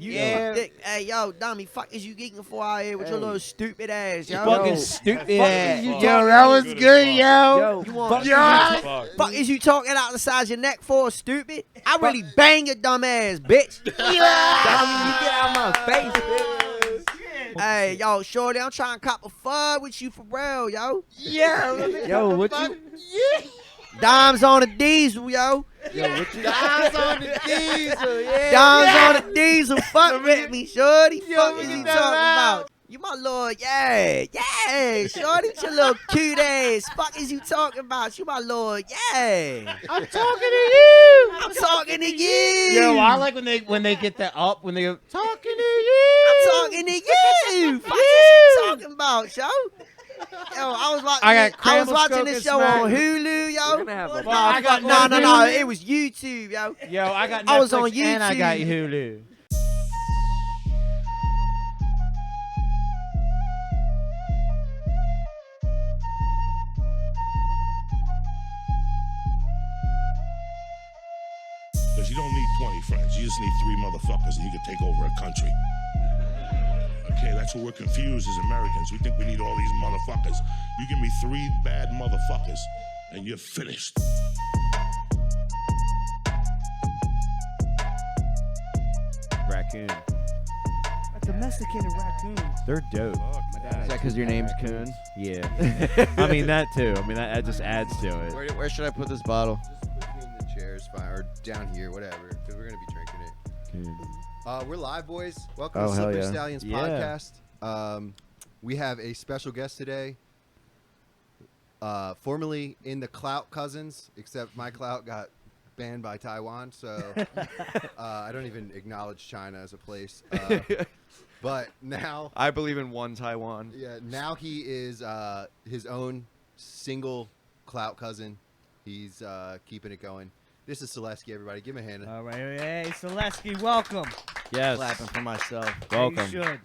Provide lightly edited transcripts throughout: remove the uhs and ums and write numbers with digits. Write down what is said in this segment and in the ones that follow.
Hey, yo, dummy, fuck is you geeking for out here with your little stupid ass, yo? Fucking stupid ass. Yo, that was good, yo. You want Yo. fuck is you talking out the sides of your neck for, stupid? I really bang your dumb ass, bitch. Dummy, you get out my face, bitch. Hey, yo, shorty, I'm trying to cop a fud with you for real, yo. Yo, what you? Dimes on the diesel, yo. Dimes on the diesel, yeah. Dimes on the diesel, fuck with me, shorty. Fuck is you talking about? You my lord, yeah, shorty, with your little cute ass. Fuck is you talking about? You my lord, yeah. I'm talking to you. I'm talking to you. Yo, I like when they get that up when they go talking to you. I'm talking to you. Fuck is you talking about, yo? Yo, I was watching this show on Hulu, yo. No, it was YouTube, yo. Yo, I got Netflix I was on and I got YouTube. Hulu. Because you don't need 20 friends. You just need 3 motherfuckers and you can take over a country. Okay, that's what we're confused as Americans. We think we need all these motherfuckers. You give me 3 bad motherfuckers and you're finished. Raccoon. A domesticated raccoon. They're dope. My dad Is that because your name's Kuhn? Yeah. I mean that too. I mean that just adds to it. Where should I put this bottle? Just between the chairs, fine, or down here, whatever, because we're gonna be drinking it. We're live, boys. Welcome to Slippery Stallions podcast. We have a special guest today. Formerly in the Clout Cousins, except my Clout got banned by Taiwan, so I don't even acknowledge China as a place. But now I believe in one Taiwan. Yeah, now he is his own single Clout Cousin. He's keeping it going. This is Solesky, everybody. Give him a hand. All right, hey, Solesky, welcome. Yes. Clapping for myself. Welcome. You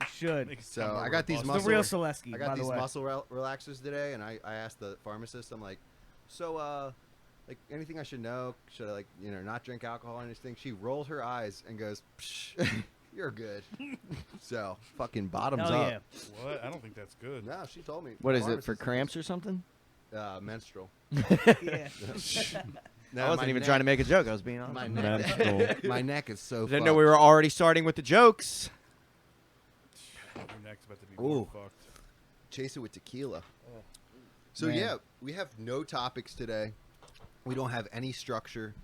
should. So I got these muscle. The real Solesky. I got these muscle relaxers today, and I asked the pharmacist. I'm like, so like anything I should know? Should I not drink alcohol or anything? She rolled her eyes and goes, Psh, "You're good." So fucking bottoms Hell up. Yeah. What? I don't think that's good. No, she told me. What is it, for cramps or something? Menstrual. Yeah. No, I wasn't even trying to make a joke. I was being honest. My neck is so. Didn't know we were already starting with the jokes. Your neck's about to be Ooh. fucked. Chase it with tequila. So yeah, we have no topics today. We don't have any structure.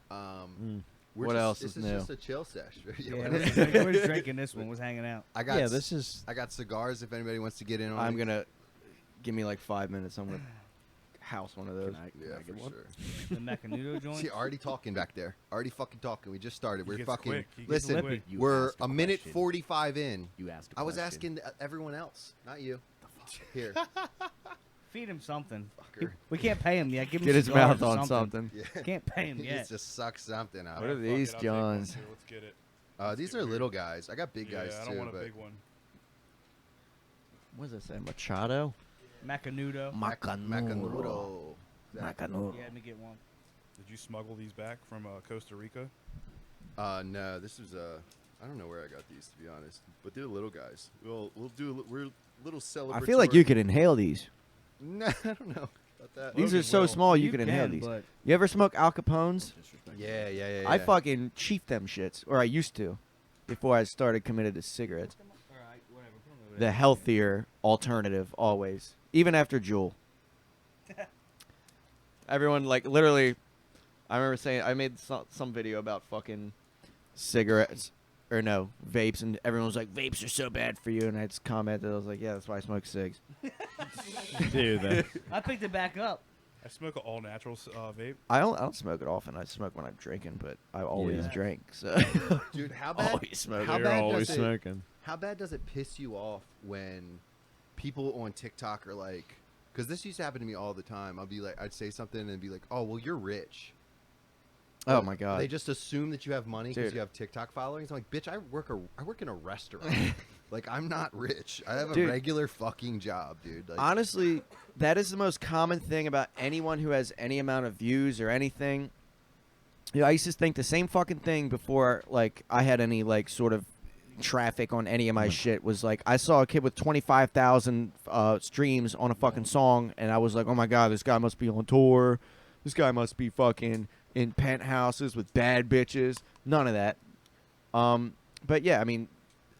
What else is This new? is just a chill sesh. Yeah, we're just drinking this one. Was hanging out. I got. this I got cigars. If anybody wants to get in on. I'm it. gonna give me like 5 minutes. I'm gonna house one of those. Yeah, for sure. The Macanudo joint. See, already talking back there. Already fucking talking. We just started. We're gets fucking. quick. He gets Listen, quick. we're a minute 45 in. You asked. I was asking everyone else, not you. Here, Feed him something. fucker. We can't pay him yet. Give him Get his cigars mouth or on something. Yeah. Can't pay him He yet. needs to suck something out. What are Fuck these, it, I'll take one, Johns? too. Let's get it. These are little guys. I got big Yeah, guys I too. don't want a but big one. What does that say? Machado? Macanudo. Macanudo. Macanudo. Yeah, let me get one. Did you smuggle these back from Costa Rica? No, this was I don't know where I got these, to be honest. But they're little guys. We're little celebratory. I feel like you could inhale these. No, I don't know about that. These Logan are so will. small you could inhale these. But You ever smoke Al Capones? Yeah. I fucking chief them shits, or I used to, before I started committed to cigarettes. all right, whatever. Put 'em over The there. healthier alternative, always, even after Juul. Everyone literally. I remember saying I made some video about fucking cigarettes, or no, vapes, and everyone was like, "Vapes are so bad for you," and I just commented, I was like, "Yeah, that's why I smoke cigs." Dude, I picked it back up. I smoke an all-natural vape. I don't smoke it often. I smoke when I'm drinking, but I always Yeah. drink. So Dude, how bad? always smoking. How you're bad always does it? smoking. How bad does it piss you off when people on TikTok are like, because this used to happen to me all the time. I'd say something and be like, "Oh, well, you're rich." Oh my god. They just assume that you have money because Dude. you have TikTok followings. I'm like, bitch, I work in a restaurant. Like, I'm not rich. I have a Dude. regular fucking job, dude. Like, Honestly, that is the most common thing about anyone who has any amount of views or anything. Yeah, I used to think the same fucking thing before, like, I had any, like, sort of traffic on any of my shit. Was like, I saw a kid with 25,000 streams on a fucking song, and I was like, oh my god, this guy must be on tour. This guy must be fucking in penthouses with bad bitches. None of that. But yeah, I mean,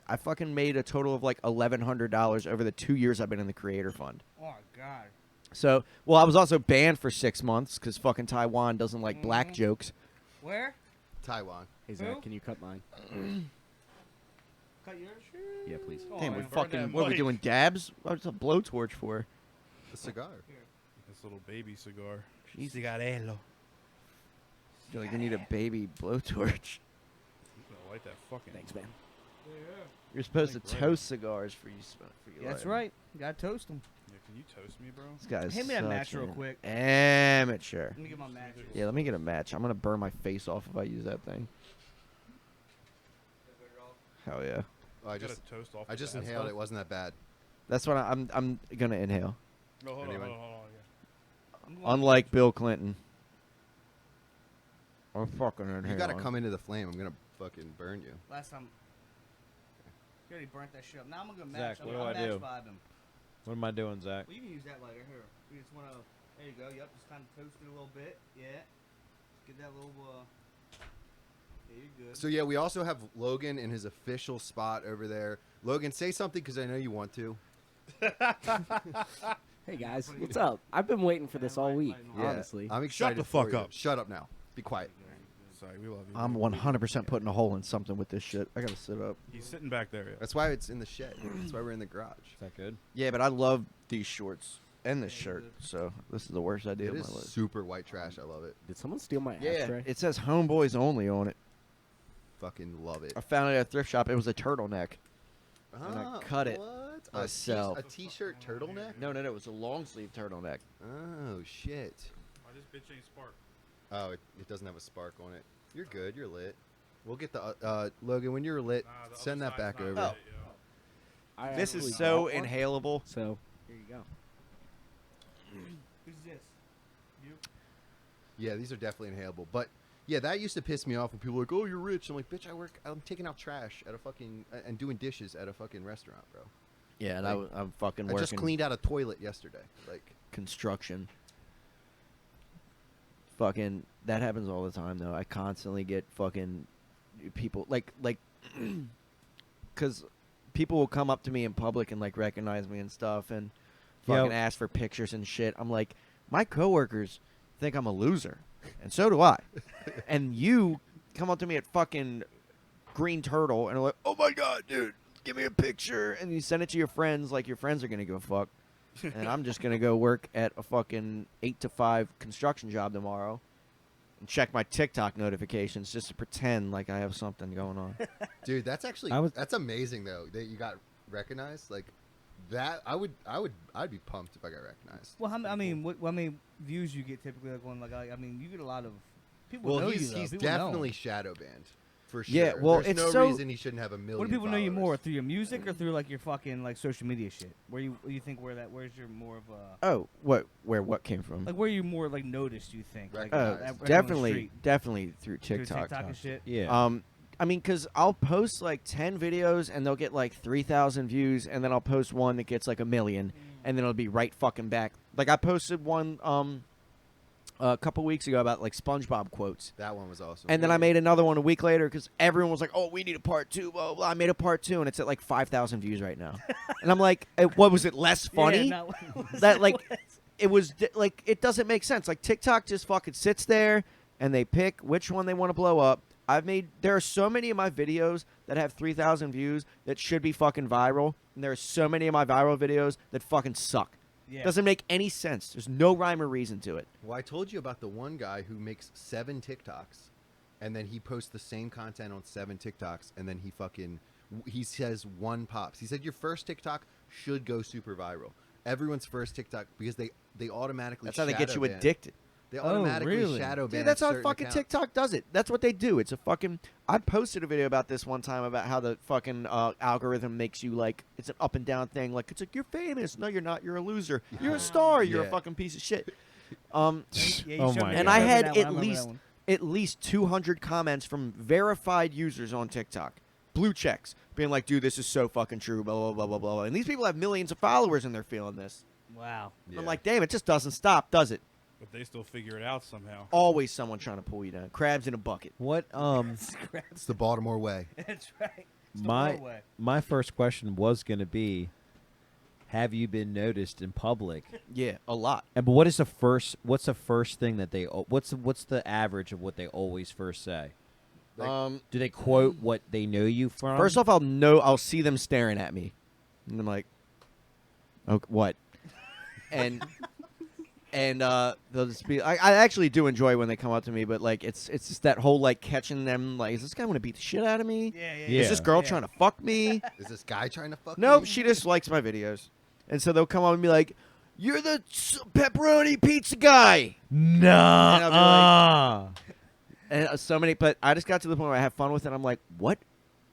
I fucking made a total of like $1,100 over the 2 years I've been in the Creator Fund. Oh God. So, well, I was also banned for 6 months because fucking Taiwan doesn't like black jokes. Where? Taiwan. Hey, Who? Zach, can you cut mine? Cut yours? Yeah, please. Oh, Damn, man, we're burn fucking, that what are we mic. doing, dabs? What's a blowtorch for? The cigar. This little baby cigar. Jeez, Cigarello. I feel like I need a baby blowtorch. I light that fucking. Thanks, man. You're supposed to Like right. toast cigars for you. That's right. You gotta toast them. Yeah, can you toast me, bro? This guy's Hand me that such match real an quick. amateur. Let me get my match. Yeah, let me get a match. I'm gonna burn my face off if I use that thing. Hell yeah. Oh, I You gotta just toast off. I just the bad inhaled. stuff. It wasn't that bad. That's what I'm gonna inhale. No, hold on, Anyway. hold on, hold on. Yeah. Unlike Bill Clinton. I'm fucking inhaling. You gotta come into the flame. I'm gonna fucking burn you. Last time. You already burnt that shit up. Now I'm gonna Zach, match. I'm what gonna do I do? match vibe him. What am I doing, Zach? Well, you can use that lighter here. You just wanna. There you go. Yep. Just kind of toast it a little bit. Yeah. Get that little. Yeah, you're good. So yeah, we also have Logan in his official spot over there. Logan, say something because I know you want to. Hey guys, what's up? I've been waiting for this all week, Yeah, honestly. I'm excited. the for fuck you. up. Shut up now. Be quiet. Sorry, we love you. I'm 100% putting a hole in something with this shit. I gotta sit up. He's sitting back there. Yeah. That's why it's in the shed. That's why we're in the garage. Is that good? Yeah, but I love these shorts and this shirt, so this is the worst idea It of is my life. super white trash. I love it. Did someone steal my Yeah, ashtray? it says homeboys only on it. Fucking love it. I found it at a thrift shop. It was a turtleneck. And I cut it What? myself. A t-shirt turtleneck? No, it was a long sleeve turtleneck. Oh shit. Why this bitch ain't spark? Oh, it doesn't have a spark on it. You're good. You're lit. We'll get the Logan when you're lit. Nah, the Send other that side's back not over. lit, yo. I This actually is so bought one, inhalable. So here you go. Who's this? You? Yeah, these are definitely inhalable. But yeah, that used to piss me off when people were like, "Oh, you're rich." I'm like, "Bitch, I'm taking out trash at a fucking and doing dishes at a fucking restaurant, bro." Yeah, and Like, I'm fucking I working just cleaned out a toilet yesterday. Like, construction. Fucking that happens all the time though. I constantly get fucking people like cuz people will come up to me in public and like recognize me and stuff and fucking ask for pictures and shit. I'm like, my coworkers think I'm a loser, and so do I. And you come up to me at fucking Green Turtle and are like, "Oh my god, dude, give me a picture," and you send it to your friends like your friends are gonna give a fuck. And I'm just gonna go work at a fucking 8 to 5 construction job tomorrow and check my TikTok notifications just to pretend like I have something going on. dude, that's actually that's amazing though that you got recognized. Like that, I'd be pumped if I got recognized. Well, I mean, how many views you get typically like on? Like, I mean, you get a lot of people Well, know he's you. Though. he's People know. definitely shadow banned. For sure. Yeah, well, There's it's no so- reason he shouldn't have a million. What do people know you more followers. through your music or through like your fucking like social media shit? Where you think where's your more of a Oh, what came from? like where you more like noticed? You think? Like, Recognized. right on the definitely street? through Through TikTok. TikTok and shit. Yeah. I mean, because I'll post like 10 videos and they'll get like 3,000 views, and then I'll post one that gets like 1 million, and then it'll be right fucking back. Like I posted one a couple weeks ago about like SpongeBob quotes, That one was awesome. and then I made another one a week later because everyone was like, "Oh, we need a part 2." Blah, blah, blah. I made a part 2, and it's at like 5,000 views right now. And I'm like, what was it less funny? Yeah, That like it was like it doesn't make sense. Like TikTok just fucking sits there and they pick which one they want to blow up. There are so many of my videos that have 3,000 views that should be fucking viral, and there are so many of my viral videos that fucking suck. yeah. Doesn't make any sense. There's no rhyme or reason to it. Well, I told you about the one guy who makes 7 TikToks, and then he posts the same content on 7 TikToks, and then he says one pops. He said your first TikTok should go super viral. Everyone's first TikTok, because they automatically That's how they get you shadow ban. addicted. They automatically really? shadow ban. Dude, that's how certain fucking accounts. TikTok does it. That's what they do. It's a fucking. I posted a video about this one time about how the fucking algorithm makes you like it's an up and down thing. Like it's like you're famous. No, you're not. You're a loser. You're a star. You're a Yeah. fucking piece of shit. Yeah, you Oh showed my me And that. I remember had that one, at remember that least one. at least 200 comments from verified users on TikTok, blue checks, being like, "Dude, this is so fucking true." Blah blah blah blah blah. And these people have millions of followers, and they're feeling this. Wow. And I'm like, damn, it just doesn't stop, does it? But they still figure it out somehow. Always someone trying to pull you down. Crabs in a bucket. What It's the Baltimore way. That's right. It's the real way. my first question was gonna be, have you been noticed in public? Yeah, a lot. And but what's the first thing that they what's the average of what they always first say? Do they quote what they know you from? First off, I'll see them staring at me, and I'm like, "Okay, what?" and they'll just be. I actually do enjoy when they come up to me, but like it's just that whole like catching them. Like, is this guy want to beat the shit out of me? Yeah. Is this girl trying to fuck me? Is this guy trying to fuck Nope, me? she just likes my videos, and so they'll come up and be like, "You're the pepperoni pizza guy." No. And I'll be And so many, but I just got to the point where I have fun with it. I'm like, what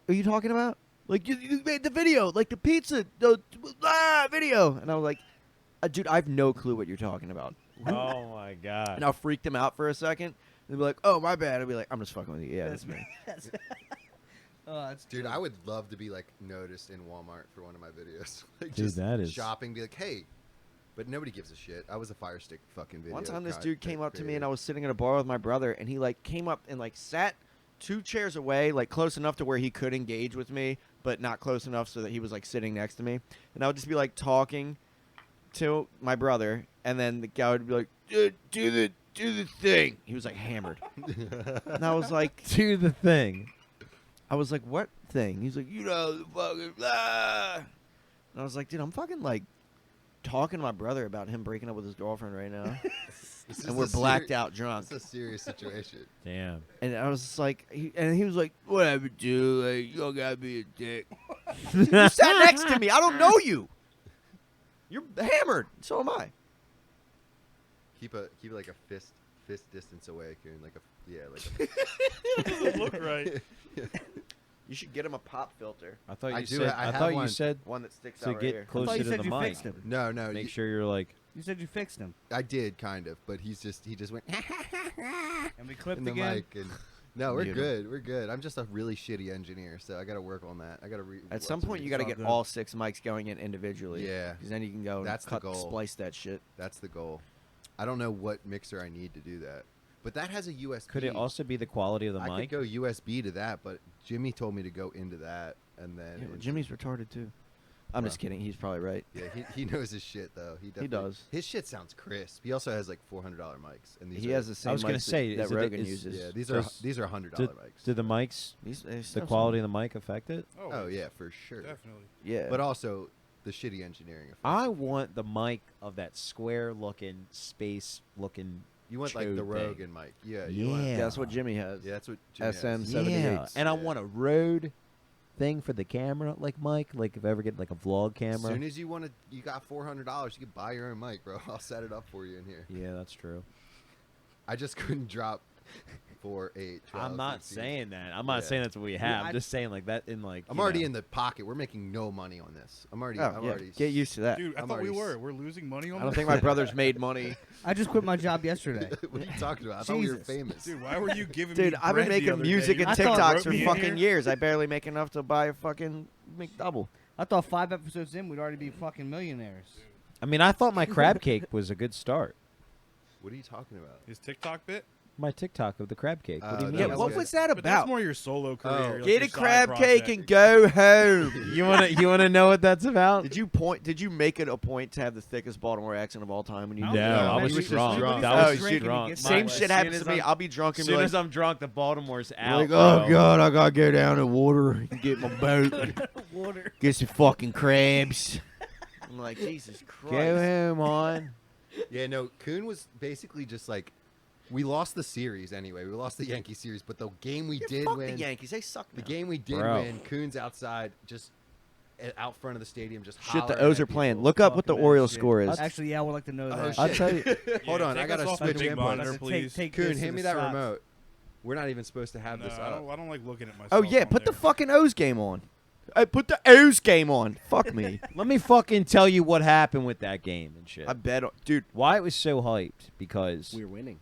are you talking about? Like, you made the video, like the pizza video. And I was like, dude, I have no clue what you're talking about. Oh, my God. And I'll freak them out for a second. And they'll be like, oh, my bad. I'll be like, I'm just fucking with you. Yeah, that's me. Oh, that's Dude, true. I would love to be like noticed in Walmart for one of my videos. Like, Dude, just that is- shopping, be like, hey. But nobody gives a shit. I was a Fire Stick fucking video. One time this guy- dude came up to me and I creator. was sitting at a bar with my brother and he like came up and like sat 2 chairs away, like close enough to where he could engage with me, but not close enough so that he was like sitting next to me. And I would just be like talking to my brother and then the guy would be like, do the thing. He was like hammered. And I was like, Do the thing. I was like, what thing? He's like, you know, the fucking blah. And I was like, dude, I'm fucking like talking to my brother about him breaking up with his girlfriend right now. This is And we're a blacked out drunk. It's a serious situation. Damn. And I was just like, he was like, whatever, dude. Like, you don't gotta be a dick. You sat next to me. I don't know you. You're hammered. So am I. Keep like a fist distance away, Kuhn. Like a Doesn't look right. You should get him a pop filter. I thought I you do- said. I I have thought you one. said One that sticks to out right get here. I thought closer you to said the you mic. fixed him. No, Make you- sure you're like. You said you fixed him. I did kind of, but he just went And we clipped in the again. mic. And no, we're Muted good. We're good. I'm just a really shitty engineer, so I got to work on that. I got to At some point, you got to get good. all 6 mics going in individually. Yeah. Because then you can go That's and the cut, goal. splice that shit. That's the goal. I don't know what mixer I need to do that, but that has a USB. Could it also be the quality of the I mic? could go USB to that, but Jimmy told me to go into that, and then Yeah, well, into- Jimmy's retarded, too. I'm just kidding. He's probably right. Yeah, he knows his shit though. He definitely, does. His shit sounds crisp. He also has like $400 mics, and these He are, has the same I was gonna mics say, that is it- Rogan is- uses. yeah. These are $100 Do, mics. do the mics, the quality of the mic affect it? Oh yeah, for sure. Definitely. Yeah. But also the shitty engineering. Effect. I want the mic of that square-looking, space-looking. You want like the chode thing. Rogan mic. Yeah. Yeah. You want, Yeah, that's what Jimmy has. yeah. That's what Jimmy SM has. 78. Yeah, and I Yeah. want a Rode thing for the camera, like mic. Like if I ever get like a vlog As camera. soon as you want to, you got $400. You can buy your own mic, bro. I'll set it up for you in here. Yeah, that's true. I just couldn't drop 4, 8, 12. I'm not 16. saying that. I'm not Yeah. saying that's what we have. I- I'm just saying like that in like. I'm you already know. in the pocket. We're making no money on this. I'm already. Oh, I'm yeah. already. Get used to that. Dude, I I'm thought we already were. We're losing money on I don't this? think my brother's made money. I just quit my job yesterday. What are you talking about? I thought we were Jesus. famous. Dude, why were you giving Dude, me I've been bread the making other music day? and I thought- TikToks wrote for me in fucking here? years. I barely make enough to buy a fucking McDouble. I thought 5 episodes in, we'd already be fucking millionaires. I mean, I thought my crab cake was a good start. What are you talking about? His TikTok bit? My TikTok of the crab cake. What do you that mean? Yeah, was what good. was that But that's about? more your solo career. Oh. like Get your a side crab cake project. and go home. You wanna know what that's about? Did you make it a point to have the thickest Baltimore accent of all time when you No, did No, that? I man, was you just just drunk. drunk. That Oh, was shit. drunk. Same My- shit as happens soon to me. as I'll be drunk As and be soon like, as I'm drunk, the Baltimore's out. like, oh bro. god, I gotta go down to water and get my boat, Water. get some fucking crabs. I'm like, Jesus Christ. Go home on. Yeah, no. Kuhn was basically just like, we lost the series anyway. We lost the Yankee series, but the game we Yeah, did fuck win. the Yankees. They suck. The now. game we did Bro. win. Kuhn's outside, just out front of the stadium, just Shit, the hollering O's at are playing. people. Look up what the Talking Orioles shit. score is. Actually, yeah, I would like to know Oh, that. shit. I'll tell you. Hold on, I take gotta us off the switch big inputs. monitor, Take- please. take Kuhn, this to hand me the that side. remote. We're not even supposed to have No, this I up. don't like looking at myself. Oh yeah, on put the there. fucking O's game on. Hey, put the O's game on. Fuck me. Let me fucking tell you what happened with that game and shit. I bet, dude. Why it was so hyped? Because We're winning.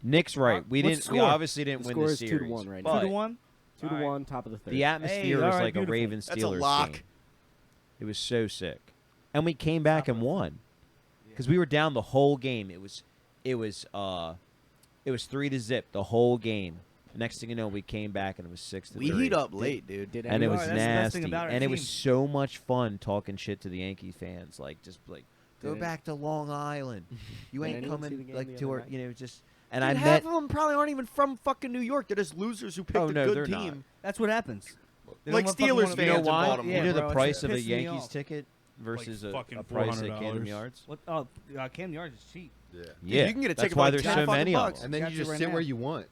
Nick's right. We What's didn't. the We score? obviously didn't The win score the is series. 2-1 right but now. 2-1. 2-1, top of the third. The atmosphere all was right, like a beautiful. Ravens That's a Steelers lock. game. It was so sick, and we came back and won because we were down the whole game. It was 3-0 the whole game. Next thing you know, we came back and it was 6-3. We heat up late, dude. Did and it anyone- was That's the best thing nasty, about our and it was team. so much fun talking shit to the Yankee fans, like just like go Did it- back to Long Island. You Did ain't anyone see the coming game like the to other our, night? you know, just. And Dude, I half met. of them probably aren't even from fucking New York. They're just losers who picked Oh, a no, good they're team. not. That's what happens. They Like don't fucking Steelers wanna- fans You know in why? Baltimore. You know bro, the it's price of a pissing me Yankees off. ticket versus fucking a price at $400. Camden Yards. What? Cam Yards is cheap. Yeah. Yeah, you can get a that's ticket for why like there's 10 so fucking many of bucks. them. And then Got you you just right sit now. where you want.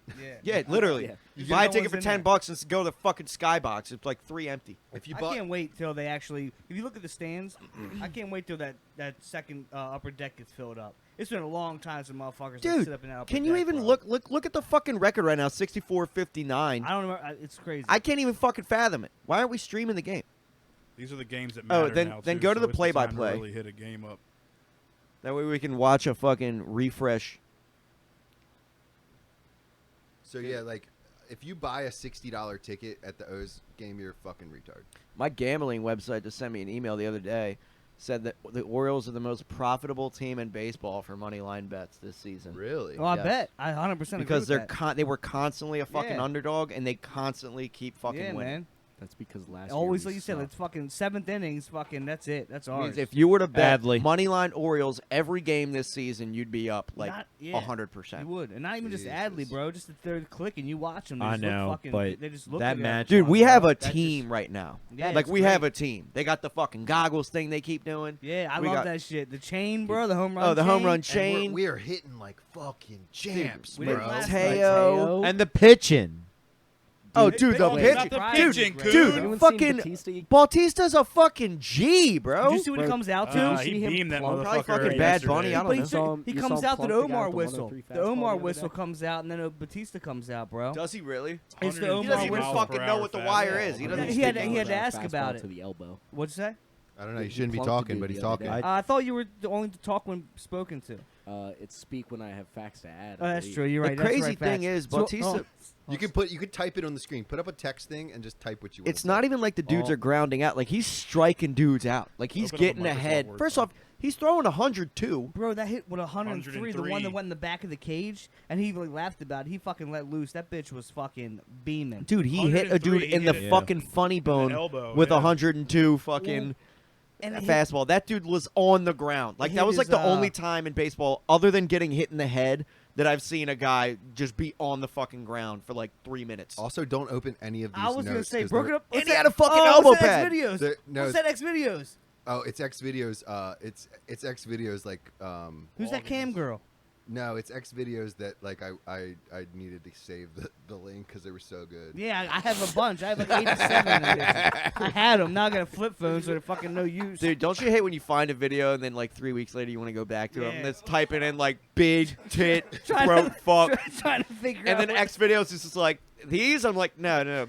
Yeah, literally. Yeah. You You buy a know ticket what's for in 10 there. bucks and go to the fucking skybox. It's like 3 empty. If you I bought, can't wait till they actually. If you look at the stands, I can't wait till that second upper deck gets filled up. It's been a long time since motherfuckers Dude, sit up in that upper can you deck, even bro. look at the fucking record right now? 64-59. I don't know. It's crazy. I can't even fucking fathom it. Why aren't we streaming the game? These are the games that Oh, matter then- now, then too, go to so the it's time play-by-play. Really hit a game up. That way we can watch a fucking refresh. so yeah, like if you buy a $60 ticket at the O's game, you're a fucking retard. My gambling website just sent me an email the other day. Said that the Orioles are the most profitable team in baseball for money line bets this season. Really? Oh, I Yes. bet. I 100% agree Because with they're that. they were constantly a fucking Yeah. underdog, and they constantly keep fucking Yeah, winning. man. That's because last Always year like you said, sucked. it's fucking 7th innings. Fucking that's it. That's ours. Means if you were to bet Badly. money line Orioles every game this season, you'd be up like Not- yeah. 100%. You would, and not even just Adley, Jesus. bro. Just the third click, and you watch them. They I just look know, fucking, but they just look that like match- Dude, we bro. have a That's just- team right now. Yeah, Like it's we great. have a team. They got the fucking goggles thing they keep doing. Yeah, I We love got- that shit. The chain, bro. The home run. Oh, the home run And chain. we are hitting like fucking champs, we didn't bro. last Mateo. And the pitching. Oh, dude, the pitching- pitch. Not the pitching, Dude, Kuhn. Anyone seen fucking Batista? Bautista's a fucking G, bro. Did you see what he Bro, comes out to? He see him beamed that plump? motherfucker. Probably fucking right Bad yesterday. Bunny, I don't But know. he, Saw him- he you comes saw him out to the plump the guy Omar with the whistle. 103 The fastball Omar the other whistle day? comes out, and then a Batista comes out, bro. Does he really? It's the 103 Omar He doesn't even whistle. miles per fucking know hour what the fastball. wire is. He doesn't He speak had to English. ask Fastball about to it. the elbow. What'd you say? I don't know. You He shouldn't be plunked a talking, dude but he's the other talking. day. I thought you were the only to talk when spoken to. It's speak when I have facts to add. Oh, I that's believe. true. You're The right. That's crazy right, thing facts. is, So- Bautista. You could type it on the screen. Put up a text thing and just type what you want. It's not even like the dudes are grounding out. Like he's striking dudes out. Like he's Open up getting a Microsoft ahead. Word First file. off, he's throwing 102. Bro, that hit with 103, the one that 103. went in the back of the cage, and he like laughed about it. He fucking let loose. That bitch was fucking beaming. Dude, he hit a dude 103, he in the hit it. fucking funny bone elbow, with yeah. 102 fucking And it hit- fastball. That dude was on the ground. Like hit that was like his, the only time in baseball, other than getting hit in the head, that I've seen a guy just be on the fucking ground for like 3 minutes. Also, don't open any of these I was gonna notes say, 'cause broke they're- it up. And What's he that? had a fucking oh, elbow what's pad. That X videos? They're- no, What's that X videos? Oh, it's X videos. It's X videos like Who's that cam girl? No, it's X videos that like I needed to save the link because they were so good. Yeah, I have a bunch. I have like 87 of them. I had them. Now I got a flip phone, so they're fucking no use. Dude, don't you hate when you find a video and then like 3 weeks later you want to go back to it Yeah. and it's typing in like big tit Trying throat to- fuck, trying to figure and out. then X videos is just like these. I'm like no,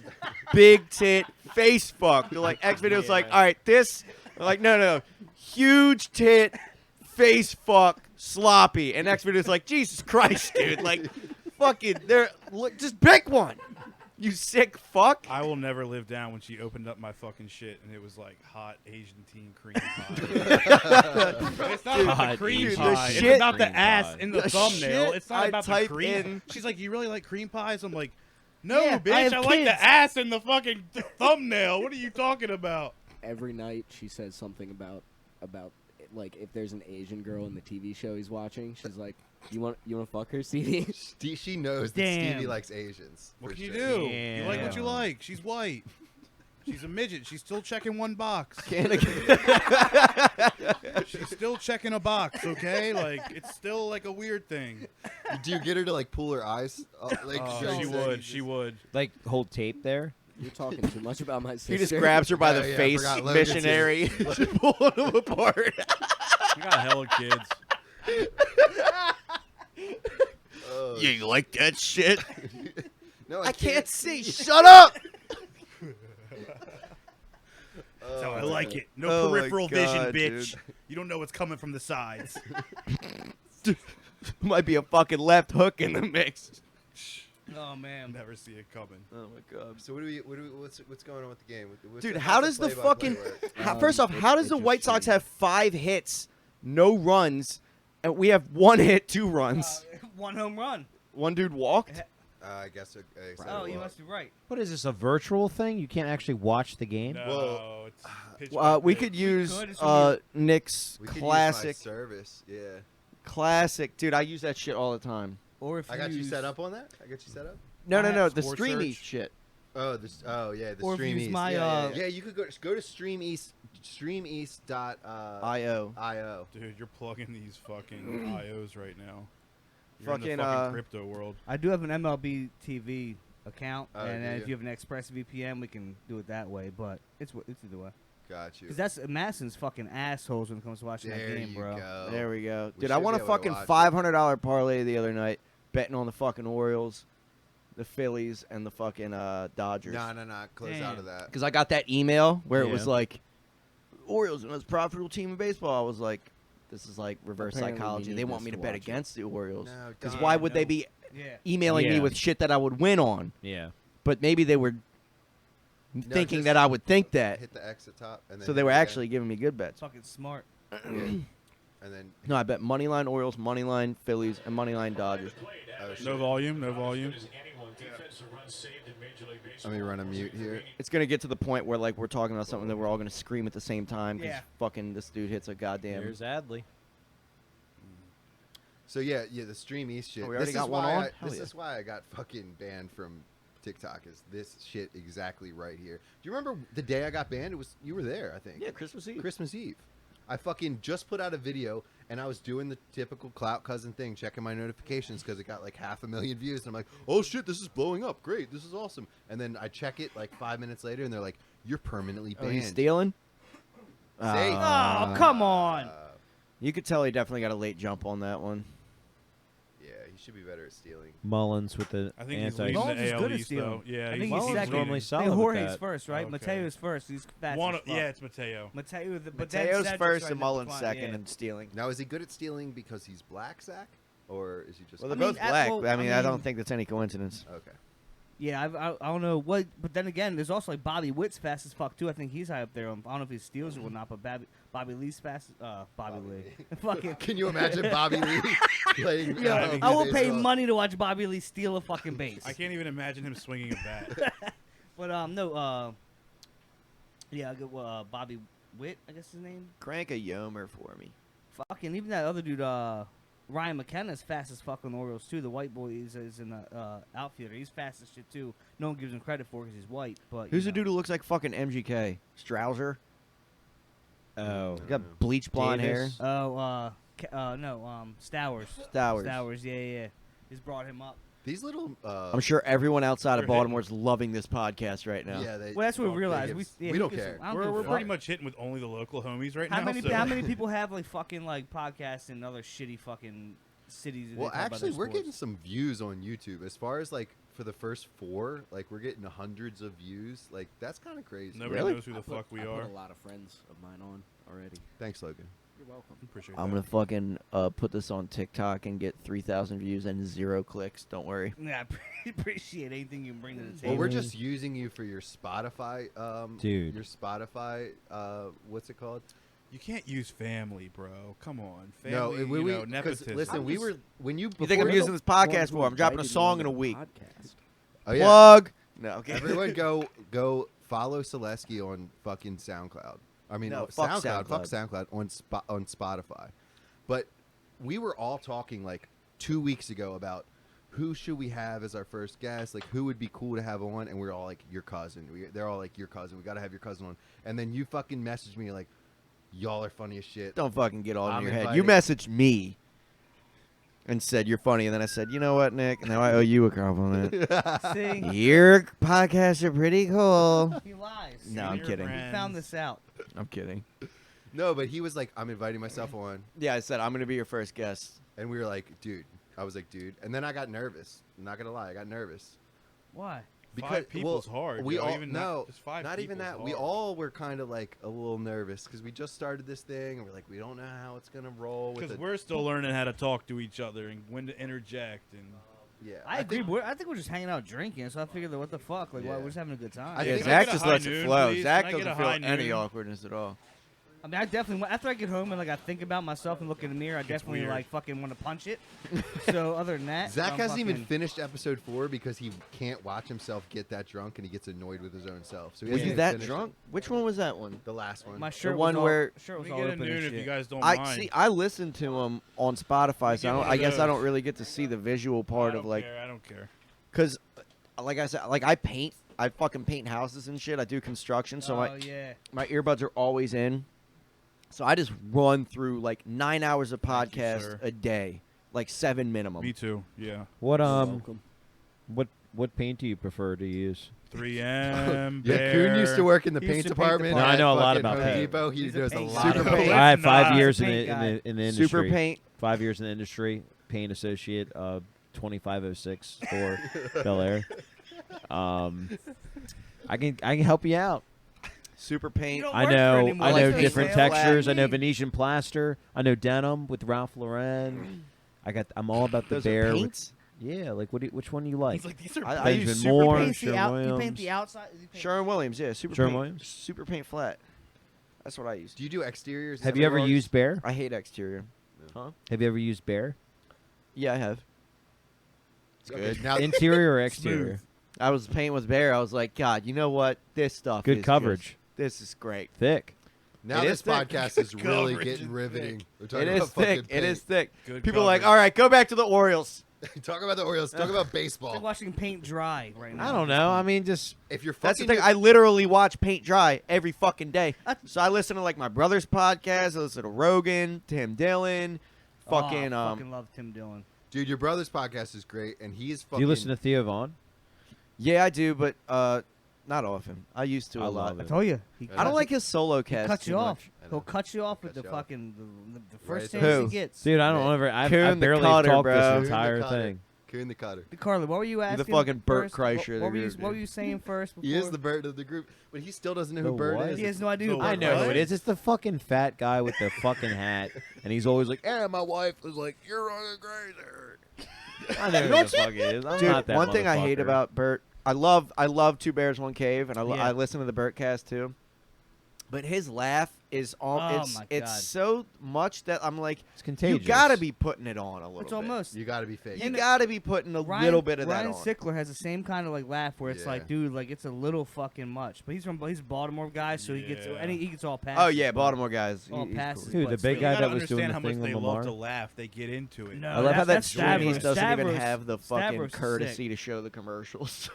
big tit face fuck. They're like X videos like all right this. I'm like no, huge tit face fuck sloppy, and X videos like Jesus Christ, dude, like fucking just pick one. You sick fuck. I will never live down when she opened up my fucking shit and it was like hot Asian teen cream pie. It's not about the cream Asian pie. shit- It's about the cream ass pie. in the The thumbnail. shit It's not I about the type cream. in- She's like, you really like cream pies? I'm like, no, Yeah, I bitch. have I like kids. the ass in the fucking thumbnail. What are you talking about? Every night she says something about like if there's an Asian girl in the TV show he's watching, she's like, "You want to fuck her, CD?" She knows that Damn. Stevie likes Asians. What for can you sure. do? You like what you like. She's white. She's a midget. She's still checking one box. She's still checking a box, okay? Like, it's still like a weird thing. Do you get her to like pull her eyes? Like during She sex? would. She would. Like hold tape there. You're talking too much about my sister. He just grabs her by Oh, the yeah, I face, forgot Logan's here. missionary, just pulling them apart. You got hella kids. Oh, You like that shit? no, I can't see. Shut up. That's how I like it. No Oh my peripheral God, vision, bitch. dude. You don't know what's coming from the sides. Might be a fucking left hook in the mix. Oh man. Never see it coming. Oh my god. So what's going on with the game? Dude, how does the fucking play-by-play work? first off, how does the White Sox have 5 hits, no runs, and we have 1 hit, 2 runs? 1 home run. One dude walked. I guess. Oh, you must be right. What is this, a virtual thing? You can't actually watch the game? No, Well, it's pitch by We pitch. could use could, it's gonna Nick's We could classic, use my service. Yeah. classic. Dude, I use that shit all the time. Or if I got you use- set up on that. I got you set up. No, I no, have no. The Sports streamy search. shit. Oh, this. Oh, yeah. The Or if you Stream use East. my, yeah, you could go to Stream East. StreamEast.io. IO. Dude, you're plugging these fucking IOs right now. You're Fucking, in the fucking crypto world. I do have an MLB TV account, Oh, and do then you? if you have an Express VPN, we can do it that way. But it's either way. Got you. Because that's Madison's fucking assholes when it comes to watching There that game, you bro. go. There we go. We Dude, I should won be a able to fucking watch it. $500 parlay the other night, betting on the fucking Orioles, the Phillies, and the fucking Dodgers. No. Close out of that. Because I got that email where it was Yeah. like, Orioles are the most profitable team in baseball. I was like, this is like reverse Apparently we psychology. need They want this me to to bet watch it. against the Orioles. No, Because don't. why would they no. be Yeah. emailing me Yeah. with shit that I would win on? Yeah. But maybe they were thinking just that I would think that. Hit the X at top, and then So they hit were it again. actually giving me good bets. Fucking smart. And then No, I bet moneyline Orioles, moneyline Phillies, and moneyline Dodgers. oh, shit. No volume, no volume. Let me run a mute here. It's gonna get to the point where like we're talking about something that we're all gonna scream at the same time because Yeah. fucking this dude hits a goddamn. There's Adley. So yeah, the Stream East shit. Oh, we already this got is one why on? I, Hell this yeah. is why I got fucking banned from TikTok. Is this shit exactly right here? Do you remember the day I got banned? It was you were there, I think. Yeah, Christmas Eve. Christmas Eve. I fucking just put out a video and I was doing the typical Clout cousin thing, checking my notifications because it got like 500,000 views. And I'm like, oh shit, this is blowing up. Great, this is awesome. And then I check it like 5 minutes later and they're like, you're permanently Oh, banned. he's stealing. See? Oh, come on. You could tell he definitely got a late jump on that one. Yeah, he should be better at stealing. Mullins with the I think he's anti. leading Mullins the is AL good at East, stealing. though. Yeah, I think he's he's Mullins second. normally leading. solid Hey, with Jorge's that. first, right? Okay. Mateo's first. He's fast. One as of, fuck. yeah, it's Mateo. Mateo, but then Mateo's Cedric's first right and at the Mullins front, second yeah. and stealing. Now, is he good at stealing because he's black, Zach? Or is he just... Well, I they're mean, both black. well, I I mean, I don't mean- think that's any coincidence. Okay. Yeah, I don't know what, but then again, there's also like Bobby Witt's fast as fuck too. I think he's high up there. I don't know if he steals or not, but Bobby Lee's fast. Bobby Lee. Fucking. Can you imagine Bobby Lee playing... Yeah, I will pay money to watch Bobby Lee steal a fucking base. I can't even imagine him swinging a bat. But no, yeah, I go Bobby Witt, I guess his name. Crank a Yomer for me. Fucking even that other dude, Ryan McKenna's fast as fuck on the Orioles too. The white boy is in the outfielder. He's fast as shit too. No one gives him credit for because he's white. But Who's you the dude who looks like fucking MGK? Strouser? Oh. He got bleach blonde Davis? hair. Oh, Stowers. Stowers. Stowers, yeah. He's brought him up. These little... I'm sure everyone outside of They're hitting. Baltimore is loving this podcast right now. Yeah, they... Well, that's what we Oh, realized. gives- Yeah, we who don't gives a- care. I don't We're give a pretty fuck. much hitting with only the local homies right How now. many so. how many people have like fucking like podcasts in other shitty fucking cities? that Well, they talk about actually, their we're sports? getting some views on YouTube. As far as, like, for the first 4, like, we're getting hundreds of views. Like, that's kind of crazy. Nobody Really? knows who the fuck we I are. put a lot of friends of mine on already. Thanks, Logan. You're welcome. Appreciate I'm that. gonna fucking put this on TikTok and get 3,000 views and 0 clicks. Don't worry. Yeah, I appreciate anything you can bring to the Well, table. we're just using you for your Spotify, Dude. Your Spotify, what's it called? You can't use family, bro. Come on. No, Family, we, you we, know, 'cause nepotism. listen, we were when you. You think I'm before- using this podcast Ones for? who I'm dropping a invited me song on in a the week. podcast. Oh, yeah. Plug. No, okay. Everyone, go follow Solesky on fucking SoundCloud. I mean, No, SoundCloud, fuck fuck SoundCloud. SoundCloud on Spotify. But we were all talking like 2 weeks ago about who should we have as our first guest, like who would be cool to have on, and we're all like your cousin. They're all like your cousin. We got to have your cousin on. And then you fucking messaged me like, y'all are funny as shit. Don't fucking get all in I'm your head. You invited. messaged me and said you're funny, and then I said, you know what, Nick? Now I owe you a compliment. See, Your podcasts are pretty cool. he lies. No, I'm Your kidding. We found this out. I'm kidding. No, but he was like, I'm inviting myself on. Yeah, I said I'm gonna be your first guest. And we were like, dude. I was like, dude. And then I got nervous. I'm not going to lie. I got nervous. Why? Because Five people's hard. We yo, all even no, just five not even people's that. We hard. all were kind of like a little nervous because we just started this thing and we're like, we don't know how it's gonna roll. Because we're still learning how to talk to each other and when to interject and. Yeah, I agree. I think we're just hanging out drinking, so I figured that what the fuck, like, Yeah. we're just having a good time. I Yeah, think- Zach Can I get a just high lets it noon, flow. please? Zach Can I get doesn't a feel high any noon? awkwardness at all. I mean, I definitely after I get home and like I think about myself and look in the mirror, I definitely weird. like fucking want to punch it. So other than that, Zach I'm hasn't even fucking- finished episode 4 because he can't watch himself get that drunk and he gets annoyed with his own self. So he Were hasn't you even that finished drunk? it. Which one was that one? The last one. My shirt one was all, where- shirt was We all get a open and noon if shit. you guys don't I mind. see. I listened to him on Spotify, so get one of I guess I those. don't really get to see the visual part of like, I don't care. cause, like I said, like I paint. I fucking paint houses and shit. I do construction, so Oh yeah. my earbuds are always in. So I just run through like 9 hours of Thank you, podcast sir. a day, like 7 minimum. Me too. Yeah. What You're welcome. what paint do you prefer to use? 3M. Yeah, Kuhn used to work in the He used paint to paint department. the No, I at know a lot fucking about Home paint. Depot. He He's a knows a paint lot guy. Super about paint. I had Nah, 5 he's a years in paint the, guy. in the industry. Super paint. 5 years in the industry. Paint associate, 2506 for Bel Air. I can help you out. Super paint. You don't I work for know anymore. I know Like different Sale. textures. I know Me. Venetian plaster. I know denim with Ralph Lauren. I'm all about the Those bear. are with- paints. Yeah, like which one do you like? He's like, these are I Benjamin use You Moore, paint the Sherwin out- you paint Williams. the outside. you paint- Sherwin Williams, yeah, super Sherwin paint. Williams? Super paint flat. That's what I use. Do you do exteriors? Have you ever interiors? used Bear? I hate exterior. Have you ever used Bear? Yeah, I have. It's good. Now, Interior or exterior? I was painting with Bear. I was like, God, you know what? This stuff Good is coverage. just- this is great. Thick. now It this is thick. podcast is really Coverage getting is riveting. thick. We're talking It is about fucking thick. It is thick. Good People are like, coverage. all right, go back to the Orioles. Talk about the Orioles. Talk about It's baseball. like watching paint dry right now. I don't know. I mean, just If you're That's the fucking thing. I literally watch paint dry every fucking day. So I listen to like my brother's podcast. I listen to Rogan, Tim Dillon, fucking Oh, I fucking love Tim Dillon. dude, your brother's podcast is great, and he's fucking. do you listen to Theo Vaughn? Yeah, I do, but not often. I used to I a lot. love I it. told you. He I don't like his solo He cast. cuts too you much. off. I know. He'll cut you off with Cut the you off. fucking the Right first there. chance Who? he gets. Dude, I don't Yeah. ever. I Coon the barely Cutter, talked bro. this Coon the entire Cutter. thing. Kuhn the Cutter. Carly, what were you asking? He's the fucking Bert first? Kreischer What, of what, were the you, group, what were dude. you saying first? He is before? the Bert of the group, but he still doesn't know The who Bert what? is. He has no idea. who No, I Bert know who is. it is. It's the fucking fat guy with the fucking hat, and he's always like, "Eh, my wife was like, you're on crazy." I know who the fuck it is. I'm Dude, not that one thing I hate motherfucker. about Bert, I love Two Bears One Cave, and Yeah. I listen to the Bert cast too. But his laugh is all Oh it's my it's God. so much that I'm like, it's contagious. you gotta be putting it on a little It's bit. almost. You got to be fake. You gotta be putting a little bit of Ryan that on. Sickler has the same kind of like laugh where it's Yeah. like, dude, like it's a little fucking much. But he's a Baltimore guy, so he gets Yeah. he gets all passes. Oh yeah, Baltimore guys. All He's passes. cool. Dude, but the still. big You guy gotta that was doing understand the how much thing they on love Lamar. to laugh. They get into it. No, I love how that that's Streamies Stavros. doesn't even Stavros- have the fucking Stavros is courtesy sick. to show the commercials.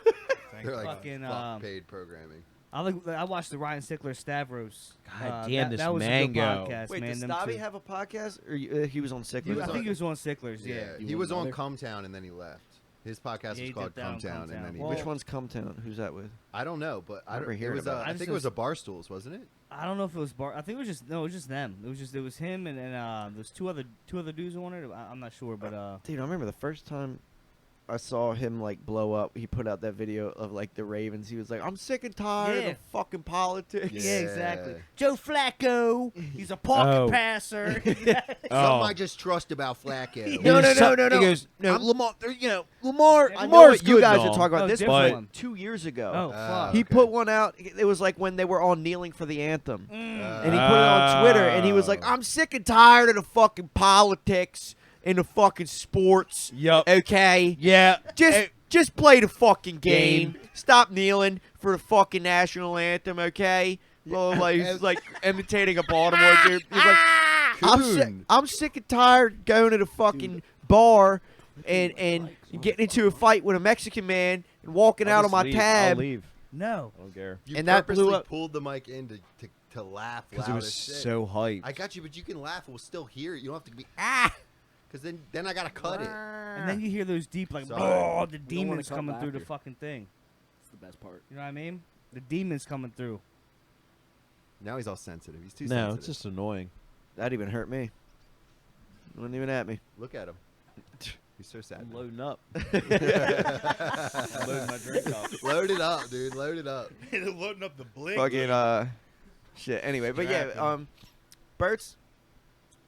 Thank They're God. like Fucking, fuck paid programming. I watched the Ryan Sickler Stavros. God damn, this that was mango. A good podcast, Wait, man. does them Stabby two. have a podcast, or he was on Sick? I was think on- he was on Sickler's. Yeah, Yeah. he was on Cumtown and then he left. His podcast Yeah, was he called dipped out on Cumtown, and Cumtown. then he. Well, Which one's Cumtown? Who's that with? I don't know, but I remember don't. It hearing was. about it. I think it was a Barstools, wasn't it? I don't know if it was Bar. I think it was just them. It was him and there's two other dudes on it. I'm not sure, but Dude, I remember the first time I saw him like blow up. He put out that video of like the Ravens. He was like, "I'm sick and tired Yeah. of fucking politics." yeah, exactly. Yeah. Joe Flacco, he's a pocket Oh. passer. Something Oh. I just trust about Flacco. No, no, no, no, He no. goes, no, I'm- Lamar. Lamar. I know Lamar's what you good guys and are all, talking about. Oh, This different was one. 2 years ago. Oh fuck. He okay. put one out. It was like when they were all kneeling for the anthem. Mm. And he put it on Twitter, and he was like, "I'm sick and tired of the fucking politics and the fucking sports. Yup. Okay, Yeah. just play the fucking game. Stop kneeling for the fucking national anthem, okay?" Blah, blah, blah. He's like imitating a Baltimore dude. He's like, Kuhn. I'm sick and tired of going to the fucking bar and getting into a fight with a Mexican man and walking out on my I'll tab. leave. No. I don't care. You And that blew purposely up. pulled the mic in to laugh Because loud it was as shit. so hyped. I got you, but you can laugh. We'll still hear it. You don't have to be because then I gotta cut it. And then you hear those deep like, Sorry. oh, the wanna demons cut coming through the laughter. fucking thing. It's the best part. You know what I mean? The demons coming through. Now he's all sensitive. He's too No, sensitive. it's just annoying. That even hurt me. Wasn't even at me. Look at him. He's so sad. I'm loading up. Loading my drink up. Load it up, dude. Load it up. Loading up the blink. Fucking shit. Anyway, but yeah, Strapping. Bert's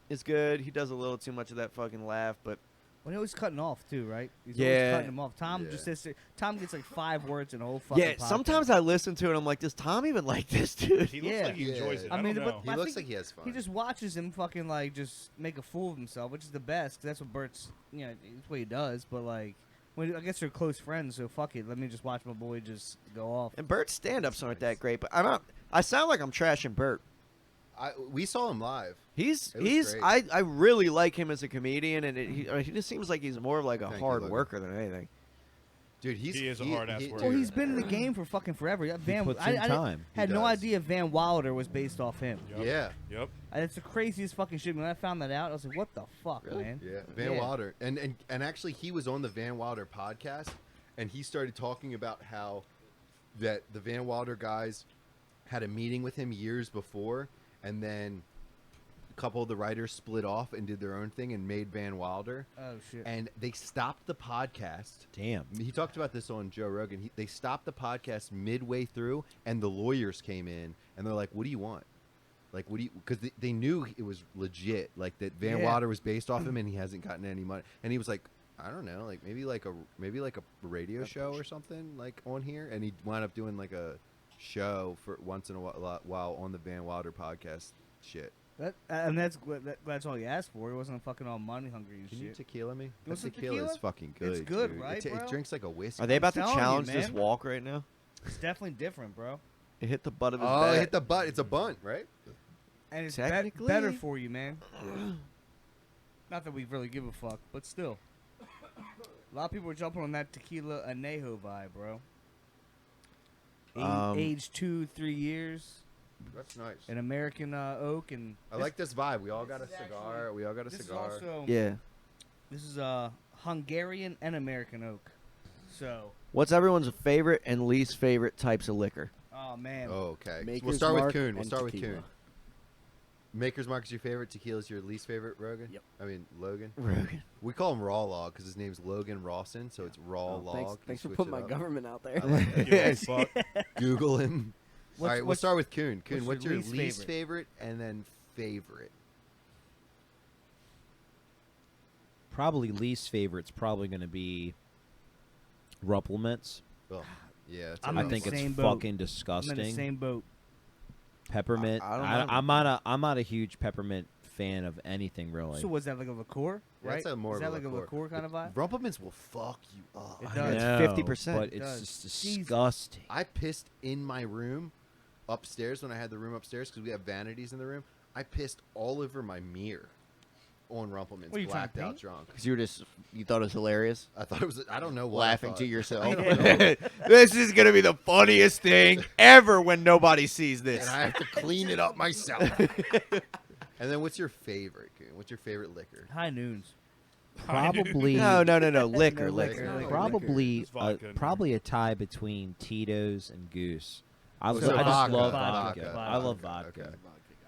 is good. He does a little too much of that fucking laugh, but When he was cutting off too, right? He's Yeah. always cutting him off. Tom Yeah. just sits there. Tom gets like 5 words in a whole fucking yeah, podcast. sometimes I listen to it and I'm like, does Tom even like this dude? He looks Yeah. like he enjoys Yeah. it. I I mean, don't but know. He I looks think like he has fun. He just watches him fucking like just make a fool of himself, which is the best. 'Cause that's what Bert's, that's what he does. But like, when I guess they're close friends, so fuck it. Let me just watch my boy just go off. And Bert's stand-ups aren't that great, but I sound like I'm trashing Bert. We saw him live. He's It was he's great. I really like him as a comedian, and he just seems like he's more of like a Thank you, hard Logan. worker than anything. Dude, He is a hard-ass worker. Well, he's been in the game for fucking forever. Yeah, Van, puts I in time. had He no does. idea Van Wilder was based off him. Yep. Yeah. Yep. It's the craziest fucking shit. When I found that out, I was like, "What the fuck, Really? man?" Yeah. Van Yeah. Wilder. And actually, he was on the Van Wilder podcast, and he started talking about how that the Van Wilder guys had a meeting with him years before, and then a couple of the writers split off and did their own thing and made Van Wilder. Oh shit. And they stopped the podcast. Damn. He talked about this on Joe Rogan. They stopped the podcast midway through, and the lawyers came in, and they're like, "What do you want? Like, what do you?" Because they knew it was legit, like that Van Yeah. Wilder was based off him, and he hasn't gotten any money. And he was like, "I don't know, like maybe like a radio show or something like on here." And he wound up doing like a show for once in a while on the Van Wilder podcast. Shit. That's all he asked for. He wasn't fucking all money hungry and Can you shit. tequila me? You That want some tequila is tequila? fucking good. It's good, dude. right, It bro? drinks like a whiskey. Are they about to telling you, challenge this man. walk right now? It's definitely different, bro. It hit the butt of his Oh, bat. it hit the butt. It's a bunt, right? And it's Technically- better for you, man. Not that we really give a fuck, but still. A lot of people are jumping on that tequila anejo vibe, bro. Age 2-3 years, That's nice. an American oak, and I like this vibe. We all got a cigar. We all got a this cigar. is also Yeah. this is Hungarian and American oak. So, What's everyone's favorite and least favorite types of liquor? oh man, Oh, okay. We'll Maker's start with Mark Kuhn. We'll and start with tequila. Kuhn. Maker's Mark is your favorite. Tequila is your least favorite, Rogan? Yep. I mean, Logan. Rogan. We call him Raw Log because his name's Logan Rawson, so it's Raw Oh, Log. thanks You for switch putting it my up. government out there. I like it. Give a fuck. Google him. All right, we'll what's- start with Kuhn. Kuhn, what's what's your your least least favorite? favorite and then favorite? Probably least favorite's probably going to be Rupplements. Oh, yeah. It's I'm I in the think it's same boat. fucking I'm in the disgusting. same boat. Peppermint. I don't know. I'm not a huge peppermint fan of anything really. So was that like a liqueur? Yeah, Right? it's a more is of that a like a liqueur kind of vibe? Rumplements will fuck you up. It I does. know, It's 50%. but It it's does. just Jesus. disgusting. I pissed in my room upstairs when I had the room upstairs because we have vanities in the room. I pissed all over my mirror on Rumplements, What, you trying to blacked out paint? drunk. Because you thought it was hilarious? I thought it was. I don't know why. Laughing I to thought- yourself. I don't know. This is going to be the funniest thing ever when nobody sees this. And I have to clean it up myself. And then, what's your favorite? Kuhn? What's your favorite liquor? High noons. Probably No, liquor, No, liquor. liquor. probably It's vodka in probably a tie between Tito's and Goose. I So just vodka, love vodka, vodka. vodka, I love okay, vodka. okay.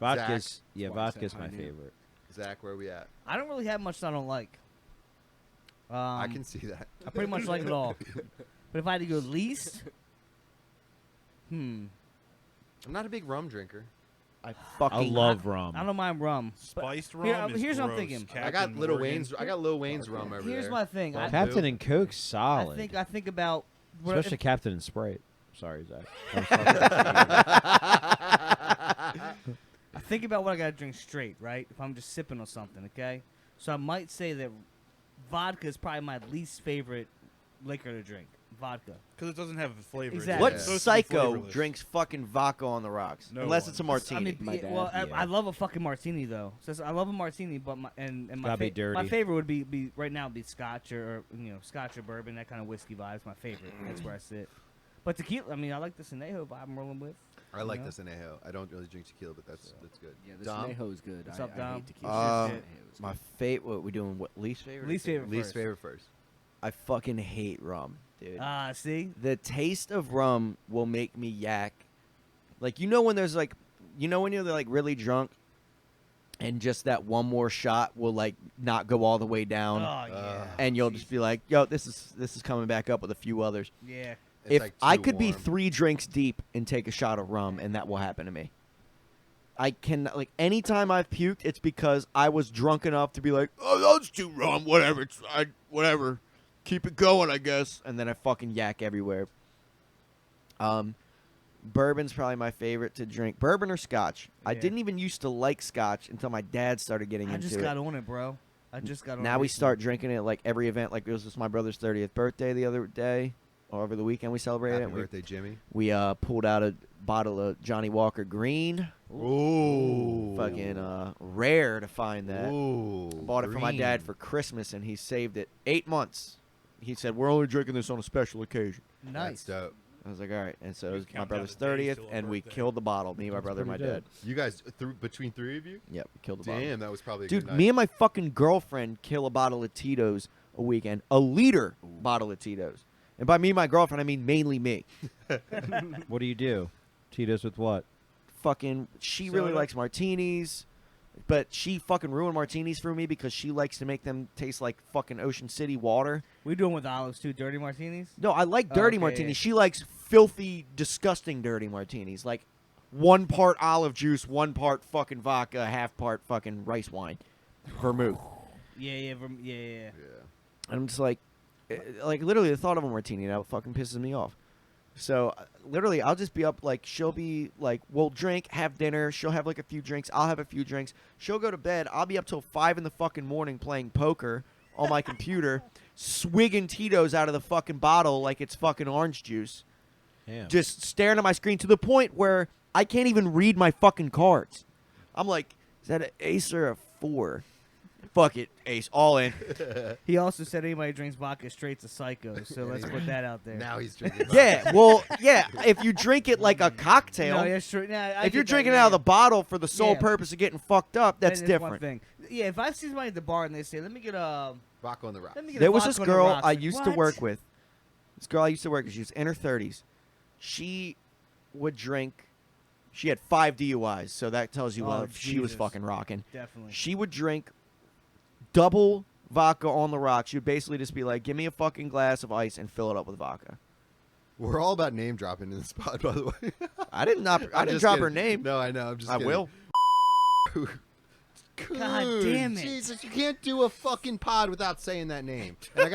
Vodka's Zach? yeah, That's why I said vodka's my high noon. favorite. Zach, where are we at? I don't really have much that I don't like. I can see that. I pretty much like it all. But if I had to go least, I'm not a big rum drinker. I I love rum. I don't mind rum. But Spiced rum here- is here's what I'm gross. thinking. I got Captain Little Morgan. Wayne's. I got Lil Wayne's rum over here's there. my thing. I Captain and Coke's solid. I think about especially Captain and Sprite. Sorry, Zach. I think about what I gotta drink straight, right? If I'm just sipping on something, okay? So I might say that vodka is probably my least favorite liquor to drink. Vodka. Because it doesn't have a flavor. It's Exactly. What supposed to be psycho flavorless. drinks fucking vodka on the rocks? No Unless one. it's a martini. I mean, My dad, well, yeah. I love a fucking martini though. So I love a martini, but my Gotta be dirty. my favorite would be right now would be Scotch or Scotch or bourbon, that kind of whiskey vibe is my favorite. That's where I sit. But tequila, I mean, I like the Anejo vibe I'm rolling with. I like Yeah. this Anejo. I don't really drink tequila, but that's good. Yeah, this Dom? Anejo is good. What's I, up, I Dom? hate tequila. Uh, Shit. My favorite. What we doing? What least favorite? Least favorite Least first. favorite first. I fucking hate rum, dude. See? The taste of rum will make me yak. Like when there's like, when you're like really drunk, and just that one more shot will like not go all the way down, and you'll just be like, "Yo, this is coming back up with a few others." Yeah. It's If like I too could be warm. 3 drinks deep and take a shot of rum, and that will happen to me. I can like anytime I've puked, it's because I was drunk enough to be like, "Oh, that's too rum. Whatever, whatever, keep it going, I guess." And then I fucking yak everywhere. Bourbon's probably my favorite to drink. Bourbon or Scotch. I Yeah. didn't even used to like Scotch until my dad started getting I into just it. got on it, bro. I just got on it. Now we recently. start drinking it like every event. Like it was just my brother's 30th birthday the other day, or over the weekend we celebrated Happy it. birthday, Jimmy. We pulled out a bottle of Johnny Walker Green. Ooh. Fucking rare to find that. Ooh. Bought it for my dad green. for Christmas, and he saved it 8 months. He said, "We're only drinking this on a special occasion." That's Nice. dope. I was like, "All right." And so it was my count down brother's the days 30th, till a and we birthday. killed the bottle. Me, my brother, and my pretty dad. dope. You guys, between 3 of you? Yep, we killed the bottle. Damn, that was probably a Dude, good me night. and my fucking girlfriend kill a bottle of Tito's a weekend. A liter bottle of Tito's. And by me, my girlfriend, I mean mainly me. What do you do? Tito's with what? Fucking, she really Soda? likes martinis, but she fucking ruined martinis for me because she likes to make them taste like fucking Ocean City water. We doing with olives too. Dirty martinis. No, I like dirty Okay, martinis. yeah. She likes filthy, disgusting dirty martinis. Like 1 part olive juice, 1 part fucking vodka, half part fucking rice wine, vermouth. Yeah. Yeah. And I'm just like literally the thought of a martini now fucking pisses me off. So literally, I'll just be up like she'll be like, we'll drink, have dinner. She'll have like a few drinks. I'll have a few drinks. She'll go to bed. I'll be up till 5 in the fucking morning playing poker on my computer, swigging Tito's out of the fucking bottle like it's fucking orange juice. Damn. Just staring at my screen to the point where I can't even read my fucking cards. I'm like, is that an ace or a 4? Fuck it, ace, all in. He also said anybody drinks vodka straight's a psycho. So let's put that out there. Now he's drinking. Yeah, well, yeah. If you drink it like a cocktail, No, yeah, sure. Nah, I if you're get that, drinking it yeah. out of the bottle for the sole Yeah. purpose of getting fucked up, that's That is one different. thing. Yeah, if I see somebody at the bar and they say, "Let me get a," Vodka on the rocks. let me get a There was vodka this on the girl rocks. I Like, used to what? work with. This girl I used to work with, she was in her 30s. She would drink. She had 5 DUIs, so that tells you Oh, what she was Jesus. fucking rocking. Definitely. She would drink double vodka on the rocks. She would basically just be like, "Give me a fucking glass of ice and fill it up with vodka." We're all about name dropping in this pod, by the way. I didn't I'm drop just her kidding. name. No, I know. I'm just I kidding. will. God damn it. Jesus, you can't do a fucking pod without saying that name. And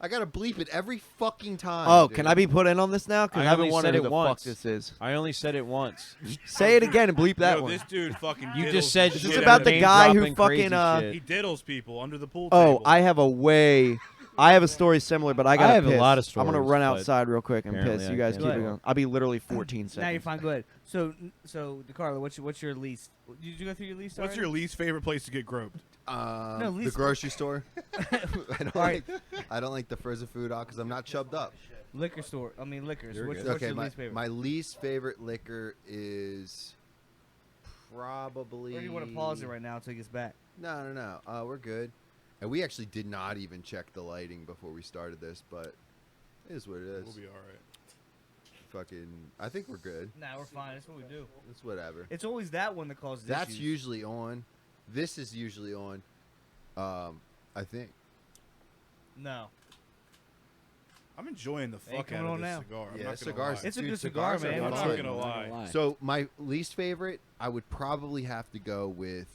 I gotta bleep it every fucking time. Oh, dude. can I be put in on this now? Because I I've been only wondering said who it the once. fuck this is. I only said it once. Say it again and bleep that Yo, one. this dude fucking. You diddles just said the Is this shit about out the of guy me. who Name-dropping crazy fucking, shit. He diddles people under the pool Oh, table. I have a story similar, but I got. have a lot of I'm gonna stories, run but outside real quick and apparently piss. I You guys can't. keep it Go ahead. going. I'll be literally 14 seconds. Now you're fine. Go ahead. So DeCarlo, what's your least? Did you go through your least? What's your least favorite place to get groped? No, the least- grocery store. Alright. I don't like the frozen food because I'm not chubbed up. liquor store? I mean liquors. You're What's, good. what's Okay, your my, least favorite? my least favorite liquor is probably. Or do you want to pause it right now until he gets back? No. We're good. And we actually did not even check the lighting before we started this, but it is what it is. We'll be all right. Fucking, I think we're good. Nah, we're fine. That's what we do. It's whatever. It's always that one that causes That's issues. usually on. This is usually on. I think. No. I'm enjoying the Hey, fuck coming out of on this now. cigar. I'm Yeah, not gonna cigars. lie. It's a Dude, good cigar, cigars are man. I'm What's not up? gonna lie. So my least favorite, I would probably have to go with.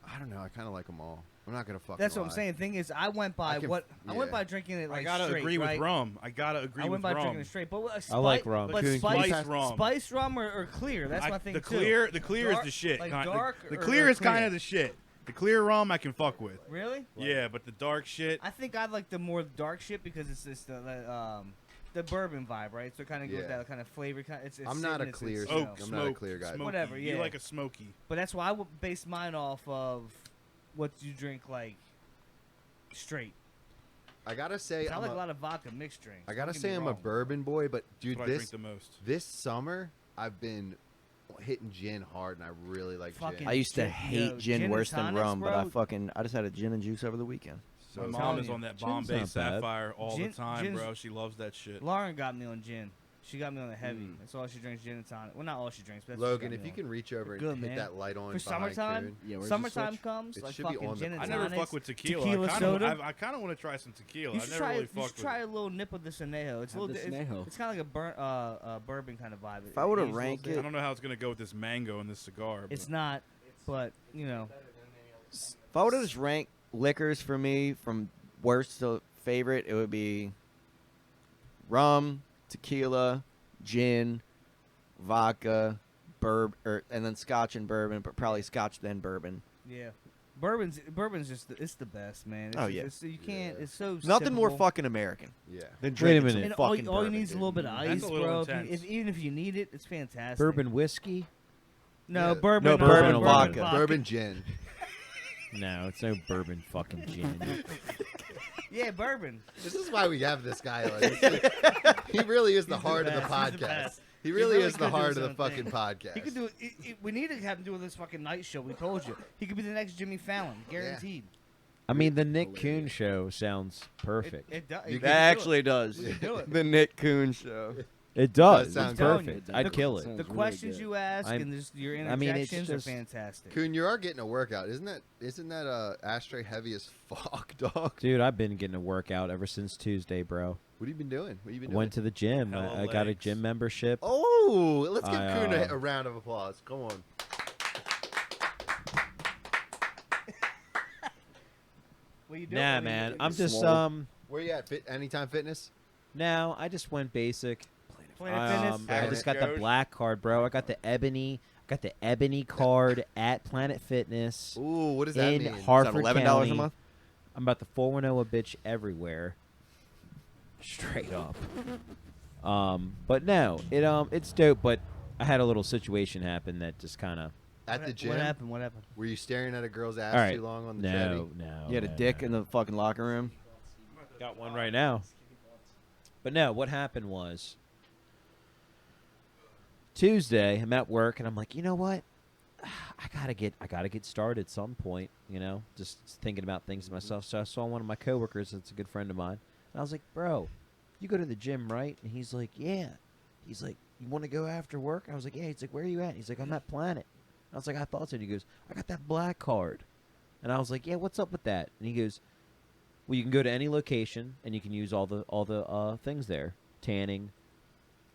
I don't know. I kind of like them all. I'm not gonna fucking. That's what I'm lie. saying. Thing is, I went by can- what I went yeah. by drinking it like I gotta straight, agree right? with rum. I gotta agree I with went by rum. drinking it straight, but I like rum. But Kuhns spice, Spice rum. spice rum or clear. That's my thing the too. clear is Dark- the shit. like kind- dark the or- clear or is kind clear? of the shit. The clear rum I can fuck with. Really? Yeah, but the dark shit. I think I like the more dark shit because it's just the bourbon vibe, right? So kind of Yeah. with that kind of flavor. It's I'm not a sitting, clear it's, smoke. you know. Oak, I'm not a smoke, clear guy. smoky. Whatever, You yeah. like a smoky. But that's why I would base mine off of what you drink like straight. I gotta say, I I'm like a- a lot of vodka mixed drinks. I gotta don't get say, me I'm a wrong. bourbon boy, but dude, That's what I this drink the most. this summer I've been hitting gin hard, and I really like Fucking- gin. I used to Gin- hate yo, gin gin worse and than tonics, rum, but bro. I just had a gin and juice over the weekend. My I'm mom telling is you, on that gin's Bombay not bad. Sapphire all Gin- the time, gin's- bro. She loves that shit. Lauren got me on gin. She got me on the heavy. Mm. That's all she drinks, gin and tonic. Well, not all she drinks, but that's Logan, what she if got you me can reach over and Good, hit man. that light on For behind summertime, Kuhn. Yeah, where's the summertime switch? comes, It like should be fucking on the gin and I corner. never tonics, fuck with tequila. tequila soda. I kind of want to try some tequila. You I should never try, really you should fucked with try it. a little nip of the Senejo. It's a Have little. the It's Senejo. kind of like a bourbon kind of vibe. If I were to aged a little rank bit. I don't know how it's gonna go with this mango and this cigar. But It's not, but you know, If I were to just rank liquors for me from worst to favorite, it would be rum, tequila, gin, vodka, and then scotch and bourbon, but probably scotch then bourbon. yeah. Bourbon's just it's the best, man. It's, Oh, yeah. you can't. It's so Nothing more sippable. fucking American Yeah. than Wait a drinking minute. some And fucking all you bourbon, need is a dude. little bit of That's ice, a little bro. intense. Even if you need it, it's fantastic. Bourbon whiskey? No, Yeah. bourbon. No, bourbon no, vodka. Bourbon gin. No, it's no bourbon fucking gin. Yeah, bourbon. This is why we have this guy on. He really is the He's the heart of the best. He's the podcast. best. He really is could the do heart his of the own fucking thing. podcast. He could do it. We need to have him do this fucking night show. We told you. He could be the next Jimmy Fallon, guaranteed. I mean, the Nick Kuhn show sounds perfect. It does. You That actually does. We can do it. The Nick Kuhn show. It does. Does sound It's good. perfect. It I'd does. kill it. Sounds The really questions good. you ask I'm- and just your I mean, it's interjections just- are fantastic. Kuhn, you are getting a workout, isn't that ashtray heavy as fuck, dog? Dude, I've been getting a workout ever since Tuesday, bro. What have you been doing? What have you been I doing? went to the gym. Hella I got a legs. gym membership. Oh, let's give I, Kuhn uh, a round of applause. Come on. What you doing? Nah, What you man. doing? I'm just Swole. Where you at? Anytime Fitness? No, I just went basic. Planet Fitness. I Planet just got the Goat. black card, bro. I got the ebony card at Planet Fitness. Ooh, what does that in mean? Hartford $11 County. a month? I'm about to 410 a bitch everywhere. Straight up. But no, it's dope. But I had a little situation happen that just kind of. At the gym? What happened? What happened? Were you staring at a girl's ass All right. too long on the No, treadie? no. You had a no, dick no. in the fucking locker room. Got one right now. But no, what happened was Tuesday. I'm at work and I'm like, you know what? I gotta get started at some point. You know, just thinking about things to myself. So I saw one of my coworkers that's a good friend of mine, and I was like, bro, you go to the gym, right? And he's like, yeah. He's like, you want to go after work? I was like, yeah. He's like, where are you at? He's like, I'm at Planet. I was like, I thought so. And he goes, I got that black card. And I was like, yeah, what's up with that? And he goes, well, you can go to any location and you can use all the things there, tanning,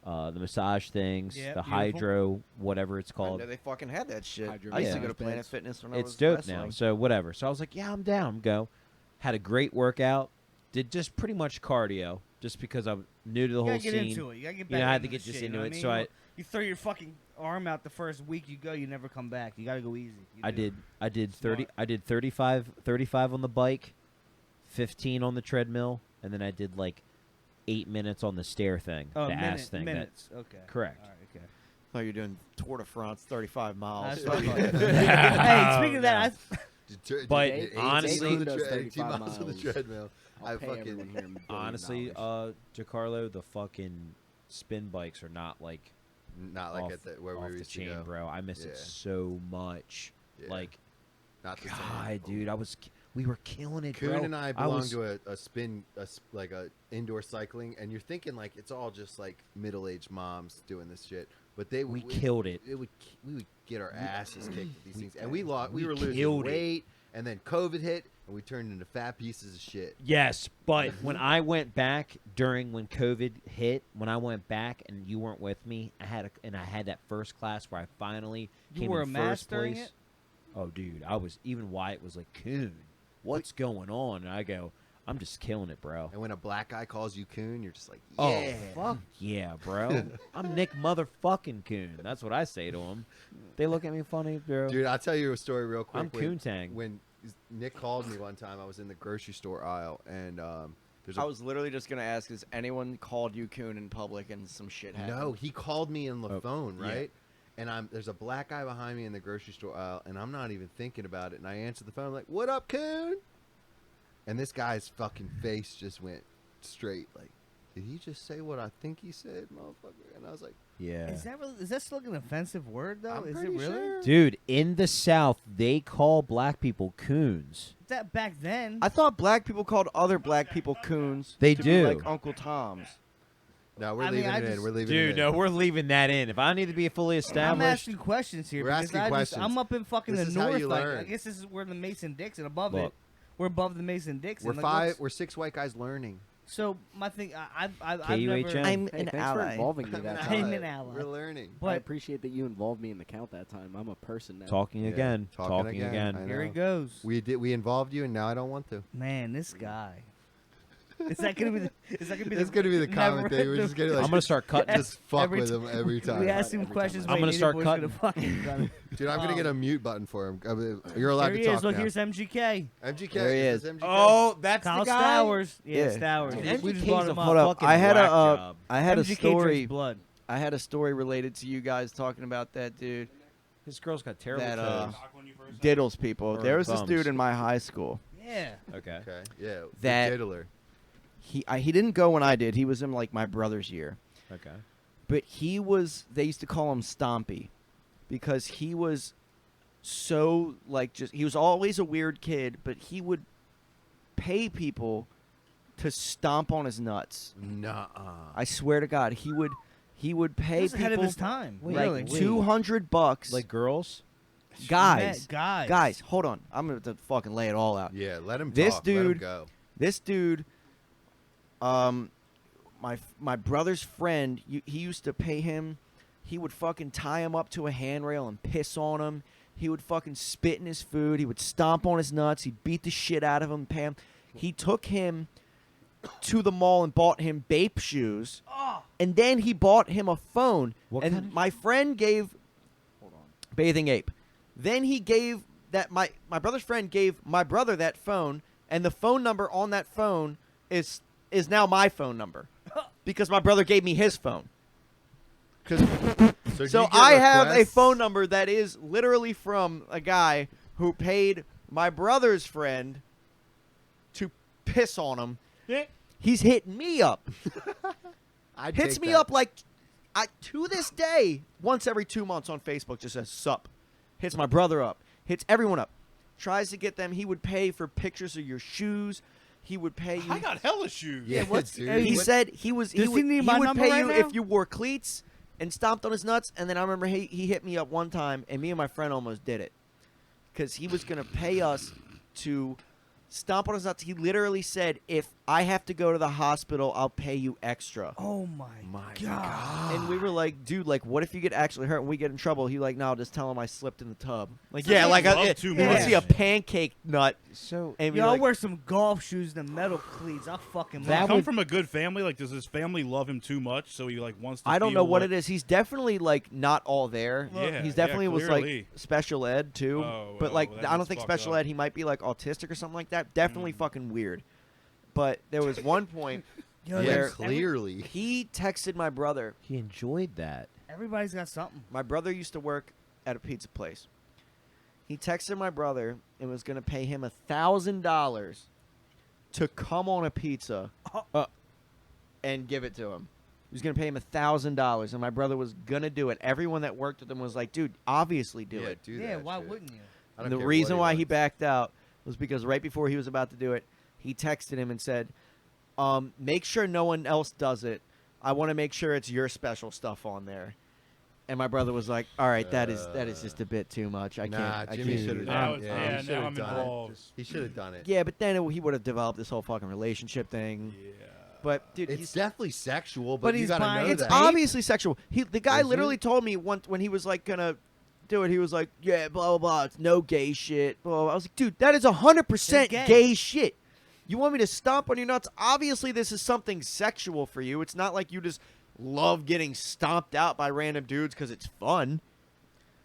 the massage things, Yeah, the beautiful. hydro, whatever it's I called. know they fucking had that shit. Hydro I used to massage go to Planet beds. Fitness when I It's was dope wrestling. now. So whatever. So I was like, yeah, I'm down. Go. Had a great workout. Did just pretty much cardio, just because I'm new to the You whole gotta get scene. into it. You gotta get You back know, I had into to get the just shit, into you know it. what So I mean? You throw your fucking arm out the first week you go, you never come back. You gotta go easy. You do. I did Smart. 30. I did 35 on the bike, 15 on the treadmill, and then I did like 8 minutes on the stair thing, Oh, the ass thing. that- minutes. Okay. correct. All right. Okay. Oh, you're doing Tour de France, 35 miles. That's what I thought. Hey, speaking of that, But Did 18 honestly- on the Does 18 35 miles on the miles. treadmill. I'll I pay fucking everyone here $1 billion. Honestly, Giancarlo, the fucking spin bikes are not like not like off, at the where off we the used to chain, go. bro. I miss it Yeah. so much. Yeah. Like, Not the same. God, dude, we were killing it, Kuhn bro. and I belong was- to like a indoor cycling, and you're thinking like it's all just like middle-aged moms doing this shit, but we killed it. We would get our asses kicked at these we- things, and we we were losing killed it. weight, and then COVID hit, and we turned into fat pieces of shit. Yes, but when I went back when COVID hit, when I went back and you weren't with me, I had that first class where I finally You came wore in a mask first during place. it? Oh, dude, I was even Wyatt was like, "Kuhn, what's going on?" And I go, "I'm just killing it, bro." And when a black guy calls you Kuhn, you're just like, Oh, yeah. fuck yeah, bro. I'm Nick motherfucking Kuhn. That's what I say to him. They look at me funny, bro. Dude, I'll tell you a story real quick. I'm Kuhn-tang. When Nick called me one time, I was in the grocery store aisle, and there's I was literally just going to ask, has anyone called you Kuhn in public and some shit happened? No, he called me on the Oh, phone, yeah. right? And there's a black guy behind me in the grocery store aisle, and I'm not even thinking about it. And I answer the phone, I'm like, "What up, Kuhn?" And this guy's fucking face just went straight. Like, did he just say what I think he said, motherfucker? And I was like, Yeah. is that still like an offensive word though? I'm Is it pretty really? sure. Dude, in the South, they call black people coons. That back then. I thought black people called other black people Coons. They to do. be like Uncle Tom's. No, we're I mean, leaving I it in. just- We're leaving it Dude, in. no, we're leaving that in. If I need to be fully I'm established, asking questions here. We're because asking I questions. I'm up in fucking This the is how north. you Like, learn. I guess this is we're the Mason-Dixon above Look. it. We're above the Mason-Dixon. We're Like, five. what's- We're 6 white guys learning. So my thing, I've KUHN. never. I'm Hey, an thanks for ally. involving me that I'm time. an ally. We're learning. I But appreciate that you involved me in the count that time. I'm a person now. talking Yeah, again. talking Talking again. again. I here he know. goes. We involved you, and now I don't want to. Man, this guy. Is that gonna be the? Is that gonna be It's the? gonna be the common never- thing. We're just gonna like I'm gonna start cutting. just fuck every with ti- him every time. We asked him Every time questions. I- but I'm gonna Native start Boy's cutting. Gonna fucking gun him. Dude, I'm gonna get a mute button for him. You're allowed There to he talk is. Look, now. here's MGK. MGK. There he Is is. this MGK? Oh, that's Kyle the guy. Stowers. Yeah, Yeah. Stowers. Dude, We just MGK's brought a him up. Hold up. fucking I had whack a job. I had a MGK story. drinks blood. I had a story related to you guys talking about that dude This girl's got terrible that toes. diddles people. Or There was this bums. dude in my high school. Yeah. Okay. Okay. Yeah. That- the diddler. He didn't go when I did. He was in like my brother's year. Okay. But he was, they used to call him Stompy because he was so like he was always a weird kid, but he would pay people to stomp on his nuts. Nuh-uh. I swear to God, he would He pay was ahead of people his time. Wait, really. like wait. $200 Like girls. guys. Guys. Hold on. I'm going to fucking lay it all out. Yeah. Let him This talk. Let him dude- go. This dude, my brother's friend, he used to pay him. He would fucking tie him up to a handrail and piss on him. He would fucking spit in his food. He would stomp on his nuts. He'd beat the shit out of him. Pay him. He took him to the mall and bought him Bape shoes. And then he bought him a phone. What and kind of- my friend gave Bathing Ape. Then he gave that my brother's friend gave my brother that phone, and the phone number on that phone is now my phone number because my brother gave me his phone. So, So I have a phone number that is literally from a guy who paid my brother's friend to piss on him. He's hitting me up. Hits me up like to this day once every 2 months on Facebook. Just says sup. Hits my brother up. Hits everyone up. Tries to get them. He would pay for pictures of your shoes. He would pay you. I got hella shoes. Yeah, what's- dude. He said he Does he would, need my would number pay right you now? if you wore cleats and stomped on his nuts. And then I remember he hit me up one time, and me and my friend almost did it because he was gonna pay us to stomp on his nuts. He literally said, "If I have to go to the hospital, I'll pay you extra." Oh my god. And we were like, "Dude, like, what if you get actually hurt and we get in trouble?" He like, "No, I'll just tell him I slipped in the tub." Like, So yeah, you like love I too you want to much. see a pancake nut, So and be Yo, I'll like, wear some golf shoes and the metal cleats. I'll fucking. Does he love come it. from a good family? Like, does his family love him too much, so he like wants to? I don't know feel what like- it is. He's definitely like not all there. Yeah, He's yeah, definitely was like clearly. special ed too. Oh, but well, like that I don't gets think fucked special up. ed. He might be like autistic or something like that. Definitely fucking weird. But there was one point Yo, Yeah, where clearly. he texted my brother. he enjoyed that. Everybody's got something. My brother used to work at a pizza place. He texted my brother and was going to pay him $1,000 to come on a pizza and give it to him. He was going to pay him $1,000, and my brother was going to do it. Everyone that worked with him was like, dude, obviously do Yeah, it. do Yeah, that why shit. wouldn't you? I And don't the care reason what why he wants. backed out was because right before he was about to do it, he texted him and said, make sure no one else does it. I want to make sure it's your special stuff on there. And my brother was like, all right, that is just a bit too much. I Nah, can't. I Jimmy can't should do have that." Now done it's- it. yeah, he now should have I'm done involved. it. He should have done it. Yeah, but then he would have developed this whole fucking relationship thing. Yeah. But dude, It's he's definitely sexual, But but you he's gotta buying- know it's that. obviously sexual. The guy Is literally it? told me once when he was like gonna do it, he was like, yeah, blah blah blah. It's no gay shit. Blah, blah, blah. I was like, dude, that is 100% It's gay. gay shit. You want me to stomp on your nuts? Obviously, this is something sexual for you. It's not like you just love getting stomped out by random dudes because it's fun.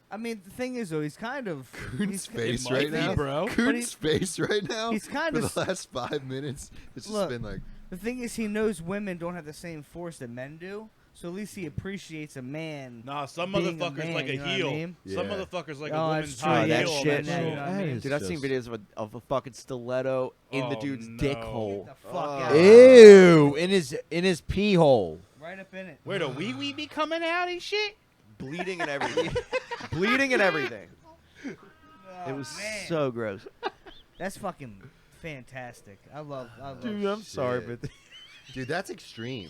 I mean, the thing is, though, he's kind of. Kuhn's he's- face might right be, now, bro. But Kuhn's face right now. he's kind for of- the last 5 minutes. It's just Look. been like, The thing is, he knows women don't have the same force that men do. So at least he appreciates a man. Nah, some being motherfuckers man, like a you know what I heel. mean? Some Yeah. motherfuckers like Oh, a that's woman's true. high that heel. shit, That you know what I mean? Dude, I've seen videos of a fucking stiletto in the Oh, dude's no. dick hole. Get the fuck out. Ew! In his pee hole. Right up in it. Where the wee wee be coming out and shit? Bleeding and everything. Bleeding and everything. Oh, It was man. so gross. That's fucking fantastic. I love Dude, I'm sorry, shit. but dude, that's extreme.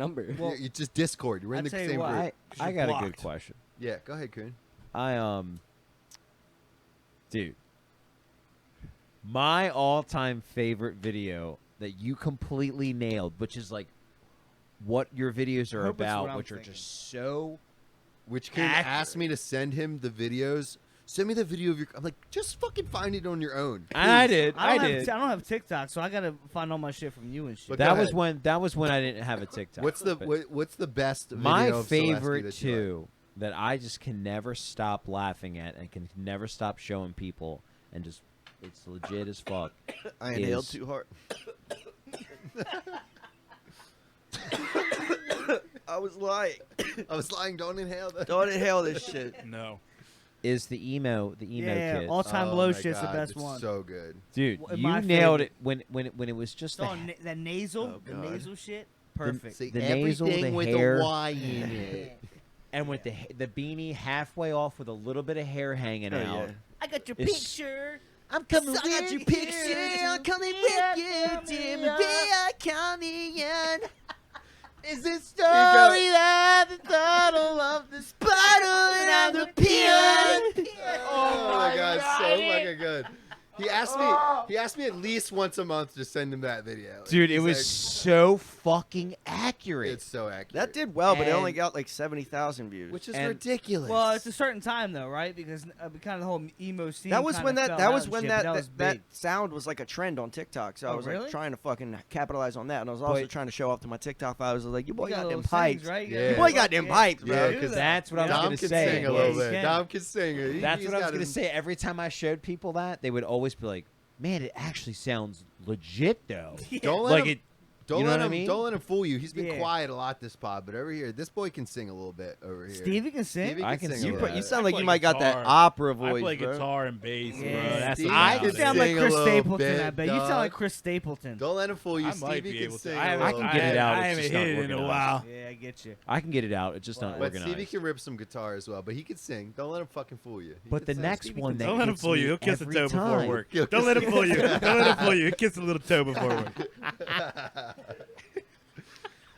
number. Well, you just Discord. We're in I'll the tell you same what, group. I you're got a good blocked. question. Yeah, go ahead, Kuhn. Dude, my all-time favorite video that you completely nailed, which is like what your videos are Hope it's about, what I'm which are thinking. just so. Which kid asked me to send him the videos. Send me the video of your. I'm like, just fucking find it on your own. I did. I I don't did. have TikTok, so I gotta find all my shit from you and shit. But That go was ahead. when. That was when I didn't have a TikTok. What's the but what's the best? Video my of Solesky favorite that you like? too that I just can never stop laughing at and can never stop showing people and just it's legit as fuck. I inhaled is- too hard. I was lying. I was lying. Don't inhale that. Don't inhale this shit. No. Is the emo yeah, kid? all-time Oh low my shit's the God, best it's one. So good. Dude, Well, you my nailed favorite. it when it was just So the, that nasal, Oh, the God. nasal shit, perfect. See, The nasal, the everything with hair. the Y in it. and with the beanie halfway off with a little bit of hair hanging Oh, out. yeah. I got your It's- picture. I'm coming I got with your you. picture. I'm coming Yeah, with you, coming Jimmy. up. Yeah, coming in. Is it story that the title of this Bottle and the pen. Oh my God, so fucking good. He asked me at least once a month to send him that video. Dude, it He's was like, so fucking accurate. it's so accurate. That did well, but it only And- got like 70,000 views. which is and- ridiculous. Well, it's a certain time though, right? Because kind of the whole emo scene. that was kinda when fell that out was and when shit, but that was that big. sound was like a trend on TikTok. So I Oh, was really? like trying to fucking capitalize on that, and I was also But- trying to show off to my TikTok followers. I was like, "Your boy You got little them pipes. sings, right? You Yeah. Your got boy little- got them yeah. pipes, bro." Yeah, Do 'cause that. That's what I was Dom gonna can say. sing a Yeah, little he bit. can. Dom can sing. That's He's what I was got gonna his- say. Every time I showed people that, they would always be like, "Man, it actually sounds legit, though." Don't let Like him. it. Don't You know let what I him. mean? Don't let him fool you. He's been Yeah. quiet a lot this pod, but over here, this boy can sing a little bit over here. Stevie can sing. Stevie I can can sing see a you little put- You bit. sound I like play you might got that guitar. opera I voice, play bro. guitar and bass, Yeah. bro. That's Stevie about can You it. sound like sing a Chris little Stapleton. bit, I bet you sound dog. like Chris Stapleton. Don't let him fool you. I might Stevie be can able sing. to. a I little can bit. get it out. I It's haven't just hit not it in a organized. while. Yeah, I get you. I can get it out. It's just not But organized. Stevie can rip some guitar as well. But he can sing. Don't let him fucking fool you. He But the can sing. next Stevie one can that Don't let him gets fool you. me He'll kiss a every toe before time. work. He'll Don't let kiss him fool you. Don't let him fool you. He'll kiss a little toe before work.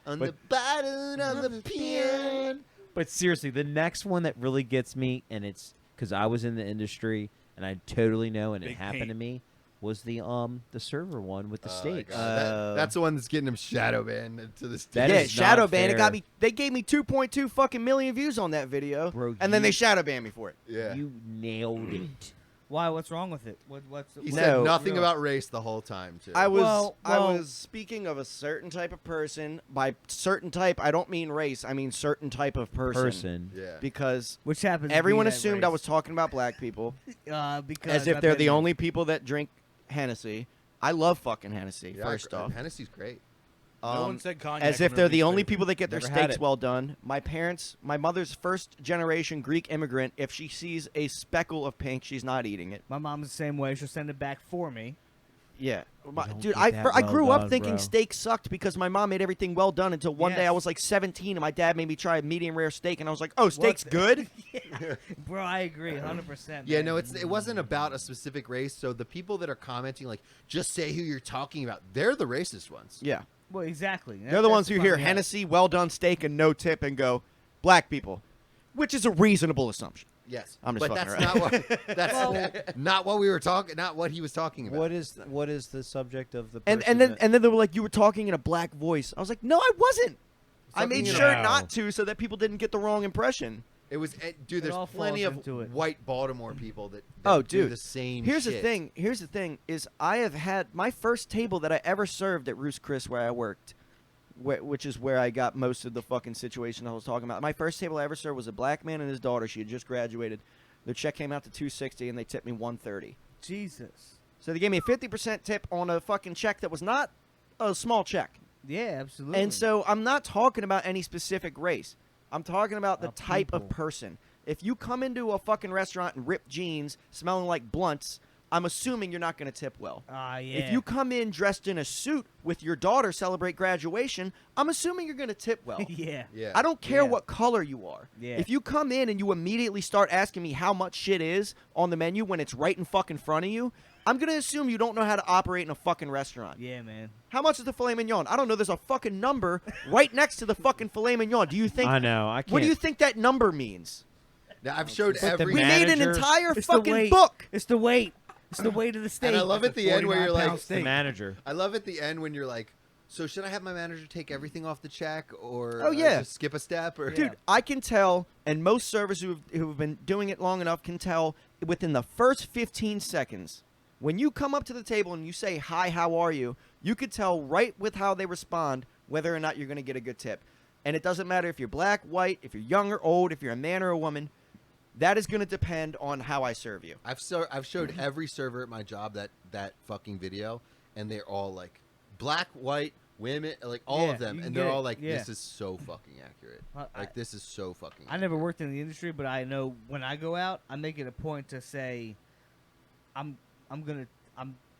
On But- the bottom of the pen. But seriously, the next one that really gets me, and it's because I was in the industry and I totally know, and it Big happened paint. to me, was the server one with the Oh, steaks. God. That's the one that's getting him shadow banned to this That Yeah, day. is shadow not ban. It got fair. me. They gave me 2.2 fucking million views on that video, Bro, and then you- they shadow banned me for it. Yeah. You nailed it. Why? What's wrong with it? What's He No, said nothing no. about race the whole time too. I was Well- I well- was speaking of a certain type of person. By certain type, I don't mean race. I mean certain type of person. yeah. Because Which happens? to everyone be that assumed I race. was talking about black people, Because as if I've they're been the there. only people that drink Hennessy. I love fucking Hennessy. Yeah, First off, Hennessy's great. No one said cognac. as if in they're her the least only favorite. people that get their Never had steaks it. well done. My mother's first generation Greek immigrant. If she sees a speckle of pink, she's not eating it. My mom's the same way. She'll send it back for me. Yeah, don't dude, get I that well grew up done, thinking bro. steak sucked because my mom made everything well done until one day I Yes. was like 17 and my dad made me try a medium rare steak and I was like, oh, steak's good. Bro, I agree, 100%. Yeah, man. no, it wasn't about a specific race. So the people that are commenting, like, just say who you're talking about, they're the racist ones. Yeah, Well, exactly. they're the ones who hear Hennessy, well done steak, and no tip and go, black people, which is a reasonable assumption. Yes, I'm just but fucking that's around. not what that's not what we were talking. Not what he was talking about. What is the subject of the And person then they were like, you were talking in a black voice. I was like, no, I wasn't. I made Something sure in a- not to so that people didn't get the wrong impression. It was, dude. It There's all plenty falls of into it. white Baltimore people that Oh, do dude. the same. Here's shit. the thing. Here's the thing. Is I have had my first table that I ever served at Roost Chris where I worked, which is where I got most of the fucking situation I was talking about. My first table I ever served was a black man and his daughter. She had just graduated. The check came out to $260 and they tipped me $130. Jesus. So they gave me a 50% tip on a fucking check that was not a small check. Yeah, absolutely. And so I'm not talking about any specific race. I'm talking about the About type of people. person. If you come into a fucking restaurant and rip jeans, smelling like blunts, I'm assuming you're not going to tip well. yeah. If you come in dressed in a suit with your daughter celebrate graduation, I'm assuming you're going to tip well. yeah. Yeah. I don't care Yeah. what color you are. Yeah. If you come in and you immediately start asking me how much shit is on the menu when it's right in fucking front of you, I'm going to assume you don't know how to operate in a fucking restaurant. Yeah, man. How much is the filet mignon? I don't know. There's a fucking number right next to the fucking filet mignon. Do you think? I know. I can't. What do you think that number means? Now I've showed But the every. We made an manager- entire It's the fucking weight. book. It's the weight. It's the weight of the steak. And I love at the end where you're 49-pound like, steak. The manager. I love at the end when you're like, so should I have my manager take everything off the check or Oh, yeah. just skip a step or Dude, I can tell, and most servers who have been doing it long enough can tell within the first 15 seconds. When you come up to the table and you say, hi, how are you? You could tell right with how they respond whether or not you're going to get a good tip. And it doesn't matter if you're black, white, if you're young or old, if you're a man or a woman. That is going to depend on how I serve you. I've showed every server at my job that fucking video, and they're all like black, white, women, like all Yeah, of them, you and can they're get all it, like, yeah. this is so fucking accurate. Like this is so fucking. I never worked in the industry, but I know when I go out, I make it a point to say, I'm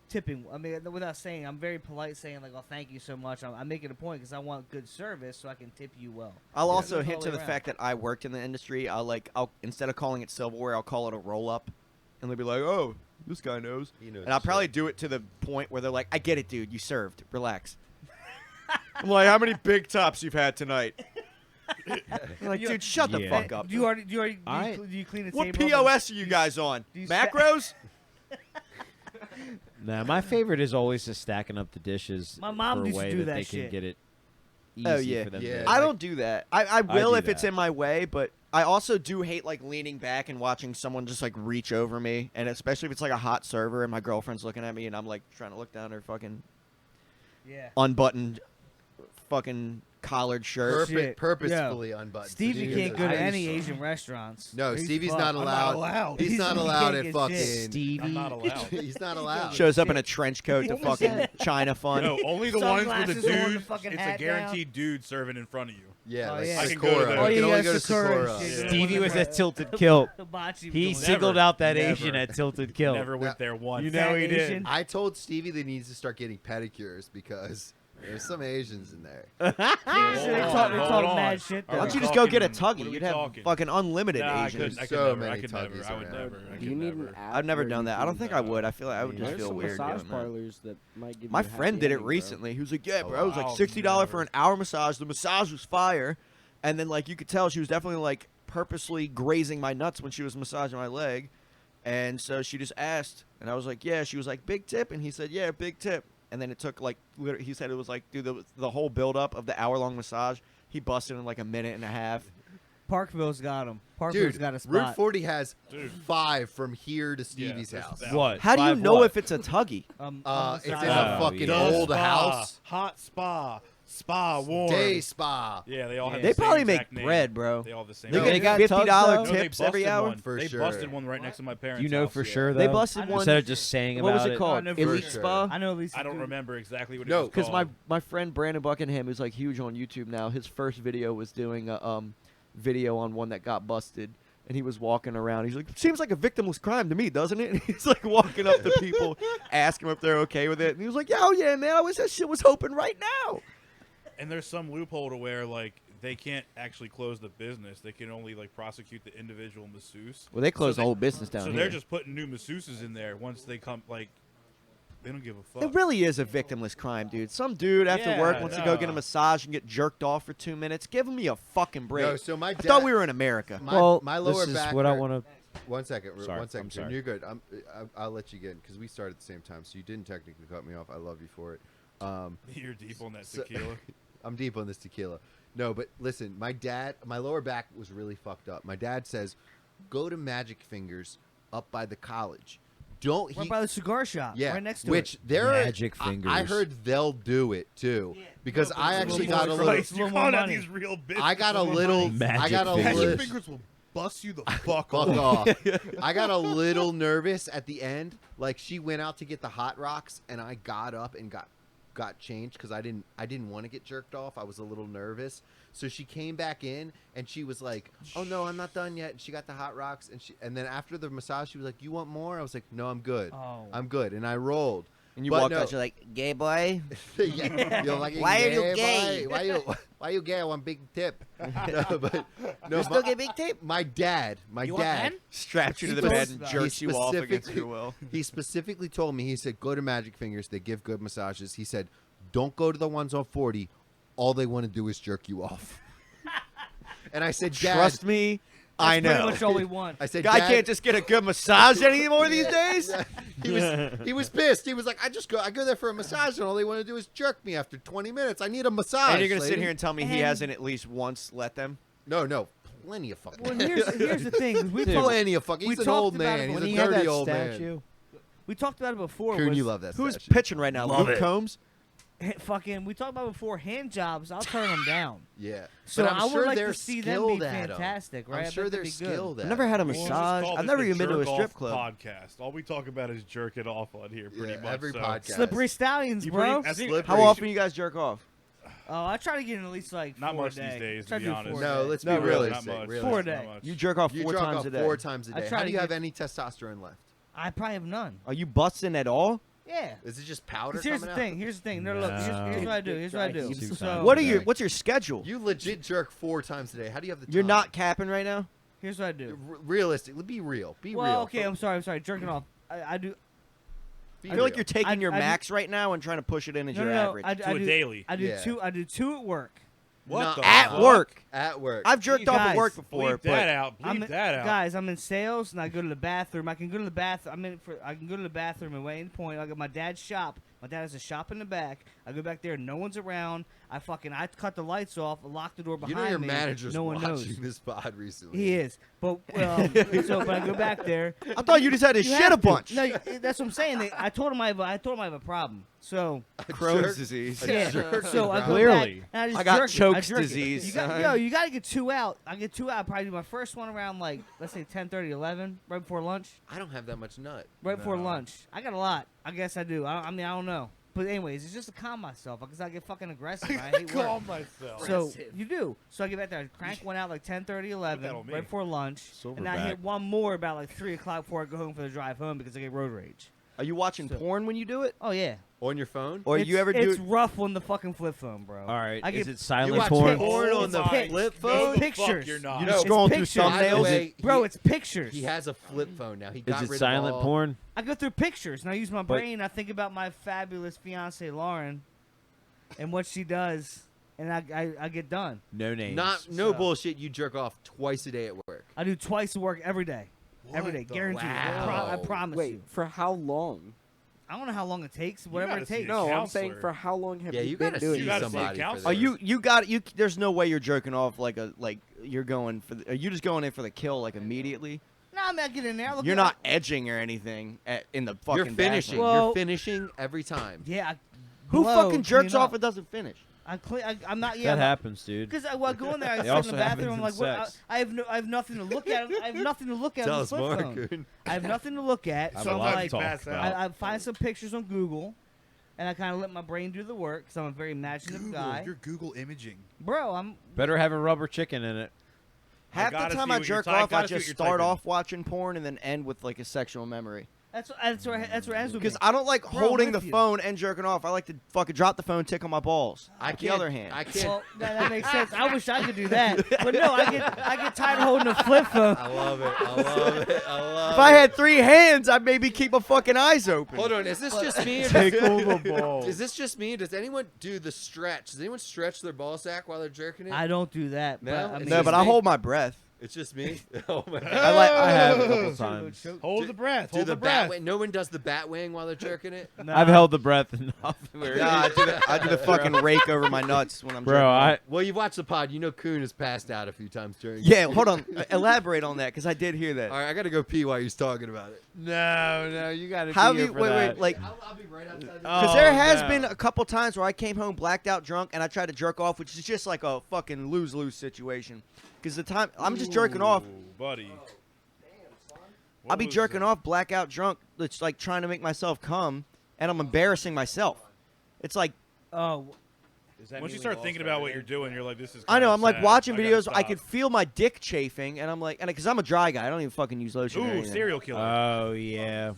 tipping. I mean, without saying, I'm very polite, saying like, "Oh, thank you so much." I make it a point because I want good service, so I can tip you well. I'll Yeah. also Goes hint all to the the way fact that I worked in the industry. I'll instead of calling it silverware, I'll call it a roll up, and they'll be like, "Oh, this guy knows." He knows And I'll his probably shit. do it to the point where they're like, "I get it, dude. You served. Relax." I'm like, "How many big tops you've had tonight?" I'm like, You- dude, shut the Yeah. fuck up. Do you already? Do I- you clean the What table? up and- POS are you guys on? do you Macros? Nah, my favorite is always just stacking up the dishes My mom for a used to way do that that they shit. can get it easy Oh, yeah. for them. Yeah. to I don't do that. I will do if it's that. in my way, but I also do hate like leaning back and watching someone just like reach over me, and especially if it's like a hot server and my girlfriend's looking at me and I'm like trying to look down her fucking Yeah. unbuttoned fucking collared shirt. Shit. Purposefully unbuttoned. Stevie Stevie can't go to is- any Asian restaurants. No, He's Stevie's fucked. not I'm allowed. not allowed. He's not He allowed can't at get fucking. shit. Stevie. I'm not allowed. He's not allowed. Shows up in a trench coat to fucking China fun. No, only the ones with the Sunglasses on, the dudes. fucking It's a hat guaranteed dude serving in front of you. Yeah, Oh, like yeah. I can go to Sakura. the- You Oh, can yeah, only go to Sakura Sakura. and shit. Yeah. Stevie was at Tilted Kilt. Hibachi He going. singled out that Never. Asian at Tilted Kilt. Never went there once. You know he did. Asian. I told Stevie that he needs to start getting pedicures because there's some Asians in there. They talk Hold on. mad shit. Are Why though. don't you we just go get a talking- Tuggy? what are we You'd have talking? fucking unlimited Nah, I Asians. couldn't. I could So never. many I could never. Tuggies I would around. never. I Do you could need never. an app? I've never where done you that. I don't can- think I would. I feel like I would just There's feel some weird massage doing that. parlors that might give My you a friend happy did it ending, bro. recently. He was like, "Yeah, bro, it was like I'll $60 for never. an hour massage. The massage was fire." And then like you could tell she was definitely like purposely grazing my nuts when she was massaging my leg. And so she just asked, and I was like, "Yeah." She was like, "Big tip," and he said, "Yeah, big tip." And then it took like he said it was like dude the whole build up of the hour-long massage. He busted in like a minute and a half. Parkville's got him. Parkville's Dude, got a spot. Route 40 has Dude. 5 from here to Stevie's there's house. that. What? How do you Five know what? if it's a Tuggy? It's in side. a Oh, fucking yeah. old house. Hot spa warm. Day spa. Yeah, they all have. They the same probably make exact name. bread, bro. They all have the same. They No, get they got $50 Tugs, No, they tips every busted hour. one. For they sure. busted one right next to my parents' You know house, for yeah. sure though. They busted I know one. Instead of just saying What about was it it. called? no, for Elite sure. Spa. I know at least. I don't remember exactly what it No, was Because called. my friend Brandon Buckingham, who's like huge on YouTube now, his first video was doing a video on one that got busted, and he was walking around. He's like, "Seems like a victimless crime to me, doesn't it?" And he's like walking up to people, asking them if they're okay with it, and he was like, "Yeah, oh yeah, man, I wish that shit was open right now." And there's some loophole to where like they can't actually close the business. They can only like prosecute the individual masseuse. Well, they closed So the whole business down So here. they're just putting new masseuses in there once they come. Like they don't give a fuck. It really is a victimless crime, dude. Some dude after work Yeah, wants to go get a no. massage and get jerked off for 2 minutes. Give me a fucking break. No, so my I dad. thought we were in America. My lower this is back. what I hurt- want to. One second. Sorry, One second. I'm sorry. You're good. I'll let you get in because we started at the same time, so you didn't technically cut me off. I love you for it. You're deep on that So- tequila. I'm deep on this tequila. No, but listen, my lower back was really fucked up. My dad says, go to Magic Fingers up by the college. Don't Right he? by the cigar shop. Yeah, Right next to which it. there Magic I Fingers. heard they'll do it too because I actually got a little. Christ, little you're more calling out money. these real bitches. I got a little. I Magic got a Fingers. little. Magic fingers will bust you the fuck Fuck off. off. I got a little nervous at the end. Like she went out to get the hot rocks, and I got up and got changed because I didn't want to get jerked off. I was a little nervous. So she came back in and she was like, "Oh no, I'm not done yet." And she got the hot rocks and then after the massage, she was like, "You want more?" I was like, "No, I'm good. Oh. I'm good." And I rolled. And you But walked no. out, you're like, "Gay boy." Yeah, you're like, Why are you "Yeah, gay?" boy. Why you gay? I want big tip. No, but no, You still get big tape? my dad, Strapped you to the He bed told- and he jerks you off against specifically- your will. He specifically told me, he said, go to Magic Fingers. They give good massages. He said, don't go to the ones on 40. All they want to do is jerk you off. And I said, Dad, Trust me, I Pretty know. much all we want. I said, Guy Dad, can't just get a good massage anymore these days. he was pissed. He was like, I go there for a massage, and all they want to do is jerk me after 20 minutes. I need a massage. And you're gonna sit lady." here and tell me he And- hasn't at least once let them? No, plenty of fucking. Well, here's the thing. 'Cause we Dude. talked, Plenty of fucking. we He's an talked old about it man. He's When a he had dirty that old man. statue, we talked about it before. Coon, was you love that who's statue. pitching right now? Love Luke it. Combs. Fucking, we talked about it before. Hand jobs, I'll turn them down. Yeah. So But I'm I would sure like they're to see them be skilled at 'em. fantastic, right? I I'm sure bet they're they'd be good. skilled at I've never had a We'll just massage. call I've this never the even been to a Jerk strip Off club. Podcast. All we talk about is jerking off on here, pretty much. every so. podcast. Slippery Stallions, You bro. bring- I think- Slippery. How often you guys jerk off? Oh, I try to get in at least like Not 4 much a day. these days, Try to to be do honest. 4 a No, day. let's No, be really. realistic. Not much. realistic. 4 a Not day. much. You jerk off You four jerk times off a day. 4 times a I day. try How to do you have get- any testosterone left? I probably have none. Are you busting at all? Yeah. Is it just powder 'Cause here's the coming thing. Here's the thing. No, look. Here's No. what I do. Here's what I do. Two So times What are a your? day. What's your schedule? out? You legit jerk 4 times a day. How do you have the time? You're not capping right now. here's what I do. Realistically, be real. Be Well, real. okay. I'm sorry. Jerking off. I do. Be I feel like real. you're taking your I do- max right now and trying to push it in as No, your no, average. I To a do daily. I do Yeah. 2. I do 2 at work. What No, the at fuck? work. At work. I've jerked off at Guys, work before, Bleep that but out. Bleep that out. Guys, I'm in sales and I go to the bathroom. I can go to the bathroom. I can go to the bathroom at Wayne Point. I got my dad's shop. My dad has a shop in the back. I go back there. No one's around. I cut the lights off. Lock the door behind You know your me. manager's no one watching knows. this pod recently. He is. But but I go back there. I thought you just had to You shit have a to. bunch. No, that's what I'm saying. I told him I have a problem. So Crohn's disease. yeah. jerk So I go Clearly. back and I just I got jerk it. Chokes jerk it. disease, You got, son. you got to get 2 out. I get 2 out. I probably do my first one around like let's say 10:30, 11, right before lunch. I don't have that much nut. Right before No. lunch. I got a lot. I guess I do. I mean, I don't know. But anyways, it's just to calm myself because I get fucking aggressive. I hate work. Calm myself. So you do. So I get back there, I crank one out like 10:30, 11, that on me. right before lunch, and I hit one more about like 3 o'clock before I go home for the drive home because I get road rage. Are you watching So- porn when you do it? Oh yeah. On your phone? Or you ever do It's it? rough on the fucking flip phone, bro. All right. I Is get- it You silent watch porn? porn Oh on the my- flip It's phone? pictures. You're not. You No, just it's scrolling through pictures. By the thumbnails? way, Bro, it's pictures. he has a flip phone now. He got Is rid it silent of all, porn? I go through pictures and I use my brain. I think about my fabulous fiance Lauren and what she does, and I get done. No names. No So- bullshit. You jerk off twice a day at work. I do twice a work every day. Every day, the- guaranteed. Wow. I promise Wait, you. for how long? I don't know how long it takes. Whatever gotta it see takes. a No, I'm counselor. saying for how long have Yeah, you you been gotta doing see You gotta this? see a somebody. for counselor. this. You got you. There's no way you're jerking off like you're going for. Are you just going in for the kill like immediately? No, I mean I get in there. I look You're at not edging or anything in the fucking. You're finishing. bathroom. Well- You're finishing every time. Yeah. Who blow, fucking jerks clean off up. and doesn't finish? I'm not. Yeah. That happens, dude. Because I go in there, I sit in also the bathroom. I'm like, happens in what, sex. I have nothing to look at. I have nothing to look at Tell on the us flip more, phone. Kuhn. I have nothing to look at, I have so a I'm lot to like, talk pass about. I find some pictures on Google, and I kind of let my brain do the work because I'm a very imaginative guy. You're Google imaging. Bro, I'm. Better have a rubber chicken in it. Half gotta the see time I what you're jerk typing. off, I Gotta see just what you're start typing. off watching porn and then end with like a sexual memory. That's where ends with me. Because I don't like Bro, I'm holding the with you. phone and jerking off. I like to fucking drop the phone, tickle my balls. I With the can't. other hand. I can't. Well, that makes sense. I wish I could do that, but no, I get tired of holding a flip phone. I love it. I love it. I love If I had 3 hands, I'd maybe keep my fucking eyes open. Hold on. Is this just me? Or Tickle the ball. Is this just me? Does anyone do the stretch? Does anyone stretch their ball sack while they're jerking it? I don't do that. No? But, I It's mean, No, just but I me. hold my breath. It's just me. Oh my god. I have a couple times. Hold the breath. Do Hold the the breath. bat wing? No one does the bat wing while they're jerking it. No. I've held the breath enough. Yeah, I do the fucking rake over my nuts when I'm Bro, jerking off. I Well, you've watched the pod. You know Kuhn has passed out a few times during. Yeah, hold on. Elaborate on that, because I did hear that. All right, I gotta go pee while he's talking about it. no, you gotta. How you wait, like, I'll be right outside. because there has been a couple times where I came home blacked out drunk and I tried to jerk off, which is just like a fucking lose-lose situation. Because the time I'm just jerking off, Ooh, buddy. I'll be jerking off blackout drunk. It's like trying to make myself come, and I'm embarrassing myself. It's like Oh, Once you start thinking about what you're doing, you're like, this is. I know. kinda I'm like sad. watching I gotta videos. I stop. could feel my dick chafing, and I'm like, and because I'm a dry guy, I don't even fucking use lotion. or Ooh, anything. serial killer. Oh yeah.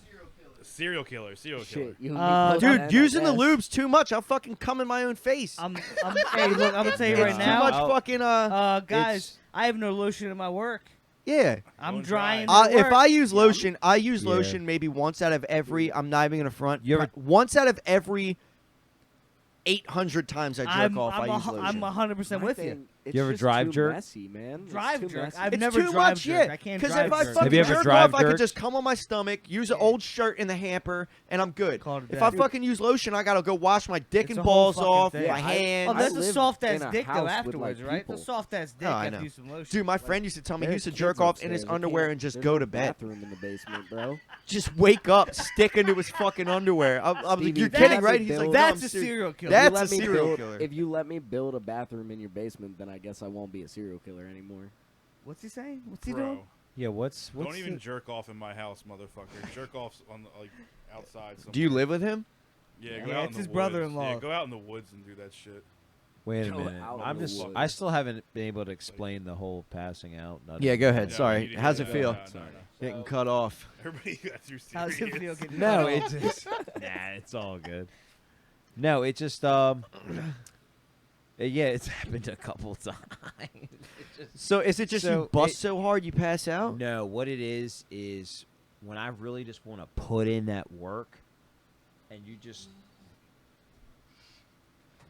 Serial killer. Serial killer. Shit, you Dude, using the lubes too much, I'll fucking come in my own face. hey, look, I'm gonna tell you right It's now. too much I'll- fucking Guys, it's- I have no lotion in my work. yeah. I'm Going drying. dry. at If work. I use lotion, I use Yeah. lotion maybe once out of every. I'm not even gonna front. You ever- once out of every 800 times I jerk off, I use lotion. I'm 100% with you. It's You ever just drive too jerk? Messy, man. It's Drive too jerk. messy. I've It's never too drive much, jerk. yeah. I can't Because drive if I jerk. fucking you ever jerk drive off, I could jerked? just come on my stomach, use an old shirt in the hamper, and I'm good. Call it a If day. I fucking use lotion, I gotta go wash my dick It's and a whole balls fucking off, thing. my Oh, hands. that's a live soft ass in a dick house though with, afterwards, like, right? The people. soft ass dick Oh, I after know. you some lotion. Dude, my friend used to tell me he There's used to kids jerk off in upstairs. his You underwear can't- and just there's go no to bed. bathroom in the basement, bro. Just wake up, stick into his fucking underwear. I'm like, Stevie, you're if you kidding, let right? me He's like, build- no, I'm That's a serious. serial killer. That's You let a me serial build- killer. If you let me build a bathroom in your basement, then I guess I won't be a serial killer anymore. What's he saying? What's he Bro, doing? Yeah, what's don't even the- jerk off in my house, motherfucker. Jerk off on the, like outside. Somewhere. Do you live with him? Yeah, Yeah, go out it's in his the brother-in-law. woods. Yeah, go out in the woods and do that shit. Wait a Go minute. out I'm in the just. woods. I still haven't been able to explain the whole passing out. Yeah, go ahead. No, Sorry. you- How's it no, feel? no, no. Getting cut off. Everybody got too serious. How's it feel? Getting No, cut it's off? just, nah, it's all good. No, it just yeah, it's happened a couple times. So is it just So you bust it- so hard you pass out? No, what it is when I really just want to put in that work, and you just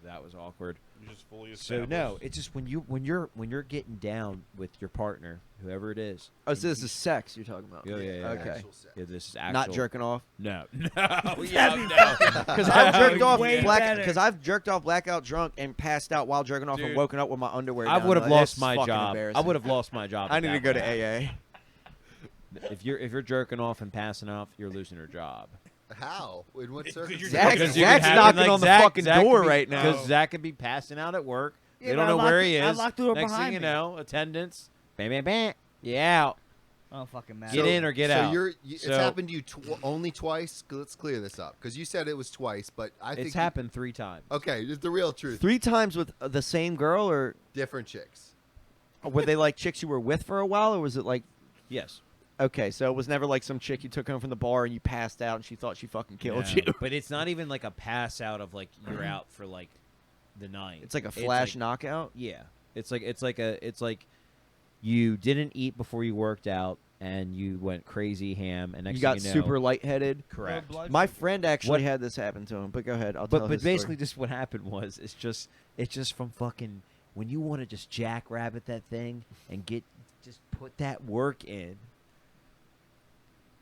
that was awkward. You just fully So established. no, it's just when you're getting down with your partner, whoever it is. Oh, and so this you- is sex you're talking about? Yeah, yeah. Okay. Actual sex. Yeah, this is actual. Not jerking off. No, no, That'd yeah, be no. Because I've jerked off Way better. because I've jerked off blackout drunk and passed out while jerking off and Dude, woken up with my underwear. I down. would have Like, lost it's my fucking job. I embarrassing. would have lost my job. I at need to that go to point. AA. If you're jerking off and passing off, you're losing your job. How? In what Because you're circumstances? Zach- Because you Zach's could knocking like on the Zach- fucking Zach door could be- right now. Because Zach could be passing out at work. Yeah, They but don't I know where locked- he I is. locked the door Next thing behind you me. know, attendance. Bam, bam, bam. Yeah, out. I don't fucking matter. Get in or get so out. It's So- happened to you only twice. Let's clear this up because you said it was twice, but I think It's happened 3 times. Okay, just the real truth. 3 times with the same girl, or Different chicks. were they like chicks you were with for a while, or was it like? Yes. Okay, so it was never like some chick you took home from the bar and you passed out and she thought she fucking killed you. But it's not even like a pass out of like you're out for like the night. It's like a flash knockout. Yeah. It's like you didn't eat before you worked out and you went crazy ham and next You got thing you know, super lightheaded. correct. My friend actually What- had this happen to him, but go ahead. I'll tell But his basically story. just what happened was it's just from fucking when you want to just jackrabbit that thing and just put that work in.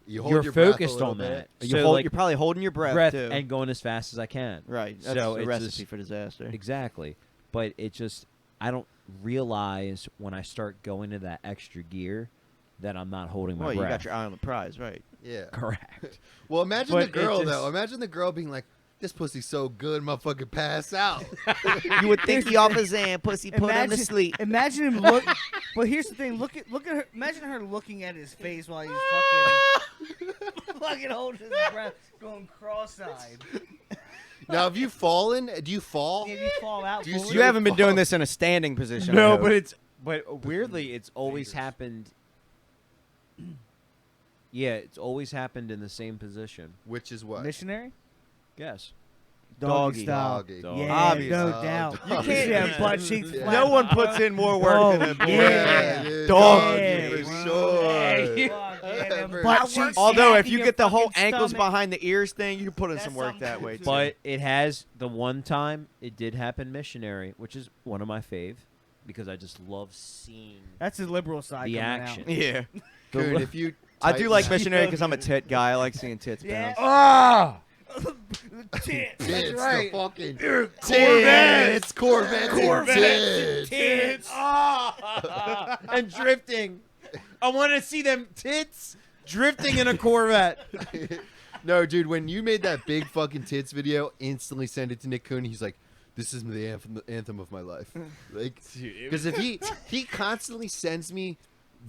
You hold You're your breath a focused little on bit. that. You're, So, like, you're probably holding your breath, too. and going as fast as I can. Right. That's So the it's recipe just- for disaster. Exactly. But it just I don't realize when I start going to that extra gear that I'm not holding my Well, you breath. got your eye on the prize, right? Yeah. Correct. Well, imagine But the girl it just- though. Imagine the girl being like, "This pussy's so good, motherfucking pass out." You would think he off his hand, pussy, put him to sleep. Imagine him look. But here's the thing: look at her. Imagine her looking at his face while he's fucking holding his breath, going cross-eyed. Now, have you fallen? Do you fall? If you fall out, Do you fully- see- You haven't been doing this in a standing position. I No, hope. but weirdly it's always happened. Yeah, it's always happened in the same position. Which is what? missionary. Yes. Doggy. style. Doggy. Yeah, Obvious. no Oh, doubt. dog. You can't have butt cheeks. Yeah. flat. No one puts in more work Oh, than a boy. yeah. dude, Doggy Yeah. for sure. Fuck, yeah, them For butt sure. cheeks Although if smacking you your get the whole fucking ankles stomach. behind the ears thing, you can put in That's some work something that way too. too. But it has the one time it did happen missionary, which is one of my fave because I just love seeing That's his liberal side. the coming action. yeah, Dude, if you I do tighten like that- missionary because I'm a tit guy. I like seeing tits Yeah. bounce. Ah! Tits. Tits, the right. fucking Corvettes! Corvettes, Tits! Ah! and drifting. I want to see them tits drifting in a Corvette. No, dude, when you made that big fucking tits video, instantly send it to Nick Kuhn. He's like, "This is the anthem of my life." Like, because if he constantly sends me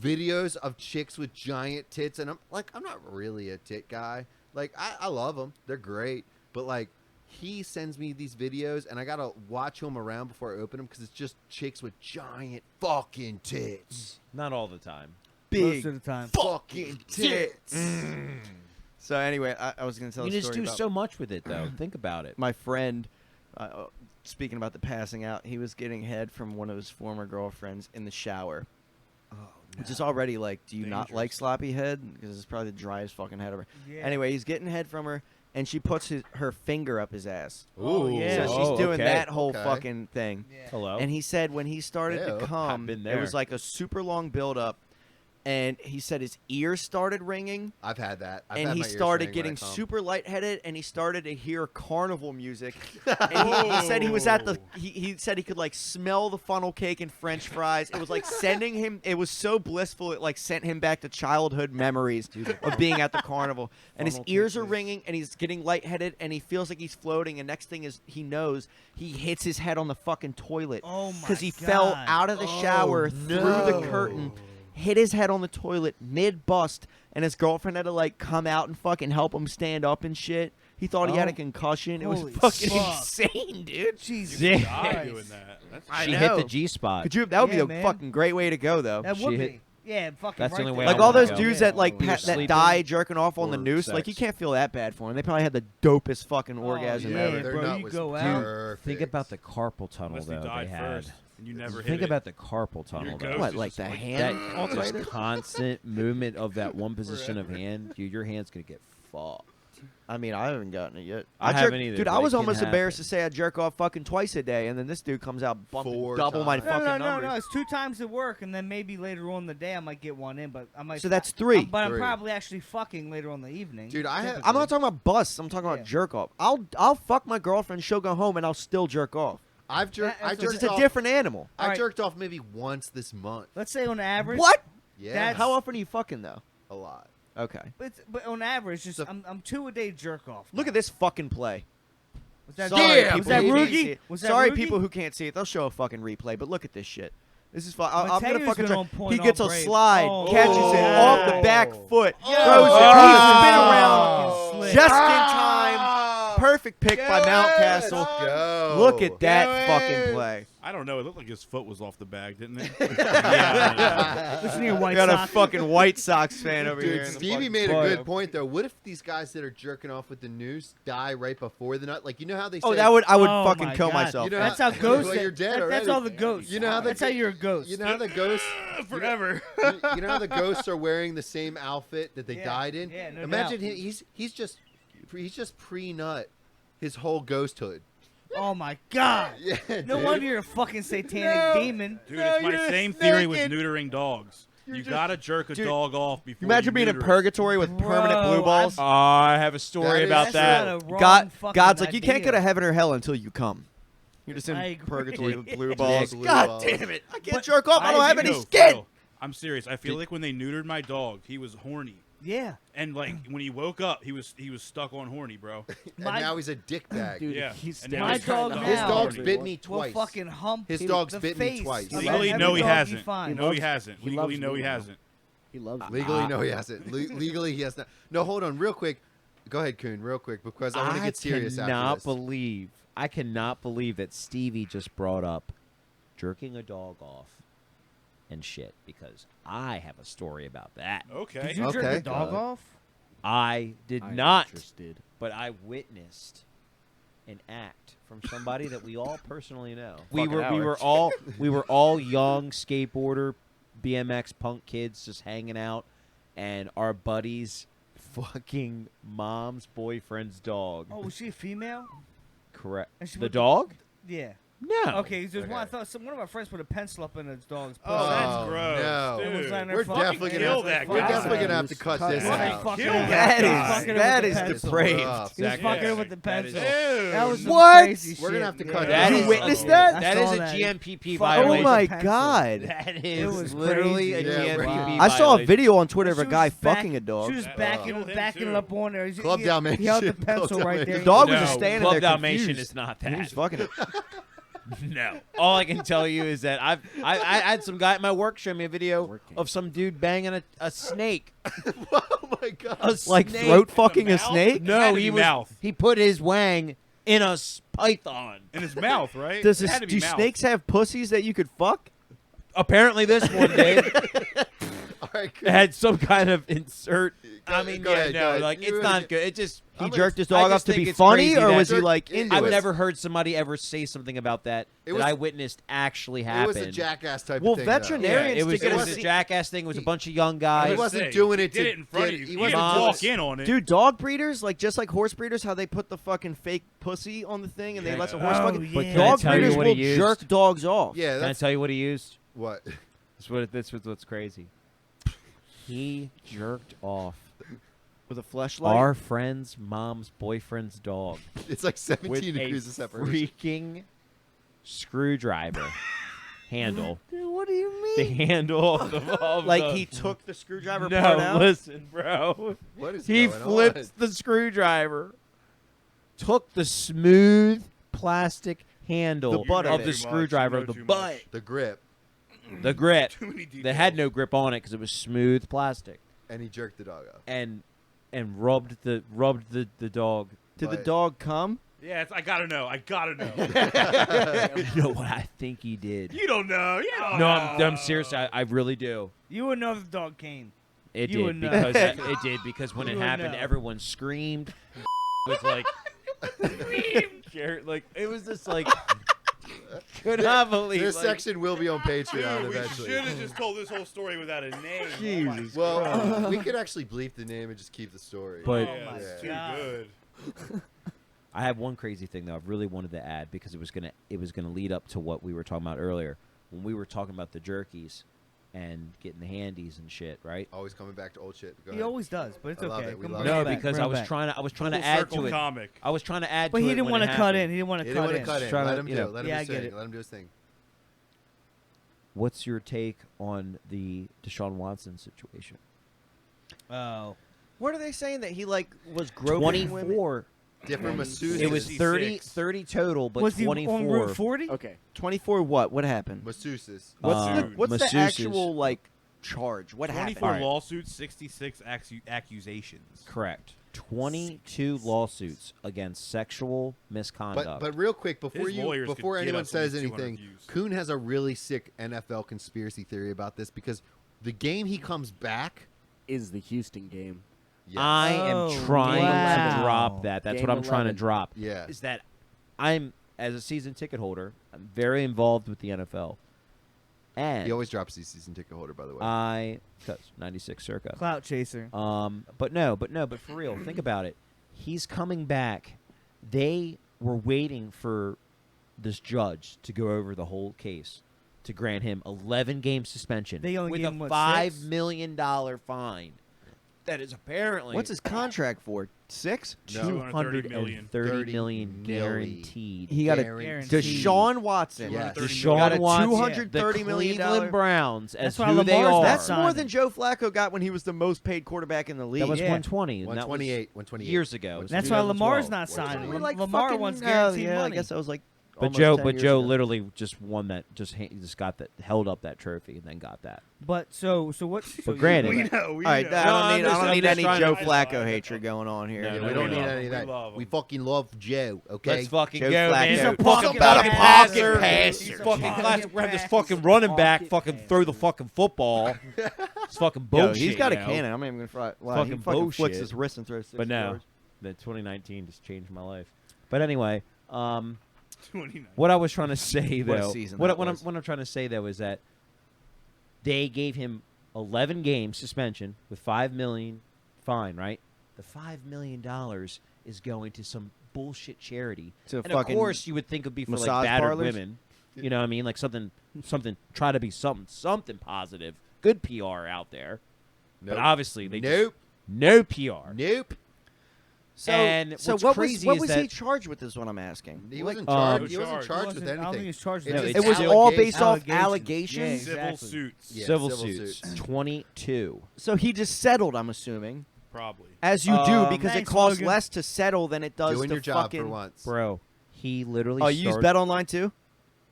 videos of chicks with giant tits, and I'm like, I'm not really a tit guy. Like, I love them, they're great, but like, he sends me these videos, and I gotta watch them around before I open them because it's just chicks with giant fucking tits, Not all the time. Most of the time. fucking tits. So anyway, I was gonna tell You a just story do about so much with it, though. Think about it. my friend. Speaking about the passing out, he was getting head from one of his former girlfriends in the shower. Which is already like, do you not Dangerous. like sloppy head? Because it's probably the driest fucking head ever. Yeah. Anyway, he's getting head from her, and she puts her finger up his ass. Oh, yeah. So she's doing okay. that whole Okay. fucking thing. Yeah. Hello. And he said when he started Ew. to come, I've been it was there. like a super long build up, and he said his ears started ringing, I've had that. I've and had he my ears started ring when getting I come. super lightheaded, and he started to hear carnival music. And he said he was at the. He said he could like smell the funnel cake and French fries. It was like sending him. It was so blissful. It like sent him back to childhood memories of being at the carnival. And his Funnel ears cake are is- ringing, and he's getting lightheaded, and he feels like he's floating. And next thing is he knows he hits his head on the fucking toilet Oh my because he fell God. out of the shower through the curtain. Hit his head on the toilet mid-bust, and his girlfriend had to, like, come out and fucking help him stand up and shit. He thought he had a Oh, concussion. It was holy fucking fuck. insane, dude. Jesus Yeah. Die Christ. doing that. That's I she know. hit the G spot. Could you? That would Yeah, be a man. fucking great way to go, though. That She would hit- be. Yeah, fucking That's the right only there. way Like I all wanna those go. dudes Yeah. that like When you're that sleeping die jerking off on the or noose, like sex. you can't feel that bad for them. They probably had the dopest fucking Oh, orgasm yeah, ever. Their bro, nut you was go out. perfect. Think about the carpal tunnel Unless they though died they had. first and you never hit Think it. about the carpal tunnel Your though. ghost What, is like just the like- hand? That just constant movement of that one position of hand, dude, your hand's gonna get fucked. I mean, I haven't gotten it yet. I jerk- haven't either, Dude, but I it was can almost embarrassed to happen. say I jerk off fucking twice a day, and then this dude comes out bumping 4 double my times. fucking No, numbers. it's 2 times at work, and then maybe later on in the day I might get one in, but I might. So that's 3. But I'm 3. probably actually fucking later on in the evening. Dude, I have- I'm not talking about busts. I'm talking Yeah. about jerk off. I'll fuck my girlfriend. She'll go home, and I'll still jerk off. I've jerked. That- I that's- Because jerked it's a off. different animal. I Alright. jerked off maybe once this month. Let's say on average. What? Yeah, That's- How often are you fucking though? a lot. Okay. But on average, just So- I'm 2 a day jerk off. Look at this fucking play. Was that, Sorry, Yeah, people was that who can't see Rugi? it. Was that Sorry, Rugi? people who can't see it. They'll show a fucking replay, but look at this shit. This is fun. I'm gonna Mateo's fucking been try. on point He all gets a break. slide, Oh, catches it yeah. off the back foot, throws it. Oh. He spin Oh. around Slick. just in time. Perfect pick by Mountcastle. Go. Look at that fucking play. I don't know. It looked like his foot was off the bag, didn't it? Listen to your White Got a Sox. fucking White Sox fan over here. Dude, in the Stevie fucking made a photo. good point though. What if these guys that are jerking off with the noose die right before the nut? Like you know how they say. Oh, I would Oh fucking my kill God. myself. You know That's how- how ghosts. Well, you're dead that's already. all the ghosts. You know how the That's how you're a ghost. You know how the ghosts Forever. you know how the ghosts are wearing the same outfit that they Yeah, died in? yeah, no Imagine doubt. he's just pre-nut his whole ghosthood. Oh my God. Yeah. No dude. wonder you're a fucking satanic demon. Dude, it's my same theory with neutering dogs. You gotta jerk a Dude, dog off before You imagine being in neuter it. purgatory with permanent blue Bro, balls? I have a story That about is- that. That's not a wrong God, fucking God's like, you can't idea. go to heaven or hell until you come. You're just in I agree. purgatory with blue Just balls. blue God balls. damn it! I can't But jerk off. I don't have any No, skin. no, I'm serious. I feel like when they neutered my dog, he was horny. Yeah. And like when he woke up, he was stuck on horny, bro. And My- now he's a dick bag. Dude, Yeah. he's And now My he's dog kinda now- His dog's horny. bit me Will twice. fucking hump His the dog's bit me face twice. of Legally, every no, he dog you hasn't. find. No, he hasn't. he Legally, loves no, me he now. hasn't. He loves me. Legally, no, he hasn't. Legally, he has not. No, hold on, real quick. Go ahead, Kuhn, real quick, because I want to get serious after this. I cannot believe that Stevie just brought up jerking a dog off and shit, because I have a story about that. Okay. Did you jerk Okay. the dog off? I did I'm not, interested. but I witnessed an act from somebody that we all personally know. We Fucking were all young skateboarder, BMX punk kids just hanging out, and our buddy's fucking mom's boyfriend's dog. Oh, was she a female? Correct. And she The went- dog? Yeah. No. Okay, there's one. I Okay. thought one of my friends put a pencil up in his dog's pussy. Oh, that's Oh, gross. no. It was Dude. letting her We're fucking definitely gonna kill have that we're guy. definitely gonna have to cut Cut this that out. out. Fucking Kill with that the- guy. fucking That with is the pencil. depraved. He was Exactly. fucking her Yeah. with the That is- pencil. Ew. That was some What? crazy We're gonna shit. have to Yeah. cut That You is witnessed a- that? I That saw is a that. GMPP Fuck. violation. Oh my Pencil. God! That It was is literally a crazy. Yeah, GMPP wow. I saw a violation. video on Twitter of She a was guy back- fucking a dog. She was That- backing killed him, it too. up on there. Club He held the Dalmatian. pencil Club right there. Dalmatian. Dog was No, just standing Club there Dalmatian confused. is not He was that. fucking it. No. All I can tell you is that I had some guy at my work show me a video Working. of some dude banging a snake. Oh my god. A Like snake. throat fucking a mouth? snake? Had No, to he be was. mouth. He put his wang in a python. In his mouth, right? Does It had to be do mouth. snakes have pussies that you could fuck? Apparently, this one did. right, It had some kind of insert. I mean, go yeah, ahead, no, go ahead. like You it's really not did- good. It just He I'm jerked his I dog just off to think be it's funny, crazy or that- was he like into I've it? never heard somebody ever say something about that It that was- I witnessed actually It happen. was a jackass type Well, of thing. veterinarians Yeah, it was, to get it a was a se- jackass thing. It was a bunch of young He guys. wasn't doing it Did to it in front get- of you. he You wasn't didn't doing walk it- in on it. Dude, dog breeders, like just like horse breeders, how they put the fucking fake pussy on the thing and they let the horse Oh, fucking. yeah. But can I Dog tell you breeders what will he used? jerk dogs off. Yeah, Can I that's tell you what he used? what. This was what's crazy. He jerked off With a fleshlight. our friend's mom's boyfriend's dog It's like 17 with degrees a of separation. freaking screwdriver handle. What do you The mean? handle of Like the, he took the screwdriver no, part out. listen, bro. What is He going flips on? the screwdriver, took the smooth plastic handle The butt of of the it. screwdriver, You know the too butt, much. The grip, the grip. Too many details. They had no grip on it because it was smooth plastic, and he jerked the dog off. and rubbed the dog. Did the But- dog come? Yeah, I gotta know. I gotta know. You know what I think he did? you don't know. You don't No, know. I'm serious. I really do. You would know if the dog came. It You did would know. because it did because when You it would happened, know. everyone screamed. Was like, like it was just like, could not believe. This like, section will be on Patreon Dude, we eventually. should have just told this whole story without a name. Jesus Well, we could actually bleep the name and just keep the story. But- Oh my Yeah. too God. good. I have one crazy thing though. I really wanted to add because it was gonna lead up to what we were talking about earlier when we were talking about the jerkies and getting the handies and shit, right? Always coming back to old shit. Go He ahead. always does, but it's I love okay. it. We Come love bring it. No, it back, because bring I it was back. trying to Full add circle to it. comic. I was trying to add But to he it didn't when want it to cut in. happened. He didn't want He to didn't cut want in. to cut in. Trying Let to, him you do know. it. Let him Yeah, I do his get thing. it. Let him do his thing. What's your take on the Deshaun Watson situation? Oh. What are they saying that he like was groping women? 24. Different masseuses. It was 30 66. total, but Was he 24. on Route 40? Okay. 24 what? What happened? Masseuses. What's the masseuses. actual like charge? What 24 happened? Alright. lawsuits, 66 accusations. Correct. 22 lawsuits against sexual misconduct. But real quick before His lawyers could before get anyone us at says least 200 anything, views. Kuhn has a really sick NFL conspiracy theory about this because the game he comes back. Is the Houston game. Yes. I am Oh, trying wow. to drop that. That's Game what I'm trying to 11. drop. Yeah. Is that I'm, as a season ticket holder, I'm very involved with the NFL. And He always drops his season ticket holder, by the way. I, because 96 circa. Clout chaser. But for real, think about it. He's coming back. They were waiting for this judge to go over the whole case to grant him 11-game suspension They only with gave a him, what, $5 6? million fine. That is apparently What's his contract for? 6? No. 230 million. 230 million 30 guaranteed. He got a Guaranteed. Deshaun Watson. Yes. Deshaun Got a Watson, $230 the million Cleveland Browns, as That's why who they Lamar's are. not That's signed. more than Joe Flacco got when he was the most paid quarterback in the league. That was Yeah. 120. and that was 128. years ago. It was That's why Lamar's 2012. not signing. We're Lamar wants guaranteed yeah, money. I guess I was like. But almost Joe, 10 but years Joe ago. literally just won that. Just got that, held up that trophy, and then got that. But so what? But granted, We know. All right, know. I No, don't I'm need, just- I don't I'm need just any trying Joe to- Flacco hatred going on here. No, Yeah, no, we don't no, need no. any of We that. love him. We fucking love Joe, okay? let's fucking Joe go, Flacco. man. He's a Fucking pocket fucking passer. He's fucking classic. Grab this fucking running back. Fucking throw the fucking football. It's fucking Yo, bullshit. he's got a you know? cannon. I'm not even gonna lie. Fucking He fucking flicks bullshit. his wrist and throws 6 But no, yards. the 2019 just changed my life. But anyway, 29. what I was trying to say What a though, season what that I'm was. what I'm trying to say though is that they gave him 11 game suspension with $5 million fine. Right, the $5 million is going to some bullshit charity, To and of fucking course you would think it would be for like massage battered parlors? women. You know what I mean? Like something. Try to be something positive, good PR out there. Nope. But obviously they Nope. just no PR. Nope. So, And so what's what crazy was is he that- charged with? Is what I'm asking. He wasn't Um, charged. He No wasn't charge. charged with I don't think anything. he's charged It's with just it's It was allegations. all based off Allegations. allegations. Yeah, Civil exactly. suits. Yeah, Civil civil suits. suits. 22. So he just settled. I'm assuming, Probably. as you do, because it Thanks, costs Logan. less to settle than it does Doing to your job fucking. for once. Bro, he literally Oh, you use started- Bet Online too?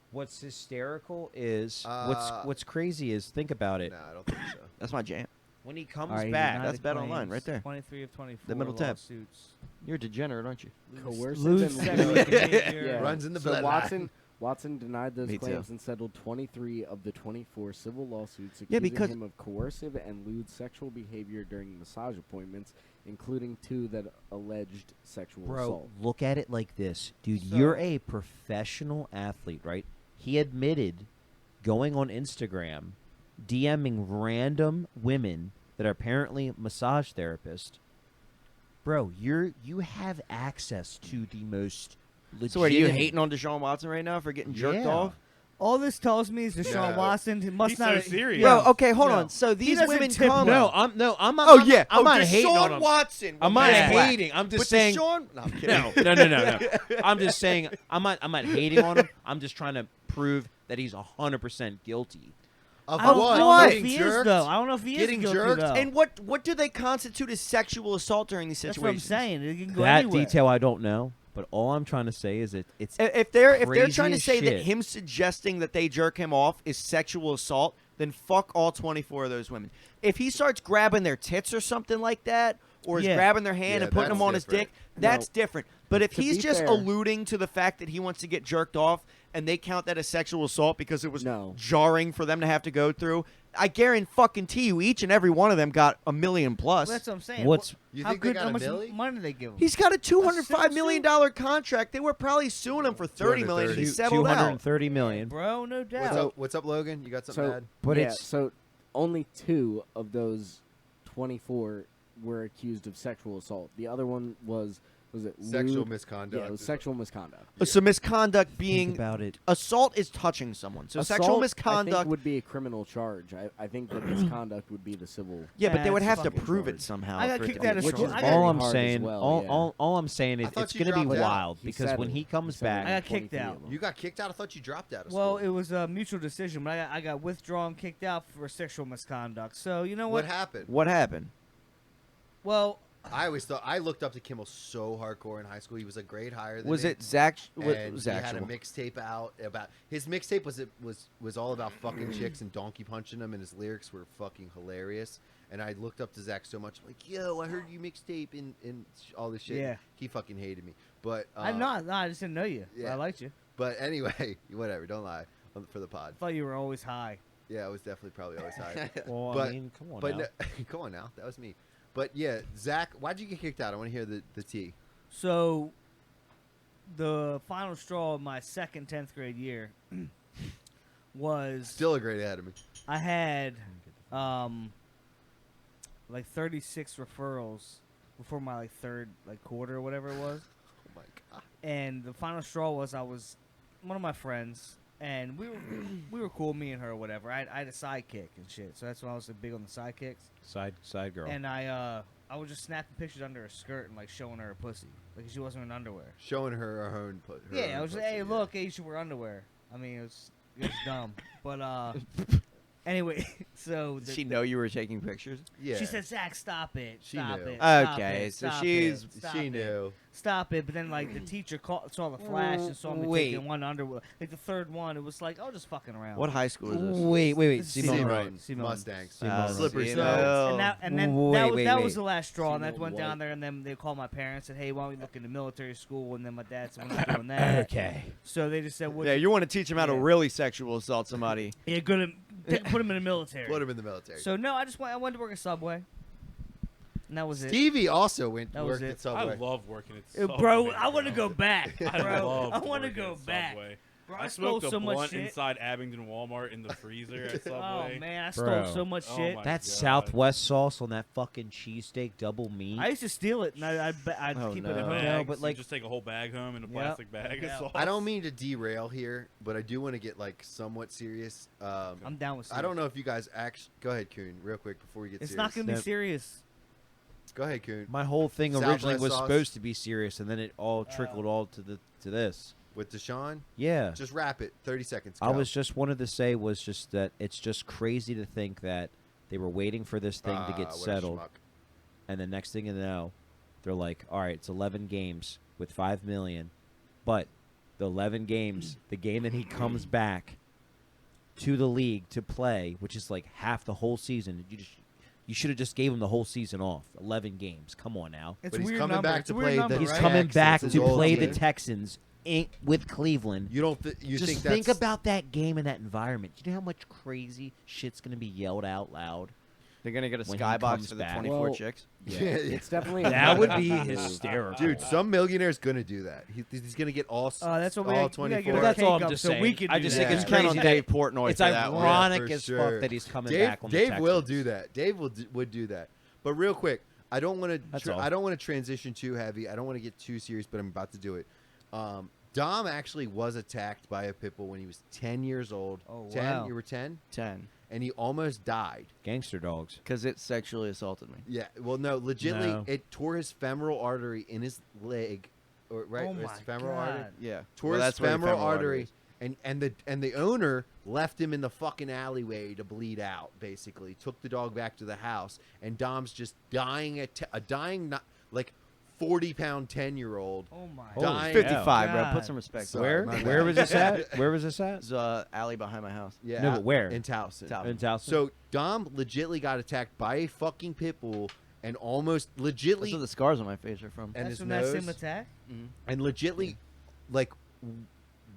What's hysterical is Uh, what's crazy is think about it. No, I don't think so. That's my jam. When he comes All right, back, United That's Bet Online claims right there. 23 of 24 The middle tab. lawsuits. You're a degenerate, aren't you? Coercive Loose and sexual legal- behavior. Yeah. Runs in the So bloodline. Watson denied those Me claims too. and settled 23 of the 24 civil lawsuits Yeah, accusing because- him of coercive and lewd sexual behavior during massage appointments, including 2 that alleged sexual Bro, assault. look at it like this. Dude, So- you're a professional athlete, right? He admitted going on Instagram, DMing random women that are apparently massage therapists. Bro, you have access to the most legitimate... So, are you hating on Deshaun Watson right now for getting jerked Yeah. off? All this tells me is Deshaun No. Watson must He's not. so serious. Yeah. Bro, okay, hold Yeah. on. So these doesn't women tip come. well. I'm not. Oh yeah. I'm not Deshaun hating on him. Watson. I'm Well, not that's whack. hating. I'm just But saying. Deshaun. No, I'm kidding. No. I'm just saying. I'm not hating on him. I'm just trying to prove that he's 100% guilty. Of I don't what? know if Getting he is jerked? though. I don't know if he Getting is guilty jerked? though. And what do they constitute as sexual assault during these That's situations? what I'm saying. It can go That anywhere. detail I don't know, but all I'm trying to say is it's If they're crazy trying to as say that shit. him suggesting that they jerk him off is sexual assault, then fuck all 24 of those women. If he starts grabbing their tits or something like that, or is Yeah. grabbing their hand Yeah, and putting that's them on his different. dick, that's different. But if To he's be just fair- alluding to the fact that he wants to get jerked off and they count that as sexual assault because it was No. jarring for them to have to go through, I guarantee you each and every one of them got $1 million plus. Well, that's what I'm saying. What's- You how think they good? got How a much milli? money did they give him? He's got a $205 civil million contract. They were probably suing him for $30 million. He 230. settled out. 230 million. Bro, no doubt. What's up, Logan? You got something to So, add? But yeah, it's- so only 2 of those 24 were accused of sexual assault. The other one was it Sexual lewd? misconduct. Yeah, it was sexual misconduct. So misconduct Think being about it. assault is touching someone. So Assault, sexual I misconduct. think, would be a criminal charge. I think that misconduct would be the civil. Yeah, but they would That's have to fucking prove charge. it somehow. I got for it kicked to be out of a Which school. is I very All I'm hard as saying, well, all, yeah. all I'm saying I is thought it's you going to be dropped out. wild He because when settled. he comes settled back, I got kicked 23 out. of them. You got kicked out? I thought you dropped out of Well, school. it was a mutual decision, but I got withdrawn, kicked out for sexual misconduct. So you know What what? happened? What happened? Well, I always thought I looked up to Kimmel so hardcore in high school. He was a grade higher than Was me. it Zach? And Was he Zach? had a mixtape out about his mixtape was all about fucking chicks and donkey punching them, and his lyrics were fucking hilarious. And I looked up to Zach so much, like, yo, I heard you mixtape and all this shit. Yeah. He fucking hated me, but I'm not. No, I just didn't know you. yeah. I liked you. But anyway, whatever. Don't lie for the pod. I thought you were always high. Yeah, I was definitely probably always high. well, But- I mean, come on But now. no, come on now, that was me. But yeah, Zach, why'd you get kicked out? I want to hear the tea. So, the final straw of my second 10th grade year was Still a grade ahead of me. I had like 36 referrals before my like third like quarter or whatever it was. Oh my god. And the final straw was I was one of my friends, and we were cool, me and her or whatever. I had a sidekick and shit, so that's why I was big on the sidekicks. Side girl. And I was just snapping pictures under her skirt and like showing her pussy, like she wasn't in underwear. Showing her her own put. Yeah, I was like, hey, look, hey, you should wear underwear. I mean, it was dumb, but anyway, so Did she know you were taking pictures? Yeah. she said, Zach, stop it, She stop knew. it. Stop Okay, it, so stop she's- it, stop she it, knew. Stop it. But then like the teacher saw the flash and saw me Wait. taking one underwear. Like the third one, it was like, oh, just fucking around. What high school is this? Wait. This is Simone. Simone. Simone. Mustangs. Simone. Slippery See, So, slope. no. and then Wait, that wait. was the last straw, and I Simone went down White. there, and then they called my parents and said, hey, why don't we look into military school? And then my dad said, we're not doing that. Okay. So they just said, well, Yeah, you want to teach him how to Yeah. really sexual assault somebody. yeah, gonna put him in the military. Put him in the military. So no, I went to work at Subway, and that was it. Stevie also went That was worked it. at Subway. I love working at Uh, Subway. bro, I want to go back, bro. I love I want to working go at back. Subway. Bro, I I stole smoked a so much blunt shit. inside Abingdon Walmart in the freezer at Oh Subway. man, I stole Bro. so much Oh shit. my That God. Southwest sauce on that fucking cheesesteak double meat. I used to steal it, and I'd Oh, keep no. it at home. Bags, No, but, you like- just take a whole bag home in a Yep. plastic bag Yeah. of sauce. I don't mean to derail here, but I do want to get like somewhat serious. I'm down with. I don't know if you guys actually. Go ahead, Kuhn, real quick before we get It's serious. not gonna be No. serious. Go ahead, Kuhn. My whole thing Southwest originally was sauce. supposed to be serious, and then it all trickled all to this. With Deshaun, Yeah. just wrap it. 30 seconds. I go. was just wanted to say was just that it's just crazy to think that they were waiting for this thing to Ah, get what a settled, schmuck. and the next thing you know, they're like, all right, it's 11 games with 5 million, but the 11 games, the game that he comes back to the league to play, which is like half the whole season, you should have just gave him the whole season off. 11 games. Come on now. It's But a he's weird coming number. back It's to a weird play the number, He's right? coming Texans, back his to old play the team. Texans with Cleveland. You don't. You Just think think that's, about that game and that environment. You know how much crazy shit's gonna be yelled out loud. They're gonna get a When he skybox comes for the back. 24 Well, chicks. Yeah. It's definitely That would be move. hysterical. Dude, some millionaire's gonna do that. He's gonna get all. That's what we all gotta 24. get That's our all cake I'm up just so saying. we can I do just that. think it's Count crazy on that Dave Portnoy it's for that one. ironic Yeah, as for fuck sure. that he's coming Dave, back on the Dave will Texans. do that. Dave would do that. But real quick, I don't want That's to. all. I don't want to transition too heavy. I don't want to get too serious, but I'm about to do it. Dom actually was attacked by a pitbull when he was 10 years old. Oh, 10? wow. You were 10? 10. And he almost died. Gangster dogs. Because it sexually assaulted me. Yeah. Well, no, legitly, No. it tore his femoral artery in his leg. Or, right? Oh his my femoral artery. God. Yeah. Tore Well, his that's where the femoral femoral artery. is. And the owner left him in the fucking alleyway to bleed out. Basically, took the dog back to the house, and Dom's just dying a dying not like 40-pound 10-year-old. Oh my. Holy Dying. 55, bro. God. Put some respect. Sorry, Where? my Where bad. was this at? Where was this at? It's alley behind my house. Yeah. No, but where? In Towson. Towson. In Towson? So Dom legitly got attacked by a fucking pit bull and almost legitly That's where the scars on my face are from. and That's his from that same nose attack. and legitly like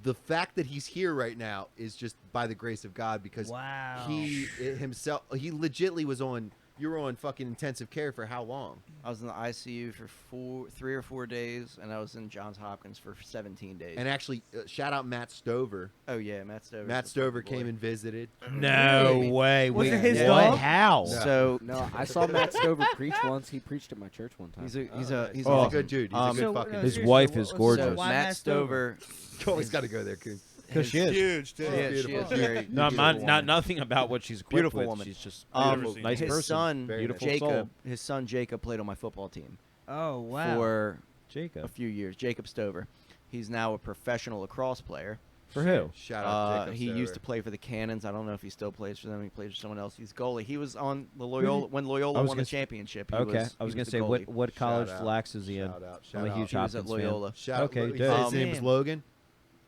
the fact that he's here right now is just by the grace of God because Wow. he himself he legitly was on you were on fucking intensive care for how long? I was in the ICU for 3 or 4 days, and I was in Johns Hopkins for 17 days. And actually shout out Matt Stover. oh yeah, Matt Stover. Matt Stover came and visited. No way. Was Wait, it his what? dog? How? So No, I saw Matt Stover preach once. He preached at my church one time. he's a He's he's a awesome. good dude. He's a Um, good So, fucking no, dude. His seriously, wife is gorgeous. So why Matt Matt Stover? Stover. Always got to go there, Coon. Because she is. Huge, too. She is, she beautiful. is very No, beautiful woman. nothing about what she's equipped Beautiful with. woman. She's just Um, nice his person. son Very beautiful Jacob. soul. His son Jacob played on my football team Oh wow. for a Jacob. few years. Jacob Stover. He's now a professional lacrosse player. For who? Shout out Jacob He Stover. used to play for the Cannons. I don't know if he still plays for them. He plays for someone else. He's goalie. He was on the Loyola when Loyola I was won gonna the s- championship. He Okay, was, I was he gonna the say goalie. what college Shout out. lax is he in? Shout out. I'm Shout a out. huge He was at Hopkins fan. Loyola. Shout out. Okay, His dope. name was Damn. Logan.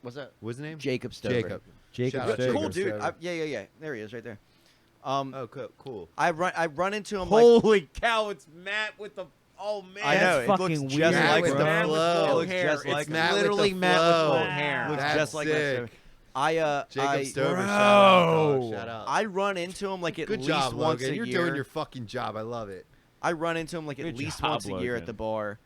What's that? What's his name? Jacob Stover. Jacob. Jacob Shout out Stover. Cool Jacob dude. Stover. Yeah. There he is, right there. Oh, cool. I run into him. Like, Holy cow! It's Matt with the. Oh man. I know. That's It looks fucking just weird, like with the the Matt with flow. long It looks hair. just like It's him. Matt with literally the Matt with flow. long hair. Looks That's just like Matt sick. Stover. I Jacob Stover. Bro. Shout out. Dog. Shout out. I run into him like at Good least job, once Logan. a You're year. doing your fucking job. I love it. I run into him like Good at least job, once a year Logan. at the bar.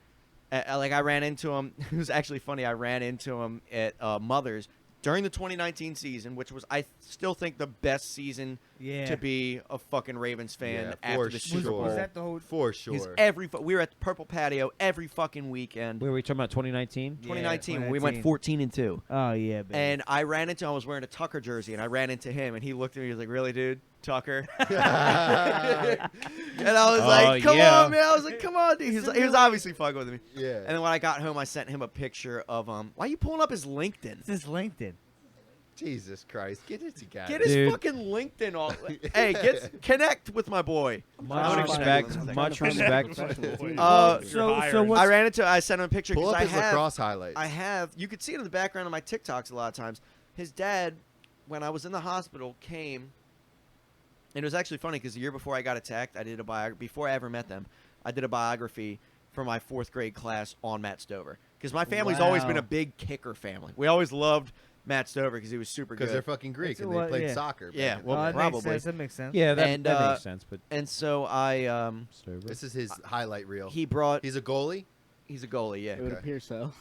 Like I ran into him. It was actually funny. I ran into him at Mother's during the 2019 season, which was I still think the best season Yeah. to be a fucking Ravens fan Yeah, after for the sure. Super Bowl. Was that the whole? For He's sure. we were at the Purple Patio every fucking weekend. Wait, were we talking about 2019? 2019, Yeah, we went 14-2. Oh yeah, baby. And I ran into him. I was wearing a Tucker jersey, and I ran into him, and he looked at me. He was like, "Really, dude, Tucker?" And I was like, "Come yeah. on, man!" I was like, "Come on, dude." He was obviously fucking with me. Yeah. And then when I got home, I sent him a picture of Why are you pulling up his LinkedIn? It's his LinkedIn. Jesus Christ. Get it together. Get his Dude. fucking LinkedIn off. Hey, connect with my boy. Much I don't respect. expect- Much I'm trying to respect. be professional, too. So what? I sent him a picture Pull because up I his have. lacrosse highlights. I have. You could see it in the background of my TikToks a lot of times. His dad, when I was in the hospital, came. And it was actually funny because the year before I got attacked, I did a before I ever met them, I did a biography for my 4th grade class on Matt Stover. Because my family's always been Wow. a big kicker family. We always loved Matt Stover because he was super Because good. they're fucking Greek It's and what- they played yeah. soccer. back Yeah, in the well, Oh, day. that probably. makes sense. That makes sense. Yeah, that, And, that makes sense. But and so I, Stover. This is his highlight reel. he brought. He's a goalie. He's a goalie, yeah. It would Okay. appear so.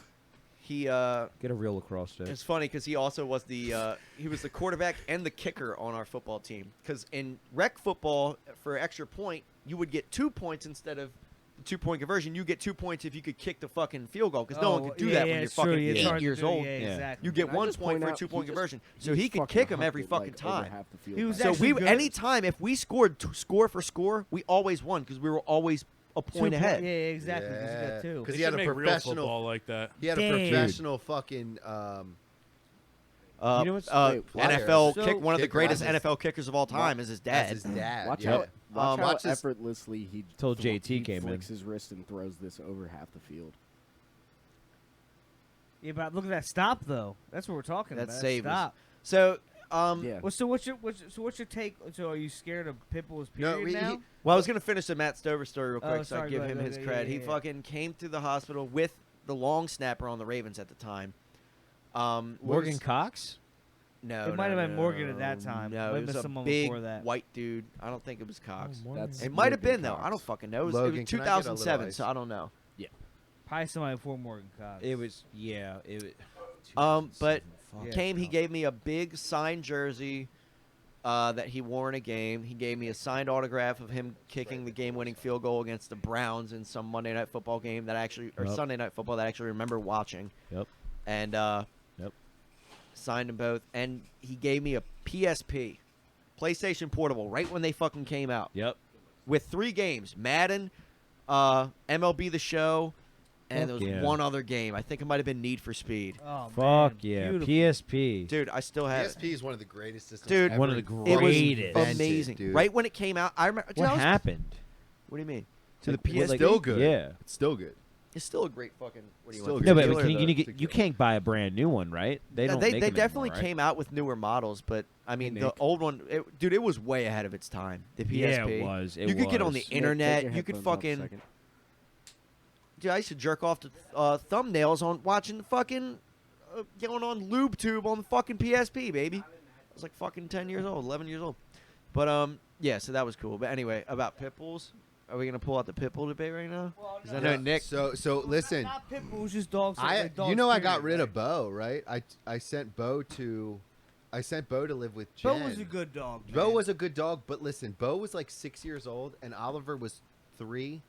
He Get a real lacrosse stick. It's funny because he also was the he was the quarterback and the kicker on our football team. Because in rec football, for extra point, you would get 2 points instead of the 2-point conversion. You get 2 points if you could kick the fucking field goal. Because no one could do that when you're it's true. fucking Yeah, it's 8 hard to years do. old. Yeah, Yeah. exactly. You get Can I 1 just point for a out, 2-point he just- conversion. he So he just could fucking kick him hucked every it, fucking like, over time. half the field He was back. So actually we good. anytime if we scored score for score, we always won because we were always a point ahead. Yeah, exactly. 'cause he got 2. Because They he had should a make real professional. football like that. He had a Damn. professional fucking. You know what's- wait, NFL So- kick. One of the Kick greatest Russell. NFL kickers of all time is his dad. That's his dad. Watch yeah. out! Watch how watch his- effortlessly he Till JT he came in. flicks his wrist and throws this over half the field. Yeah, but look at that stop though. That's what we're talking That about. save was- Stop. So Yeah. Well, so what's your take? So are you scared of Pitbull's No, period he- now? Well, I was gonna finish the Matt Stover story real Oh, quick, so I sorry, give go him ahead, his go cred. ahead. He Yeah. fucking came to the hospital with the long snapper on the Ravens at the time, Morgan Cox? No, It might have been Morgan at that time. No, Might it have was been a someone big before that. white dude. I don't think it was Cox. That's It might have Morgan been though. I don't Cox. fucking know. It was, Logan, it was can I get a little 2007, ice? so I don't know. Probably somebody before Morgan Cox. It was, yeah. It But Yeah. Came, he gave me a big signed jersey that he wore in a game. He gave me a signed autograph of him kicking the game-winning field goal against the Browns in some Monday Night Football game that I actually, or Yep. Sunday Night Football that I actually remember watching. Yep. And Yep. signed them both. And he gave me a PSP, PlayStation Portable, right when they fucking came out, Yep. with 3 games: Madden, MLB The Show, and there was yeah. one other game. I think it might have been Need for Speed. Oh, Fuck man, yeah. beautiful. PSP. Dude, I still have it. PSP is one of the greatest systems. Dude, ever one of the It was greatest. invented, amazing. dude. Right when it came out, I remember. dude, What I was- happened? What do you mean? To Like, the what, PSP? like- Still good. Yeah. It's still good. It's still a great fucking. What do you Still want? good. No, but Killer, can though. you, It's a you can't buy a brand new one, right? They don't they make them definitely anymore, right? came out with newer models, but I mean They the make- old one, dude, it was way ahead of its time. The PSP. Yeah, it was. You could get on the was. internet. You could fucking. Dude, I used to jerk off to thumbnails on watching the fucking going on LubeTube on the fucking PSP, baby. I was like fucking 10 years old, 11 years old. But yeah, so that was cool. But anyway, about pit bulls, are we gonna pull out the pit bull debate right now? Well, 'Cause I know Nick. So listen, Not pit bulls, just dogs. I like dogs, you know I got period, rid right? of Bo, right? I sent Bo to live with Bo Jen. was a good dog. Bo man. was a good dog, but listen, Bo was like 6 years old and Oliver was 3,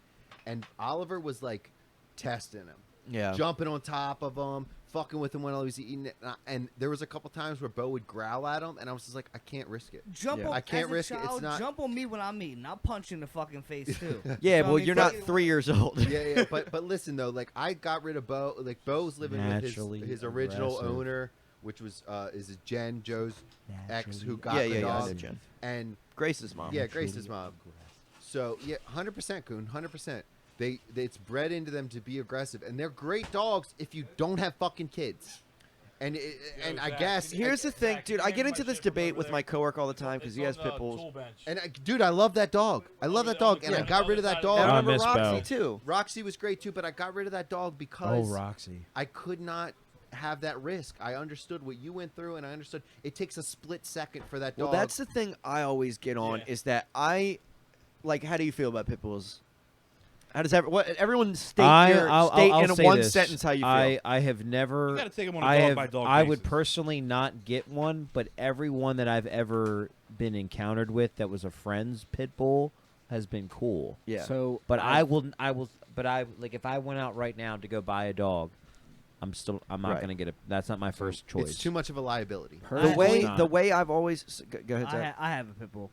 and Oliver was like testing him, Yeah. jumping on top of him, fucking with him when I was eating it. And there was a couple times where Bo would growl at him, and I was just like, I can't risk it. Jump Yeah. on, I can't as a risk it. It's child, not- Jump on me when I'm eating. I'll punch you in the fucking face too. Yeah, So, I well, mean, you're not fuck it. 3 years old. Yeah. But listen though, like I got rid of Bo. Like Bo's living Naturally with his original aggressive. owner, which was is Jen, Joe's ex, who got Yeah, the yeah, yeah, I dog. know Jen. And Grace's mom. yeah, Grace's mom. So yeah, 100%, Kuhn, 100%. It's bred into them to be aggressive, and they're great dogs if you don't have fucking kids. And I guess Here's the thing, dude. I get into this debate with my coworker all the time because he has pit bulls. dude, I love that dog. I love that dog, and I got rid of that And dog. I I remember miss Roxy Bo. too. Roxy was great too, but I got rid of that dog Oh, because Roxy. I could not have that risk. I understood what you went through, and I understood it takes a split second for that dog. Well, that's the thing I always get on is that I like. How do you feel about pit bulls? How does everyone state I'll in say one this. sentence how you feel? I have never. You gotta take 'em on a I dog have- by dog I would basis. personally not get one, but everyone that I've ever been encountered with that was a friend's pit bull has been cool. Yeah. So, But I will. But I like if I went out right now to go buy a dog, I'm not Right. gonna get it. That's not my first choice. It's too much of a liability. Personally, the way I've always go ahead. Zach. I have a pit bull.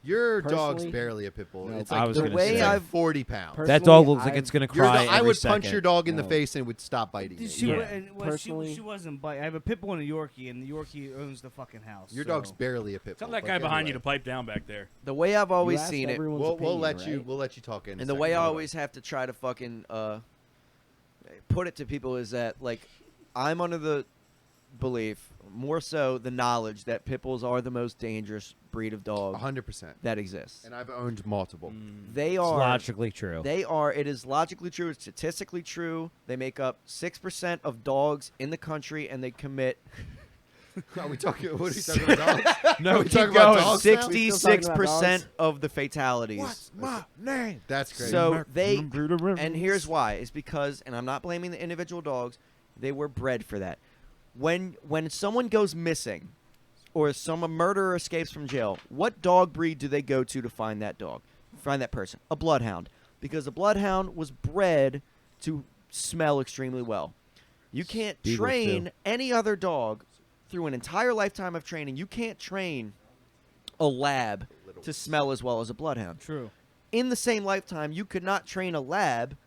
Your dog's Personally- barely a pit bull. No, It's I like was the gonna way say. I've 40 pounds. that dog Personally, looks like it's I've- gonna Your cry. dog- I every would second. punch your dog in the No. face and would stop biting you. She, Yeah. Personally- she wasn't bite. I have a pit bull and a Yorkie, and the Yorkie owns the fucking house. Your so. dog's barely a pit bull. Tell that but guy behind you anyway. to pipe down back there. The way I've always you asked seen it, everyone's We'll opinion, let you. right? We'll let you talk in. and the way I always have to try to fucking put it to people is that like I'm under the belief, more so the knowledge that pit bulls are the most dangerous breed of dog 100%. that exists. And I've owned multiple. They It's are logically true. They are. It is logically true. It's statistically true. They make up 6% of dogs in the country, and they commit Are we talking? What are you talking about? Dogs? No, Are we keep talking about going. dogs now? 66% of the fatalities. my name? That's crazy. So and here's why: is because, and I'm not blaming the individual dogs. They were bred for that. When someone goes missing, or a murderer escapes from jail, what dog breed do they go to find that dog, find that person? A bloodhound, because a bloodhound was bred to smell extremely well. You can't Beagles train too. any other dog through an entire lifetime of training. You can't train a lab to smell as well as a bloodhound. True. In the same lifetime, you could not train a lab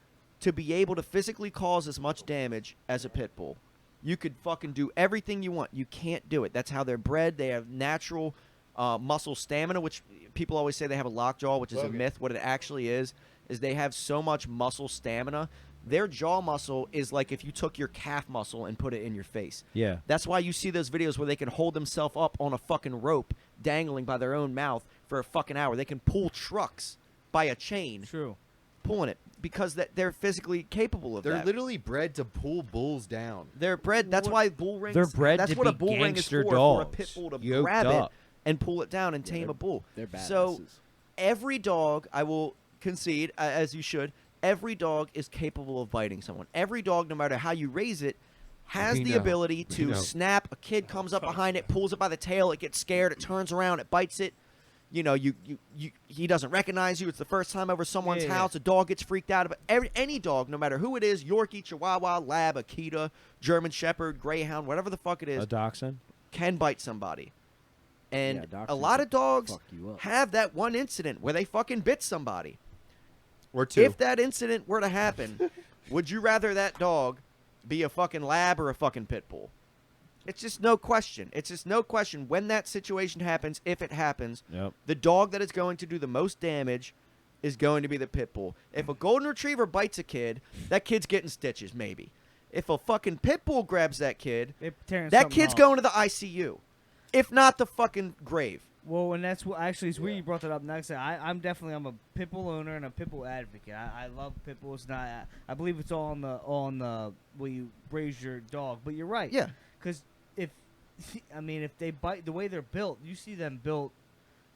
to be able to physically cause as much damage as a pit bull. You could fucking do everything you want. You can't do it. That's how they're bred. They have natural muscle stamina, which people always say they have a lockjaw, which is a myth. What it actually is they have so much muscle stamina. Their jaw muscle is like if you took your calf muscle and put it in your face. Yeah. That's why you see those videos where they can hold themselves up on a fucking rope dangling by their own mouth for a fucking hour. They can pull trucks by a chain, True. pulling it. because they're physically capable of They're that. literally bred to pull bulls down. They're bred. That's why bull rings. They're bred That's to what a be bull ring is gangster for a dogs, pit bull to yoked grab up. it and pull it down and Yeah, tame a bull. They're badasses. So every dog, I will concede, as you should, every dog is capable of biting someone. Every dog, no matter how you raise it, has We the know. ability We to know. snap. A kid comes up behind it, pulls it by the tail, it gets scared, it turns around, it bites it. You know, he doesn't recognize you. It's the first time over someone's Yeah. house. A dog gets freaked out. But any dog, no matter who it is, Yorkie, Chihuahua, Lab, Akita, German Shepherd, Greyhound, whatever the fuck it is, A dachshund. can bite somebody. And Yeah, a dachshunds lot of dogs fuck you up. have that one incident where they fucking bit somebody. Or two. If that incident were to happen, would you rather that dog be a fucking lab or a fucking pit bull? It's just no question. It's just no question. When that situation happens, if it happens, Yep. the dog that is going to do the most damage is going to be the pit bull. If a golden retriever bites a kid, that kid's getting stitches, maybe. If a fucking pit bull grabs that kid, They're tearing that something kid's off. going to the ICU. If not the fucking grave. Well, and that's what actually it's weird you brought that up. Next, I'm a pit bull owner and a pit bull advocate. I love pit bulls. And I believe it's all on the way you raise your dog. But you're right. Yeah. Because if they bite the way they're built, you see them built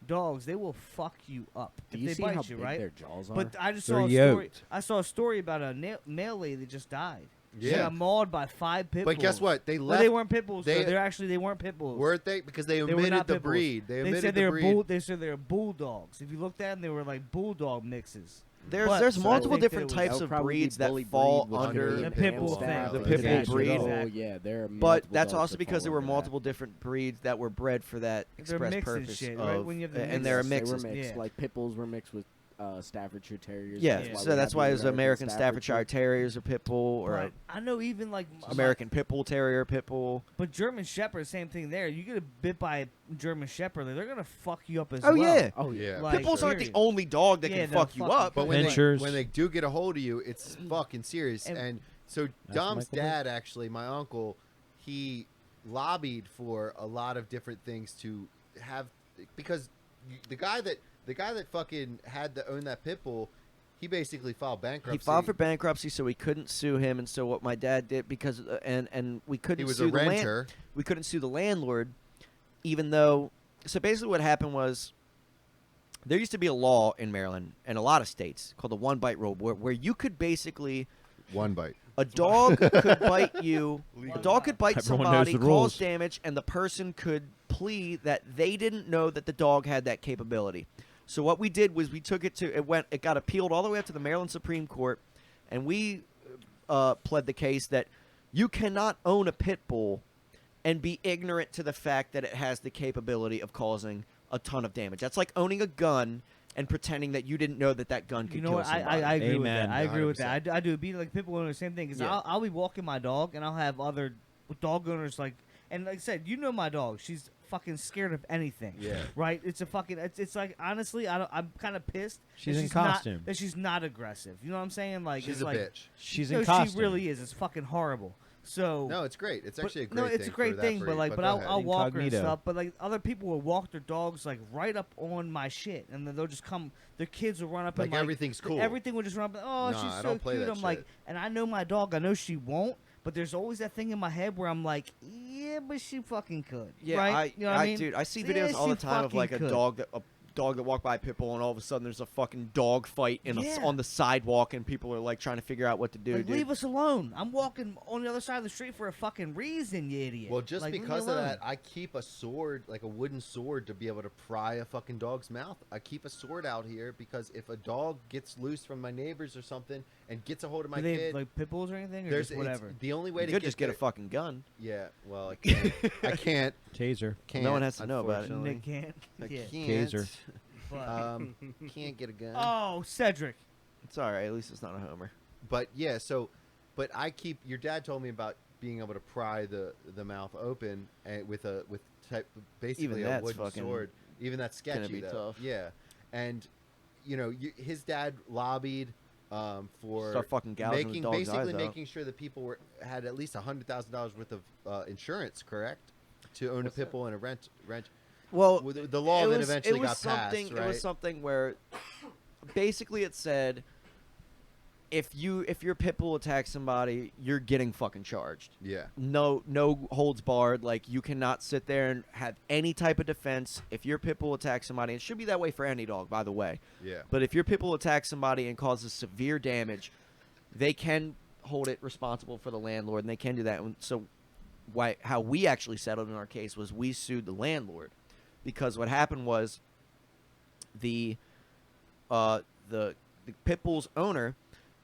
dogs, they will fuck you up Do if you they see bite how you, big right? their jaws are? But I just They're saw a story. yoked. I saw a story about a male lady that just died. She Yeah. got mauled by 5 pit bulls. But guess what? They Well, left. they weren't pit bulls. they- They weren't pit bulls. Weren't they? Because they were omitted not the pit bulls. breed. They omitted said the they were breed. They said they were bulldogs. If you looked at them, they were like bulldog mixes. There's But- multiple I think different that types That'll of probably be breeds that bully fall breed with under The and pit bull style. thing. The pit bull Exactly. breed. Oh yeah, there are But multiple that's dogs also that because there fall were under that. multiple different breeds that were bred for that They're express mixed and purpose. shit, right? of- When you have the and they're Yes, mixes. They were mixed. Yeah. Like pit bulls were mixed with Staffordshire Terriers. Yeah, Yeah. so that's why it was American Staffordshire Terriers, a pit bull, or But I know even like American Pit Bull Terrier, pit bull. But German Shepherd, same thing there. You get bit by a German Shepherd, like, they're gonna fuck you up as Oh well. yeah, Oh yeah. Yeah. Like, pit bulls aren't the period. only dog that Yeah, can they'll fuck you fucking up. But kill you. when they do get a hold of you, it's fucking serious. And- And so That's Dom's Michael Bay. dad, actually, my uncle, he lobbied for a lot of different things to have, because the guy that fucking had to own that pit bull, he basically filed bankruptcy. He filed for bankruptcy, so we couldn't sue him. And so what my dad did, because and we couldn't He was sue a the renter. we couldn't sue the landlord, even though. So basically, what happened was there used to be a law in Maryland and a lot of states called the one bite rule, where you could basically One bite. a dog could bite you. A dog could bite Everyone knows somebody, the cause rules. damage, and the person could plead that they didn't know that the dog had that capability. So what we did was we took it to it got appealed all the way up to the Maryland Supreme Court, and we pled the case that you cannot own a pit bull and be ignorant to the fact that it has the capability of causing a ton of damage. That's like owning a gun and pretending that you didn't know that that gun could You know kill what? somebody. I agree with Amen. that. I agree with that. 100%. I do. It'd be like people doing the same thing. Because Yeah. I'll be walking my dog, and I'll have other dog owners like, and like I said, you know my dog. She's fucking scared of anything. Yeah. Right? It's a fucking. It's like honestly, I'm kind of pissed. She's that in not- costume. that she's not aggressive. You know what I'm saying? Like She's it's a like, bitch. She's no, in costume. she really is. It's fucking horrible. So No, it's great. It's but- actually a great no, thing. it's a great for thing, that but breed, like, but go I'll, ahead. I'll walk her and Incognito. stuff. But like, other people will walk their dogs like right up on my shit, and then they'll just come. Their kids will run up Like and like everything's cool. Everything will just run up. And, oh, Nah, she's I so don't play cute. that I'm like, shit. and I know my dog. I know she won't. But there's always that thing in my head where I'm like, yeah, but she fucking could. Yeah, right? You know what I mean? dude, I see Yeah, videos all she the time of like a fucking could. dog that walked by a pit bull, and all of a sudden there's a fucking dog fight Yeah. on the sidewalk, and people are like trying to figure out what to do. Like, dude. leave us alone. I'm walking on the other side of the street for a fucking reason, you idiot. Well, just Like, leave me because of alone. that, I keep a sword, like a wooden sword, to be able to pry a fucking dog's mouth. I keep a sword out here because if a dog gets loose from my neighbors or something and gets a hold of my Do they have, kid, like pit bulls or anything, or there's just whatever? the only way You to could just get a their- fucking gun. Yeah, well, I can't. I can't. Taser. No one has to know about it. unfortunately. Nick can't. I Yeah. can't. Taser. But, Can't get a gun. oh, Cedric. It's all right. At least it's not a homer. But yeah, so, but I keep. Your dad told me about being able to pry the mouth open with basically Even a that's wooden fucking sword. Even that's gonna sketchy. be though. tough. Yeah, and his dad lobbied for Start fucking gouging the making dog's basically eyes out. making sure that people had at least $100,000 worth of insurance, correct, to own a pit bull and a rent. Well, Well, the law it then was, eventually it was got something. passed, right? It was something where basically it said if your pit bull attacks somebody, you're getting fucking charged. Yeah. No holds barred. Like, you cannot sit there and have any type of defense. If your pit bull attacks somebody, it should be that way for any dog, by the way. Yeah. But if your pit bull attacks somebody and causes severe damage, they can hold it responsible for the landlord, and they can do that. And so, how we actually settled in our case was we sued the landlord, because what happened was the pit bull's owner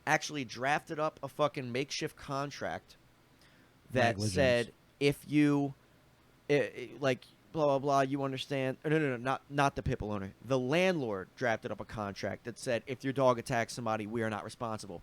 actually drafted up a fucking makeshift contract that said if you like blah blah blah, you understand. No, not the pit bull owner. The landlord drafted up a contract that said if your dog attacks somebody, we are not responsible.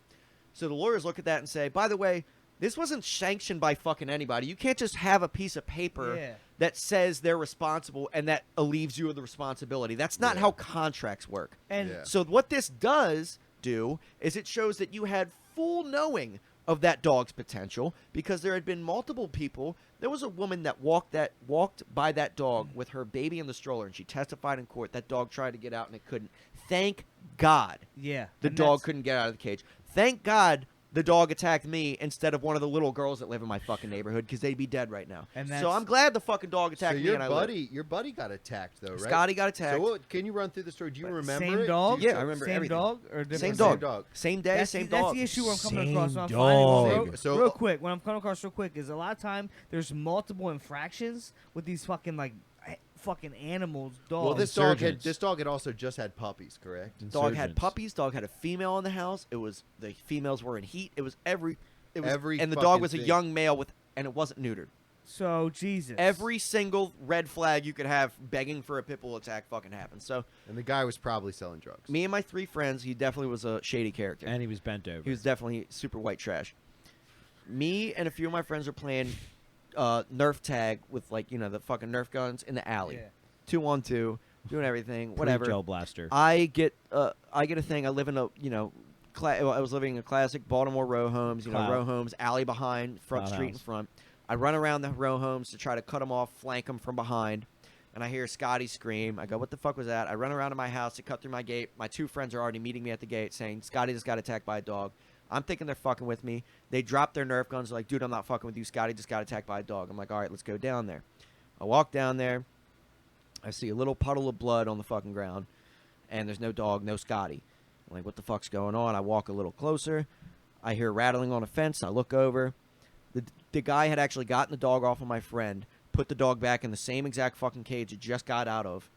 So the lawyers look at that and say, by the way, this wasn't sanctioned by fucking anybody. You can't just have a piece of paper that says they're responsible and that relieves you of the responsibility. That's not how contracts work. And so what this does do is it shows that you had full knowing of that dog's potential, because there had been multiple people. There was a woman that walked by that dog with her baby in the stroller, and she testified in court. That dog tried to get out and it couldn't. Thank God the dog couldn't get out of the cage. Thank God the dog attacked me instead of one of the little girls that live in my fucking neighborhood, because they'd be dead right now. So I'm glad the fucking dog attacked me. Your buddy got attacked though, right? Scotty got attacked. So can you run through the story? Do you remember same it? dog? Yeah, I remember same everything. Dog or different Same dog? dog. Same day, That's same That's dog. the issue I'm coming Same across. So I'm dog. finding real quick. When I'm coming across real quick is a lot of time there's multiple infractions with these fucking fucking animals, dogs. Well, this dog had also just had puppies, correct? Dog had puppies. Dog had a female in the house. It was the females were in heat. It was and the dog was a young male and it wasn't neutered. So Jesus. Every single red flag you could have begging for a pit bull attack fucking happened. So, and the guy was probably selling drugs. Me and my 3 friends, he definitely was a shady character, and he was bent over. He was definitely super white trash. Me and a few of my friends were playing Nerf tag with the fucking Nerf guns in the alley, 2-on-2, doing everything, whatever. Gel blaster. I get a thing. I live in a I was living in a classic Baltimore row homes. Row homes, alley behind, front Clout street house. in front. I run around the row homes to try to cut them off, flank them from behind, and I hear Scotty scream. I go, "What the fuck was that?" I run around to my house to cut through my gate. My 2 friends are already meeting me at the gate, saying Scotty just got attacked by a dog. I'm thinking they're fucking with me. They drop their Nerf guns. They're like, "Dude, I'm not fucking with you. Scotty just got attacked by a dog." I'm like, "All right, let's go down there." I walk down there. I see a little puddle of blood on the fucking ground, and there's no dog, no Scotty. I'm like, what the fuck's going on? I walk a little closer. I hear rattling on a fence. I look over. The guy had actually gotten the dog off of my friend, put the dog back in the same exact fucking cage it just got out of.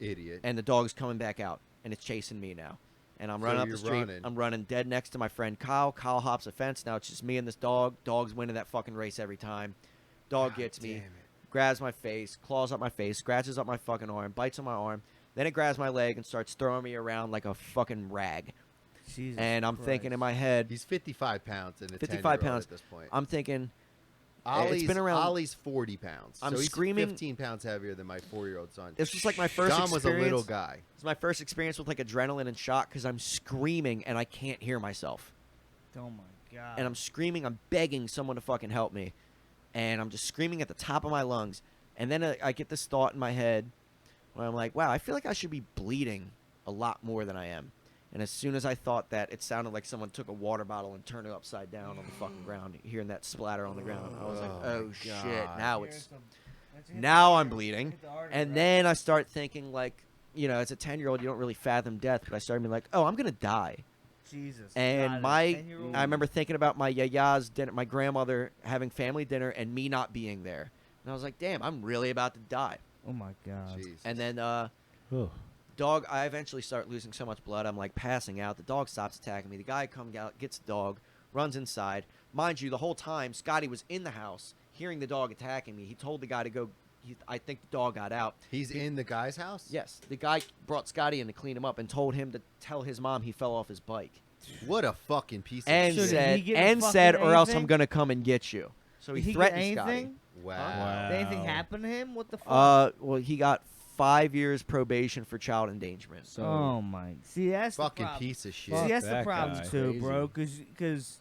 Idiot. And the dog's coming back out, and it's chasing me now. And I'm running up the street. I'm running dead next to my friend Kyle. Kyle hops a fence. Now it's just me and this dog. Dog's winning that fucking race every time. Dog gets me, grabs my face, claws up my face, scratches up my fucking arm, bites on my arm. Then it grabs my leg and starts throwing me around like a fucking rag. Jesus and I'm Christ. thinking in my head, he's 55 pounds and a 55 10-year-old pounds at this point. I'm thinking, Ollie's, it's been around. Ollie's 40 pounds. I'm so he's screaming. 15 pounds heavier than my 4-year-old son. This was like my first Dom experience. was a little guy. It's my first experience with like adrenaline and shock because I'm screaming and I can't hear myself. Oh my God. And I'm screaming. I'm begging someone to fucking help me. And I'm just screaming at the top of my lungs. And then I get this thought in my head where I'm like, wow, I feel like I should be bleeding a lot more than I am. And as soon as I thought that, it sounded like someone took a water bottle and turned it upside down on the fucking ground, hearing that splatter on the ground. I was like, oh shit, now I'm bleeding. And then I start thinking like, as a 10-year-old, you don't really fathom death, but I started being like, oh, I'm going to die. Jesus. And I remember thinking about my yaya's dinner, my grandmother having family dinner and me not being there. And I was like, damn, I'm really about to die. Oh my God. Jesus. And then, dog, I eventually start losing so much blood, I'm like passing out. The dog stops attacking me. The guy comes out, gets the dog, runs inside. Mind you, the whole time, Scotty was in the house, hearing the dog attacking me. He told the guy to go. I think the dog got out. He's in the guy's house? Yes. The guy brought Scotty in to clean him up and told him to tell his mom he fell off his bike. What a fucking piece of and shit. said, or else I'm going to come and get you. So he threatened Scotty. Wow. Did anything happen to him? What the fuck? Well, he got 5 years probation for child endangerment. So oh my! See, that's fucking the problem. piece of shit. See, that's that the problem guy. too, Crazy. bro. Because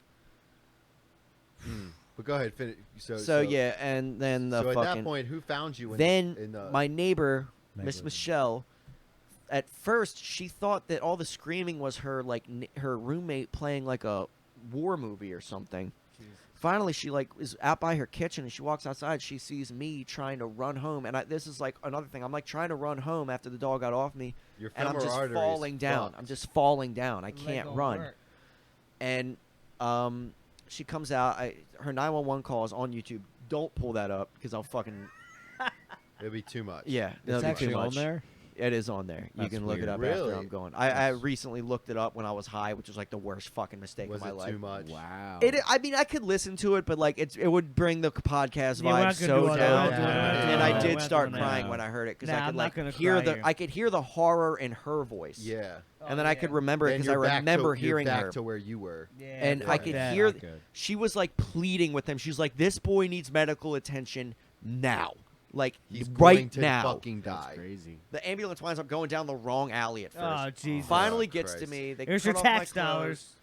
But go ahead, finish. So yeah, and then the so fucking. at that point, who found you? Then my neighbor, Miss Michelle, at first she thought that all the screaming was her like her roommate playing like a war movie or something. Finally, she like is out by her kitchen and she walks outside. She sees me trying to run home, and this is like another thing. I'm like trying to run home after the dog got off me, Your and I'm femoral just arteries falling down. fucked. I'm just falling down. I Leg can't don't run. work. And she comes out. Her 911 call is on YouTube. Don't pull that up because I'll fucking It'd be too much. yeah. It's that'll be actually too on much. there. It is on there. You That's can look it weird. up Really? after I'm going. I recently looked it up when I was high, which was like the worst fucking mistake Was of my it life. too much? Wow. I mean, I could listen to it, but like it would bring the podcast Yeah, we're vibe not gonna so do all that. down. We're not doing that. And We're I not did doing start that. crying when I heard it because Nah, I I'm could not like gonna hear cry the here. I could hear the horror in her voice. Yeah. And then I could remember it Then because I you're back remember to, hearing you're back her. to where you were. Yeah, And fuck I could that. hear Not good. she was like pleading with them. She's like, "This boy needs medical attention now, like He's right going to now." fucking That's die. crazy. The ambulance winds up going down the wrong alley at first. Oh Jesus! Finally Oh, gets to Christ. me. They Here's cut your off my tax clothes. dollars.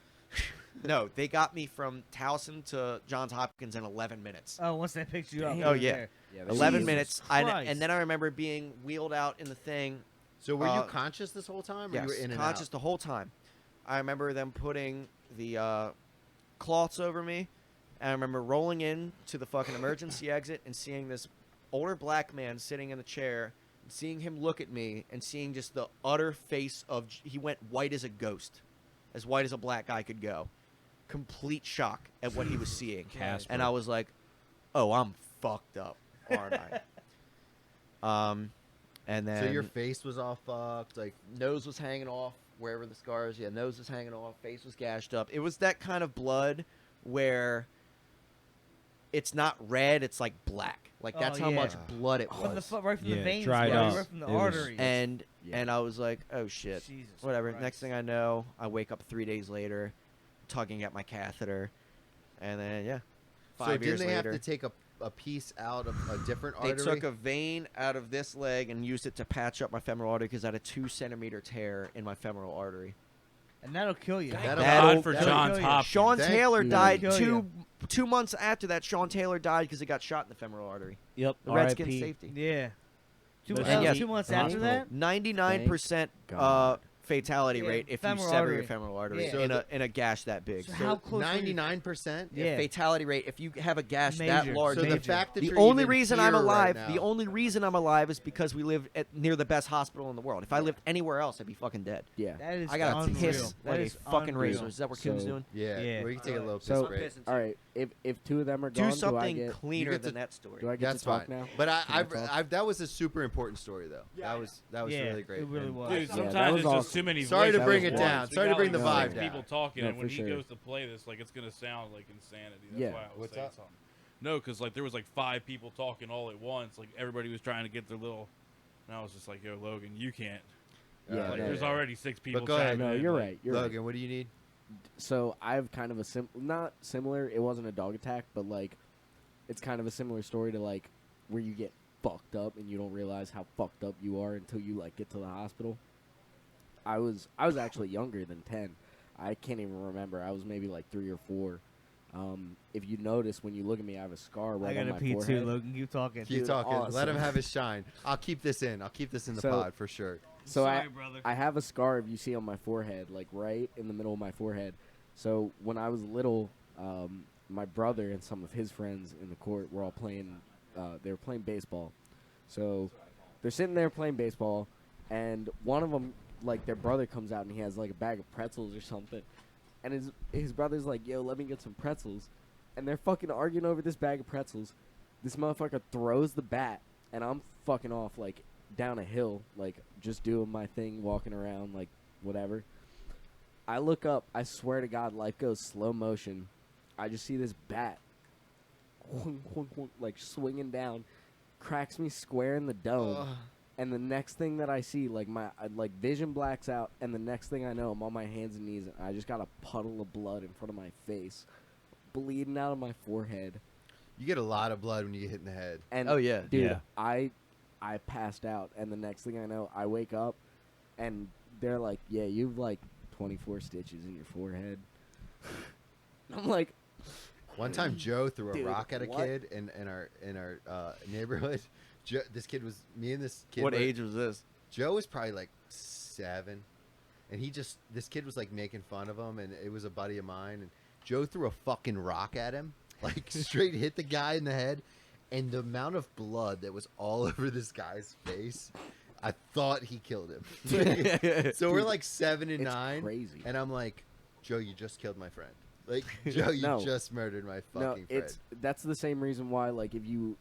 No, they got me from Towson to Johns Hopkins in 11 minutes. Oh, once they picked you up. Damn. you Oh, were yeah. there. Yeah, that's 11 Jesus minutes. Christ. And then I remember being wheeled out in the thing. So were you Uh, conscious this whole time? Or Yes, you were in and conscious out? the whole time. I remember them putting the cloths over me. And I remember rolling in to the fucking emergency exit and seeing this older black man sitting in the chair, and seeing him look at me and seeing just the utter face of he went white as a ghost, as white as a black guy could go. Complete shock at what he was seeing. Casper. And I was like, "Oh, I'm fucked up, aren't I?" And then So your face was all fucked. Like, nose was hanging off wherever the scars. Yeah, nose was hanging off. Face was gashed up. It was that kind of blood where it's not red. It's like black. Like that's Oh, how yeah. much blood it From the was. right from Yeah, the veins, dried bro, up. right from the It was- arteries. And Yeah. and I was like, oh shit, Jesus whatever. Christ. Next thing I know, I wake up 3 days later, tugging at my catheter, and then yeah, so 5 years didn't they later. have to take a piece out of a different They artery? took a vein out of this leg and used it to patch up my femoral artery because I had a 2-centimeter tear in my femoral artery. and that'll kill you. That'll- God for that'll Johns kill you. Hopkins. Sean Thank Taylor you. died Kill you. 2 months after that. Sean Taylor died because he got shot in the femoral artery. Yep. The Redskins RIP. safety. Yeah. Two, And that was yeah, 2 months the after hospital. that. 99% God. fatality Yeah, rate if you femoral sever artery. your femoral artery Yeah. So in a gash that big. So how close? were you- 99%. Yeah. Fatality rate if you have a gash that Major. large. So the Major. fact that The you're only even reason I'm here alive, right the now- only reason I'm alive is because we live near the best hospital in the world. If I lived anywhere else, I'd be fucking dead. Yeah. That is I got to unreal. piss That like a is fucking unreal. razor. Is that what Kim's So- doing? Yeah, Yeah. we can take a little piss So, break. all right, if 2 of them are Do gone, something do I cleaner get than to- that story. get That's to talk fine. now? But Can I talk? that was a super important story though. That was Yeah, really great. it really And- was. Dude, that sometimes was it's just awesome. too many Sorry to voices bring at it once. down. We Sorry to got, bring the like, vibe six people down. talking, No, and when for he sure. goes to play this, like it's gonna sound like insanity. That's Yeah. why I was What's saying up? something. No, because like there was like 5 people talking all at once. Like everybody was trying to get their little. And I was just like, "Yo, Logan, you can't." Yeah, Like, no, there's yeah. already 6 people. go ahead. chiming No, in, you're like- right. You're Logan, right. what do you need? So I have kind of a not similar. It wasn't a dog attack, but like, it's kind of a similar story to like where you get fucked up and you don't realize how fucked up you are until you like get to the hospital. I was actually younger than 10. I can't even remember. I was maybe like 3 or 4. If you notice when you look at me, I have a scar I right on got a my pee forehead. too, Logan. Keep talking. Keep Dude, talking. Let awesome. him have his shine. I'll keep this in. I'll keep this in the So- pod for sure. So Sorry, brother. I have a scar if you see on my forehead, like right in the middle of my forehead. So when I was little, my brother and some of his friends in the court were all playing. They were playing baseball. So they're sitting there playing baseball, and one of them, like their brother, comes out and he has like a bag of pretzels or something, and his brother's like, "Yo, let me get some pretzels," and they're fucking arguing over this bag of pretzels. This motherfucker throws the bat, and I'm fucking off like down a hill, like just doing my thing, walking around, like whatever. I look up, I swear to God, life goes slow motion. I just see this bat, like swinging down, cracks me square in the dome. And the next thing that I see, like like vision blacks out, and the next thing I know, I'm on my hands and knees, and I just got a puddle of blood in front of my face, bleeding out of my forehead. You get a lot of blood when you get hit in the head. And Oh, yeah. dude, Yeah. I passed out, and the next thing I know, I wake up, and they're like, "Yeah, you've like 24 stitches in your forehead." I'm like, One time, Joe threw a Dude, rock at a what? kid in our neighborhood. This kid was me and this kid. What were- age was this? Joe was probably like 7, and this kid was like making fun of him, and it was a buddy of mine, and Joe threw a fucking rock at him, like straight hit the guy in the head, and the amount of blood that was all over this guy's face, I thought he killed him. So we're like 7 and It's 9, crazy. and I'm like, Joe, you just killed my friend. Like, Joe, you No. just murdered my fucking friend. That's the same reason why, like, if you,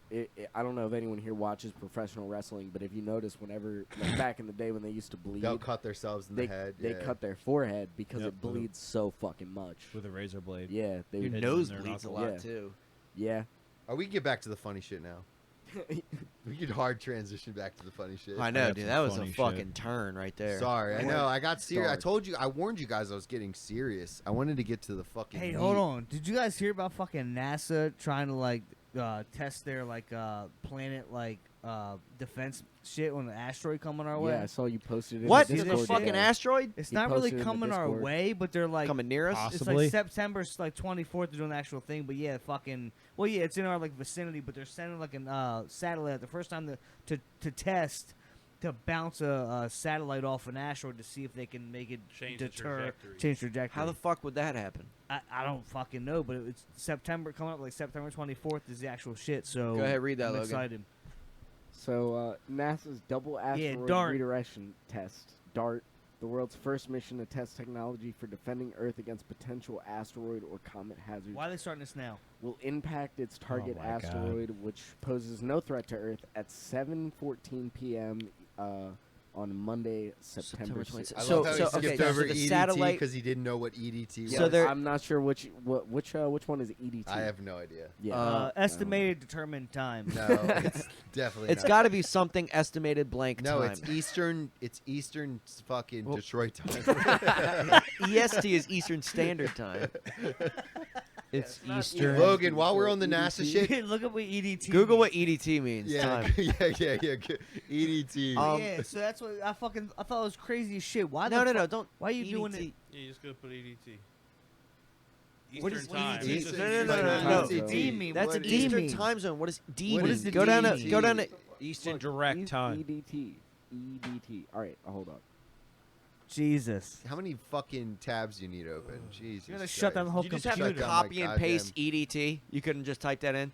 I don't know if anyone here watches professional wrestling, but if you notice, whenever, like, back in the day when they used to bleed, They'll cut themselves in the head. they yeah. cut their forehead because Yep, it bleeds so fucking much. with a razor blade. Yeah, they Your would, nose their bleeds a knuckle. lot Yeah. too. yeah. Oh, we can get back to the funny shit now. We could hard transition back to the funny shit. I know, got dude. some That was a funny shit. fucking turn right there. Sorry, I know. I got serious. I Dark. told you. I warned you guys I was getting serious. I wanted to get to the fucking. Hey, meat. hold on. Did you guys hear about fucking NASA trying to like test their like planet like defense shit on an asteroid coming our way? Yeah, I saw you posted it. What? in Is The it Discord fucking today. asteroid It's He not really posted in the coming our Discord. way, but they're like coming near us? it's Possibly. like September like 24th. They're doing the actual thing, but yeah, fucking well, yeah, it's in our like vicinity, but they're sending like an satellite the first time to test to bounce a satellite off an asteroid to see if they can make it Change the deter trajectory. change trajectory. How the fuck would that happen? I don't fucking know, but it's September coming up like September 24th is the actual shit. So Go ahead, read that, I'm Logan. excited. So NASA's double asteroid DART. redirection test, DART, the world's first mission to test technology for defending Earth against potential asteroid or comet hazards, Why are they starting this now? will impact its target my God. asteroid, which poses no threat to Earth, at 7:14 p.m. On Monday, September 26th. 6th. I So- love how so, he skipped okay, so over the EDT satellite- because he didn't know what EDT was. So there- I'm not sure which one is EDT. I have no idea. Yeah. Estimated determined time. No, it's definitely. It's not. got to be something estimated blank No, time. it's Eastern. It's Eastern fucking Well- Detroit time. EST is Eastern Standard Time. It's not Eastern. even- Logan, while we're on the NASA shit, Look up what EDT. Google what means. EDT means. yeah, Time. yeah. EDT. Yeah, so that's what I thought it was crazy as shit. Why? No, the no, fuck- don't. Why are you doing EDT. it? Yeah, you just gotta put EDT. What Eastern is time. EDT? It's just No, no, Eastern no, no, time. no. What's the D mean? That's What an does D Eastern mean? time zone. What is D What mean? is the Go down D to mean? go down to. Eastern direct time. EDT. EDT. All right, hold on. Jesus. How many fucking tabs you need open? Jesus. You gotta shut down the whole You just computer. have to Shut down my copy and paste EDT. You couldn't just type that in.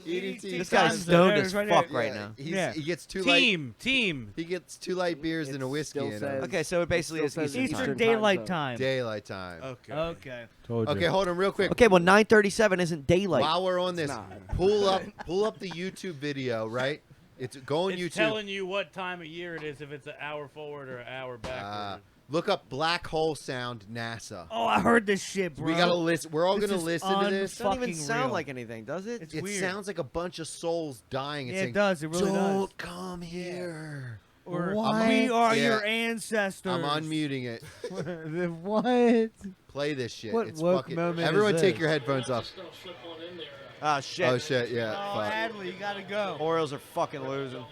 EDT. This time guy's zone, stoned there it as is right fuck there. right now. Yeah. He gets two light. Team. He gets 2 light beers and a It whiskey still in says- him. Okay, so it basically It is still says Eastern Eastern time. daylight zone. time. Daylight time. Okay. Okay. Told you. Okay, hold on, real quick. Okay, well 9:37 isn't daylight. While we're on this, not. pull up the YouTube video. Right, it's go on It's YouTube. telling you what time of year it is, if it's an hour forward or an hour backward. Look up black hole sound NASA. Oh, I heard this shit, bro. We gotta listen. We're all This gonna is listen to this. It doesn't even fucking sound real. like anything, does it? It's It weird. sounds like a bunch of souls dying. It's Yeah, it saying, does. It really Don't does. come here. Or What? we are Yeah. your ancestors. I'm unmuting it. What? Play this shit. What It's woke fucking. moment Everyone, is take this? your headphones off. Ah, shit. Oh shit! Yeah. Oh, fuck. Hadley, you gotta go. Orioles are fucking losing.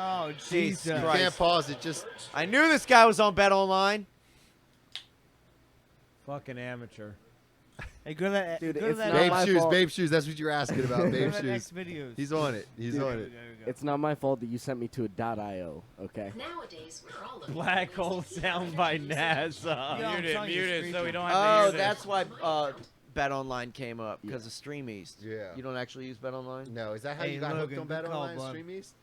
Oh, Jesus Jesus. You Christ. can't pause it. Just I knew this guy was on Bet Online. Fucking amateur. Hey, go to that. Dude, go to it's that. not Babe my shoes. fault. Babe shoes. That's what you're asking about. Go Babe to that shoes. next videos. He's on it. He's Dude, on There it. we go. It's not my fault that you sent me to a .io. Okay. Nowadays, we're all looking Black for hole ways to sound find by out what's NASA. Yeah, I'm Mute it, telling you, mute it, it's so we creepy. don't have to Oh, hear that's this. why Bet Online came up because of Stream East. Yeah. You don't actually use Bet Online? No, is that how Hey, you got Logan, hooked on good Bet call, Online bud. Stream East?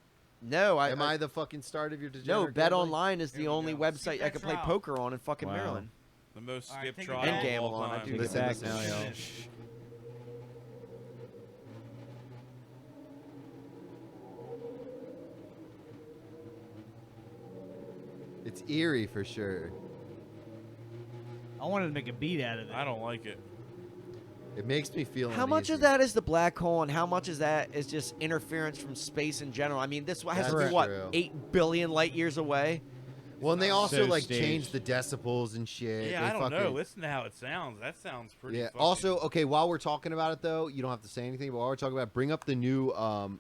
No, Am I the fucking start of your degenerate No, Bet gambling? Online is the Here we only go. website Skip I that can play trial. poker on in fucking Wow. Maryland. The most All right, skipped take it trial back. And of gamble all on it, time. too. Take it Listen, back listen. now, y'all. It's eerie for sure. I wanted to make a beat out of it. I don't like it. It makes me feel. How much of uneasy. that is the black hole, and how much is that is just interference from space in general? I mean, this has to be That's what true. 8 billion light years away. Well, and they also So like staged. change the decibels and shit. Yeah, They I don't know. fucking- Listen to how it sounds. That sounds pretty. Yeah. fucking- Also, okay, while we're talking about it though, you don't have to say anything. But while we're talking about, it, bring up the new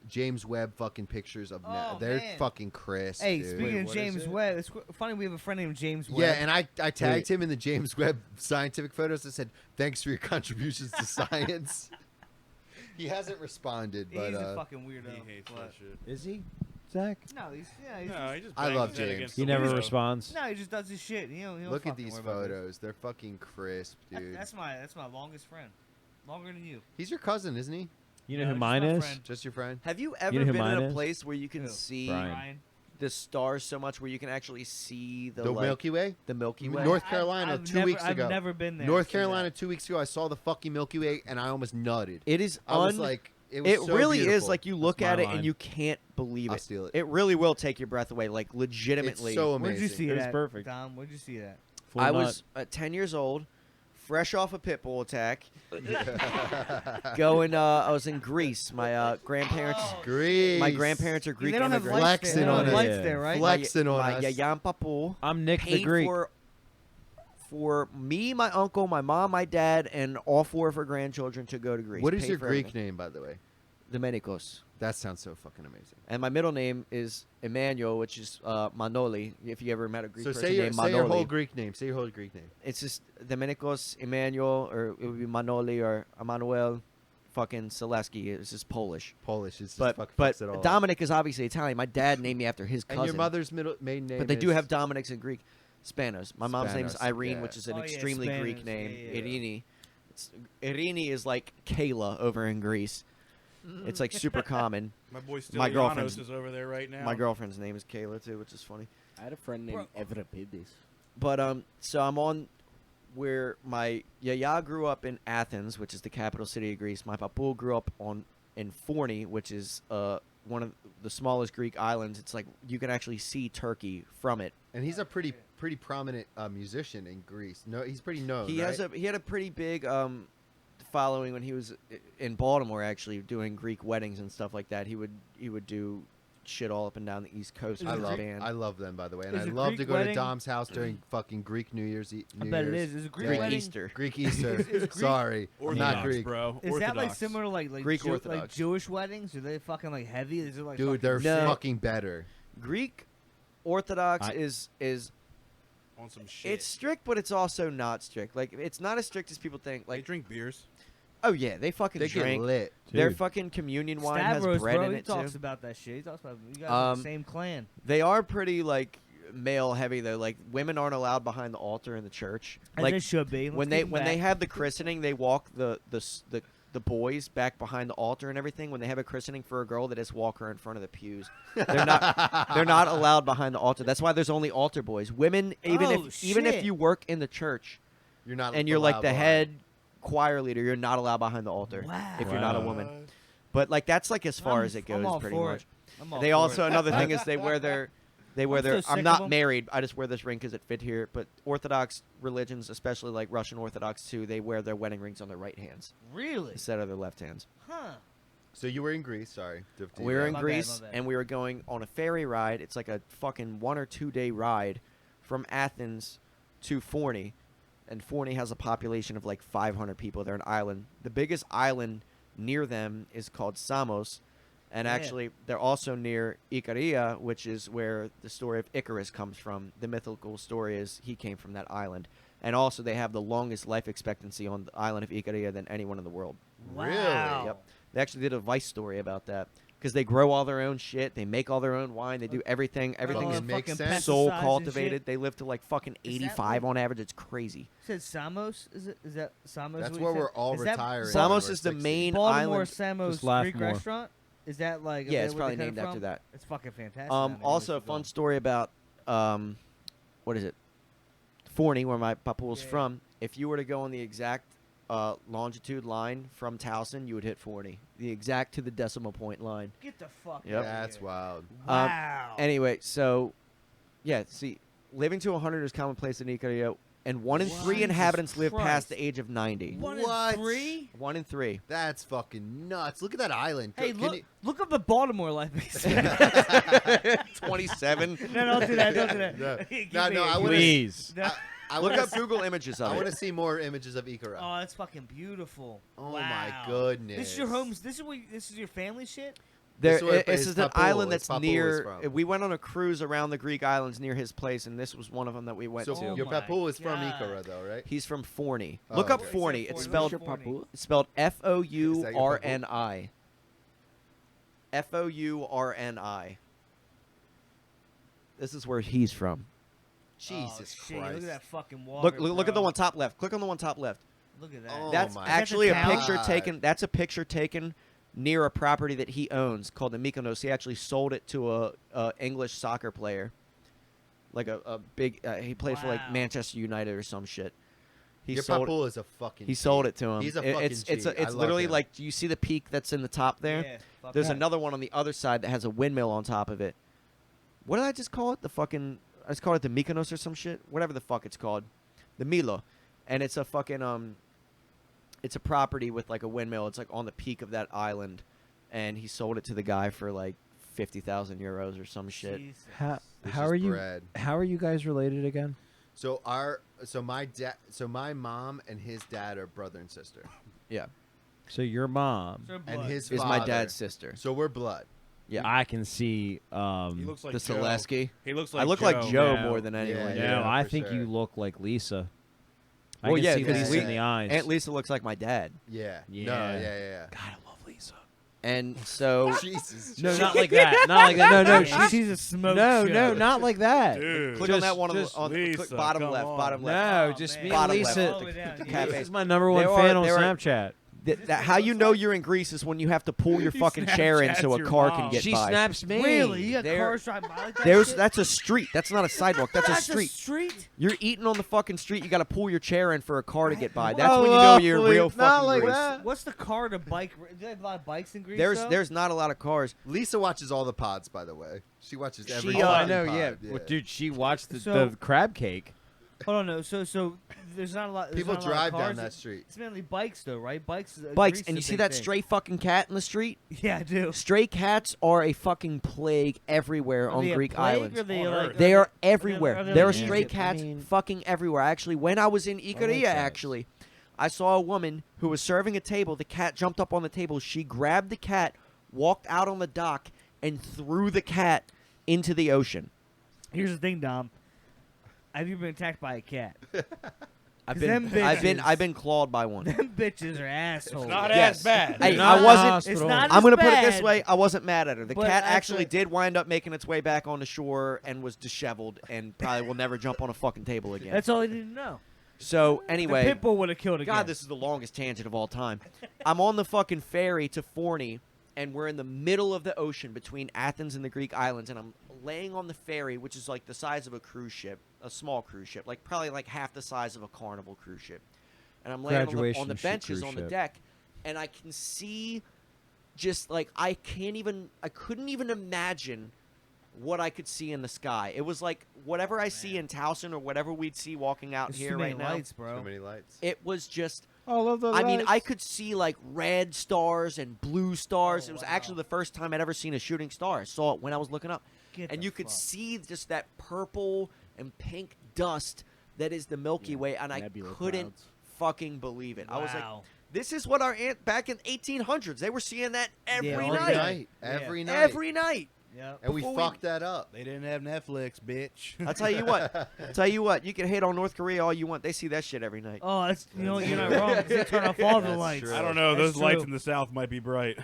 James Webb fucking pictures of. Oh, They're man. fucking crisp. Hey, dude. speaking of what is James it? Webb, it's funny we have a friend named James Webb. Yeah, and I tagged Wait. him in the James Webb scientific photos. I said, "Thanks for your contributions to science." He hasn't responded, but He's a fucking weirdo. He hates but- that shit. Is he, Zach? No, he's No, he just I bangs love his head James. against He the never window. responds. No, he just does his shit. He don't look at fucking these worry about this. photos. They're fucking crisp, dude. That's my longest friend. Longer than you. He's your cousin, isn't he? You know No, who just mine my is? friend. Just your friend? Have you ever know who been mine in a is? place where you can Who? see Brian. Ryan. the stars so much where you can actually see the, The like, Milky Way? the Milky Way? North Carolina I've 2 never, weeks ago. I've never been there. North to see Carolina that. 2 weeks ago, I saw the fucking Milky Way and I almost nutted. It is I was like, it was it so really is beautiful. like you look That's at my it line. and you can't believe I'll it. steal it. It really will take your breath away, like legitimately. It's so amazing. Where'd you see It it was at, perfect. Dom? Where'd you see that? Full I nut. was 10 years old, fresh off a pit bull attack, going. I was in Greece. My grandparents. Greece. My grandparents are Greek They don't have immigrants. lights there. They don't have Flexing on lights it. there, right? Flexing on my us. yayam papu I'm Nick the paid Greek. for me, my uncle, my mom, my dad, and all 4 of her grandchildren to go to Greece. What is Paid your for Greek everything. name, by the way? Domenikos. That sounds so fucking amazing. And my middle name is Emmanuel, which is Manoli. If you ever met a Greek So person say your, named say your Manoli, whole Greek name. Say your whole Greek name. it's just Domenikos, Emmanuel, or it would be Manoli or Emmanuel, fucking Solesky. It's just Polish. Polish. It's just But fuck, but fucks it all up. Dominic is obviously Italian. My dad named me after his cousin. And your mother's maiden name but they do is- have Dominics in Greek. Spanos. My mom's name is Spanos, Irene, yeah. which is an Oh, yeah, extremely Greek Spanos, name. yeah, yeah. Irini. Irini is like Kayla over in Greece. It's like super common. My boy My girlfriend's- Stylianos is over there right now. My girlfriend's name is Kayla too, which is funny. I had a friend named Evripidis. But so I'm on where my yaya grew up in Athens, which is the capital city of Greece. My papu grew up in Forni, which is one of the smallest Greek islands. It's like you can actually see Turkey from it. And he's a pretty prominent musician in Greece. No, he's pretty known. He right? he had a pretty big following when he was in Baltimore, actually doing Greek weddings and stuff like that. He would do shit all up and down the East Coast Is with it his Greek? band. I love them, by the way, and Is I it love Greek to go wedding? to Dom's house during fucking Greek New Year's Eve. I bet it is. Is it Greek Greek wedding? Easter. Greek Easter. Is Greek- Sorry, Orthodox, not Greek. bro. Is that like Orthodox. similar to like Greek like Orthodox. Jewish weddings? Are they fucking like heavy? Is it like Dude, they're No. fucking better. Greek Orthodox I- is on some shit? it's strict, but it's also not strict. Like it's not as strict as people think. They Like drink beers. oh yeah, they fucking They get drink. lit. Their Dude. fucking communion wine Stavros, has bread bro, in he it talks too. about that shit. He talks about you guys are the Um, same clan. They are pretty like male heavy though. Like women aren't allowed behind the altar in the church. As Like they should be. Let's when keep they them when they back. have the christening, they walk the boys back behind the altar and everything. When they have a christening for a girl, they just walk her in front of the pews. They're not allowed behind the altar. That's why there's only altar boys. Women, even Oh, if shit. you work in the church You're not. and you're like allowed the behind. head choir leader, you're not allowed behind the altar Wow. if you're not a Wow. woman. But like that's like as far I'm- as it I'm goes, all pretty for much. it. I'm all They for also it. another thing is they wear their I'm so sick I'm of not 'em. married. I just wear this ring because it fit here. But Orthodox religions, especially like Russian Orthodox too, they wear their wedding rings on their right hands Really? instead of their left hands. Huh. So you were in Greece. Sorry. We were in My bad, Greece my bad. and we were going on a ferry ride. It's like a fucking 1 or 2 day ride from Athens to Forni, and Forni has a population of like 500 people. They're an island. The biggest island near them is called Samos. And Yeah. actually, they're also near Ikaria, which is where the story of Icarus comes from. The mythical story is he came from that island. And also, they have the longest life expectancy on the island of Ikaria than anyone in the world. Wow. Yep. They actually did a Vice story about that. Because they grow all their own shit. They make all their own wine. They do everything. Everything Fucking is makes fucking sense. soul pesticides and cultivated. shit. They live to like fucking Is that 85 what- on average. It's crazy. You said Samos? Is that Samos? That's what where you said? we're all Is that retiring. Samos when we're is the 60. main Baltimore island. Samos Just laugh Greek more. restaurant? Is that like? Yeah, is it's that where probably they named come after from? that. It's fucking fantastic. down there. Also, We a should fun go. story about what is it? Forney, where my papa's Yeah. from. If you were to go on the exact longitude line from Towson, you would hit Forney. The exact to the decimal point line. Get the fuck. Yep. outta That's here. wild. Wow. Anyway, so yeah, see, living to 100 is commonplace in Ikaria, and 1 in 3 Jesus inhabitants live past Christ. the age of 90. One What? in 3. 1 in 3. That's fucking nuts. Look at that island. Hey, Can look! you- Look up the Baltimore life. No, 27. don't do that. Don't do that. No. Give No, me no, a- I give wanna- me- Please. No. I Look wanna up s- Google images of I want it. to see more images of Ikara. Oh, that's fucking beautiful. Oh wow. my goodness. This is your homes. This is your family shit. There, where this his is an Pitbull- island his that's Pitbull is near. from. We went on a cruise around the Greek islands near his place, and this was one of them that we went So to. your my Pitbull is from God. Ikara, though, right? He's from Forney. Oh, Look up okay. Forney. Except It's for spelled Mr. Forney. It's spelled Is that your Pitbull? Fourni. Fourni. This is where he's from. Jesus Shit, Christ. look at that fucking water. Look at the bro. one top left. Click on the one top left. Look at that. Oh That's my actually a God. picture taken. That's a picture taken near a property that he owns called the Mykonos. He actually sold it to a English soccer player, like a big. He played for like Wow. Manchester United or some shit. He Your sold. Pitbull is a fucking. He sold cheat. it to him. He's a It- fucking It's cheat. I it's love literally him. like. Do you see the peak that's in the top there? Yeah, fuck There's that. another one on the other side that has a windmill on top of it. What did I just call it? The fucking. I just called it the Mykonos or some shit. Whatever the fuck it's called, the Milo, and it's a fucking It's a property with like a windmill. It's like on the peak of that island, and he sold it to the guy for like 50,000 euros or some shit. Jesus. How It's how just are you? bread. How are you guys related again? So my mom and his dad are brother and sister, Yeah, So your mom. Sir and Blood. his is my father- dad's sister. So we're blood. Yeah, I can see. He looks like the Joe. Solesky. He looks like I look Joe. like Joe Yeah. more than anyone. Yeah, No, I for think sure. you look like Lisa. I Well, can yeah, see 'cause Lisa Lisa- in the eyes. Aunt Lisa looks like my dad, Yeah. Yeah. No, yeah. God, I love Lisa. and so Jesus. No, not like that. Not like that. No, no. Yeah, She's she's a smoke no, show. no, not like that. Dude. click on that Just- one just on the click Lisa, bottom come left. on. Bottom left. No, Oh, just man. me and Bottom Lisa. left. All the way down, the yeah. cafe. Lisa's my number one They fan are- on they are- Snapchat. How you know you're in Greece is when you have to pull your fucking chair in so Snapchats a your car mom. can get She by. snaps me. Really? You got There- cars driving by like that? There's shit? that's a street. That's not a sidewalk. That's a That's street. A street? You're eating on the fucking street. You got to pull your chair in for a car to get by. That's when you know you're in real Not fucking like Greece. that. What's the car to bike? Do they have a lot of bikes in Greece? though? There's not a lot of cars. Lisa watches all the pods, by the way. She watches every. She, Oh, I fucking know. pod, Yeah. Well, dude, she watched the So- crab cake. Hold on, no. So there's not a lot. There's People not a lot of drive down cars. that street. It's mainly bikes, though, right? Bikes. Bikes, Greece and you is a see big that thing. stray fucking cat in the street? Yeah, I do. Stray cats are a fucking plague everywhere Are on they a Greek plague, islands. or they On like? Earth. They are are they everywhere. like There are Egypt? stray I cats mean- fucking everywhere. Actually, when I was in Ikaria, cats. actually, I saw a woman who was serving a table. The cat jumped up on the table. She grabbed the cat, walked out on the dock, and threw the cat into the ocean. Here's the thing, Dom. Have you been attacked by a cat? I've 'Cause been, them bitches- I've been clawed by one. Them bitches are assholes. Not Yes. as bad. Hey, Not I in wasn't. the It's hospital. not I'm as gonna put it this bad, way. I wasn't mad at her. The but cat actually- actually did wind up making its way back on the shore and was disheveled and probably will never jump on a fucking table again. That's all I need to know. So The anyway, pit bull would have killed again. God, this is the longest tangent of all time. I'm on the fucking ferry to Forney, and we're in the middle of the ocean between Athens and the Greek islands, and I'm laying on the ferry, which is like the size of a cruise ship, a small cruise ship, like probably like half the size of a Carnival cruise ship. And I'm laying on the Graduation ship benches cruise on the ship. deck, and I can see just like I couldn't even imagine what I could see in the sky. It was like whatever I see in Towson or whatever we'd see walking out There's here too many right now. lights, bro. So many lights. It was just All of the I mean, I could see like red stars and blue stars. Oh, It was wow. actually the first time I'd ever seen a shooting star. I saw it when I was looking up. Get And the you could fuck. see just that purple and pink dust that is the Milky Yeah, Way, and I nebula couldn't clouds. fucking believe it. I was like, Wow. this is what our aunt back in 1800s, they were seeing that every all night. day. Every Yeah. night. Every night. Yep. And we before we- fucked that up. They didn't have Netflix, bitch. I'll tell you what, you can hate on North Korea all you want. They see that shit every night. Oh, that's you're not wrong. 'cause They turn off all the That's lights. true. I don't know. That's Those lights true. in the south might be bright.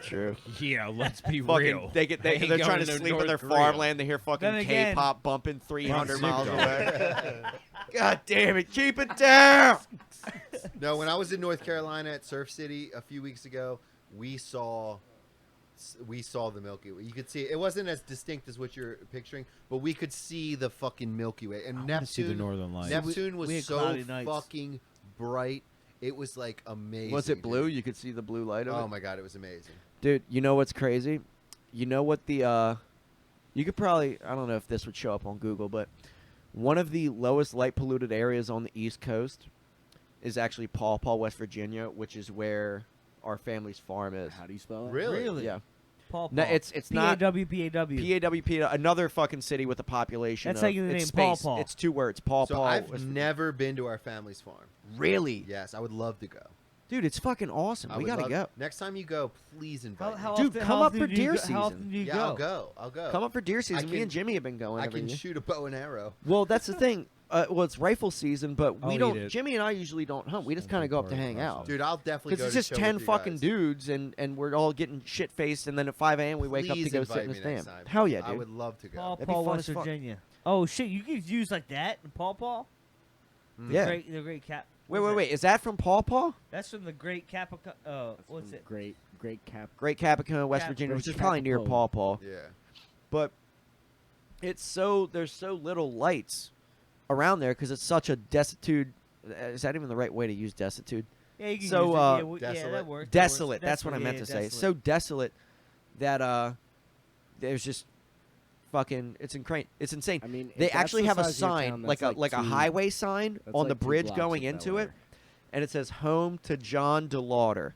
True. Yeah, let's be Fucking, real. they're Ain't trying going to to sleep in North their Korea. farmland. They hear Then fucking again- K-pop bumping 300 miles Snoop away. God damn it, keep it down. No, when I was in North Carolina at Surf City a few weeks ago, we saw the Milky Way. You could see it. It wasn't as distinct as what you're picturing, but we could see the fucking Milky Way. And I wanna see the Neptune, Northern Lights. Neptune We was had so cloudy nights. fucking bright. It was like amazing. Was it dude. blue? You could see the blue light of Oh it. my god, it was amazing. Dude, you know what's crazy? You know what the you could probably, I don't know if this would show up on Google, but one of the lowest light polluted areas on the East Coast is actually Paw Paw, West Virginia, which is where our family's farm is. How do you spell it? Really? Yeah. Paw No, Paw. it's not P-A-W-P-A-W. PAWP, another fucking city with a population. That's of, how you it's name Paw space. Paw. It's 2 words. Paw So Paw. I've West Virginia. never been to our family's farm. Really? Yes, I would love to go. Dude, it's fucking awesome. I We would gotta love- go. Next time you go, please invite me. Dude, come up for deer How often season. do you Yeah, go? I'll go. Come up for deer season. Me can- and Jimmy have been going I every can year. shoot a bow and arrow. Well, that's the thing. Well, it's rifle season, but I'll we eat don't. it. Jimmy and I usually don't hunt. We just kind of go up to hang out. Dude, I'll definitely go Because to it's just show 10 with you fucking guys. dudes, and we're all getting shit faced, and then at 5 a.m. we wake up to Please go sit invite in the me next stand. time. Hell yeah, I dude. would love to go. Paw That'd be Paw, fun West as fuck. Virginia. Oh shit, you can use like that in Paw Paw. Yeah. The great cap. Wait. Is that from Paw Paw? That's from the Great Capica. What's it? Great Cap. Great Capicum, West Cap- Virginia, which Great is probably near Capipo. Paw Paw. Yeah. But there's so little lights around there because it's such a destitute. Is that even the right way to use destitute? Yeah, you can So, use it. uh, Yeah, yeah, desolate. that works. Desolate. That's what I meant to say. It's so Desolate. desolate that there's just fucking. It's insane. I mean, if They that's actually the have a size of your sign, town, like that's a two- highway sign that's on the like 2 bridge blocks going of into it, Delaware. and it says "Home to John DeLauder."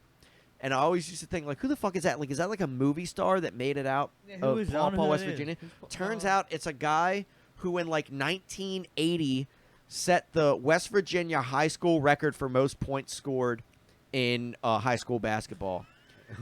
And I always used to think, like, who the fuck is that? Like, is that like a movie star that made it out Yeah, who of is- I Paw don't know Paw, who West that is. Virginia? Who's Pa- Turns uh, out it's a guy who in like 1980 set the West Virginia high school record for most points scored in high school basketball.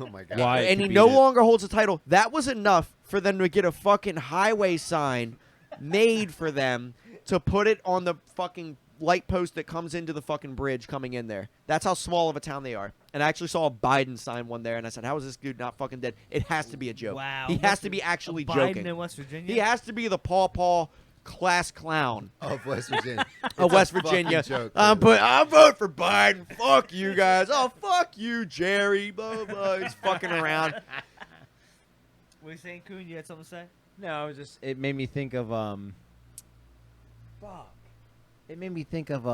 Oh my god. Why? And to he beat no it. longer holds the title. That was enough for them to get a fucking highway sign made for them to put it on the fucking light post that comes into the fucking bridge coming in there. That's how small of a town they are. And I actually saw a Biden sign one there, and I said, how is this dude not fucking dead? It has to be a joke. Wow. He has West to be Vir- actually Biden joking. in West Virginia. He has to be the Paw Paw class clown Of West Virginia. of West Virginia. Joke, I'm dude. vote for Biden. Fuck you guys. Oh, fuck you, Jerry. Blah, blah. He's fucking around. What are you saying, Kuhn? You had something to say? No, I was just. It made me think of Fuck. It made me think of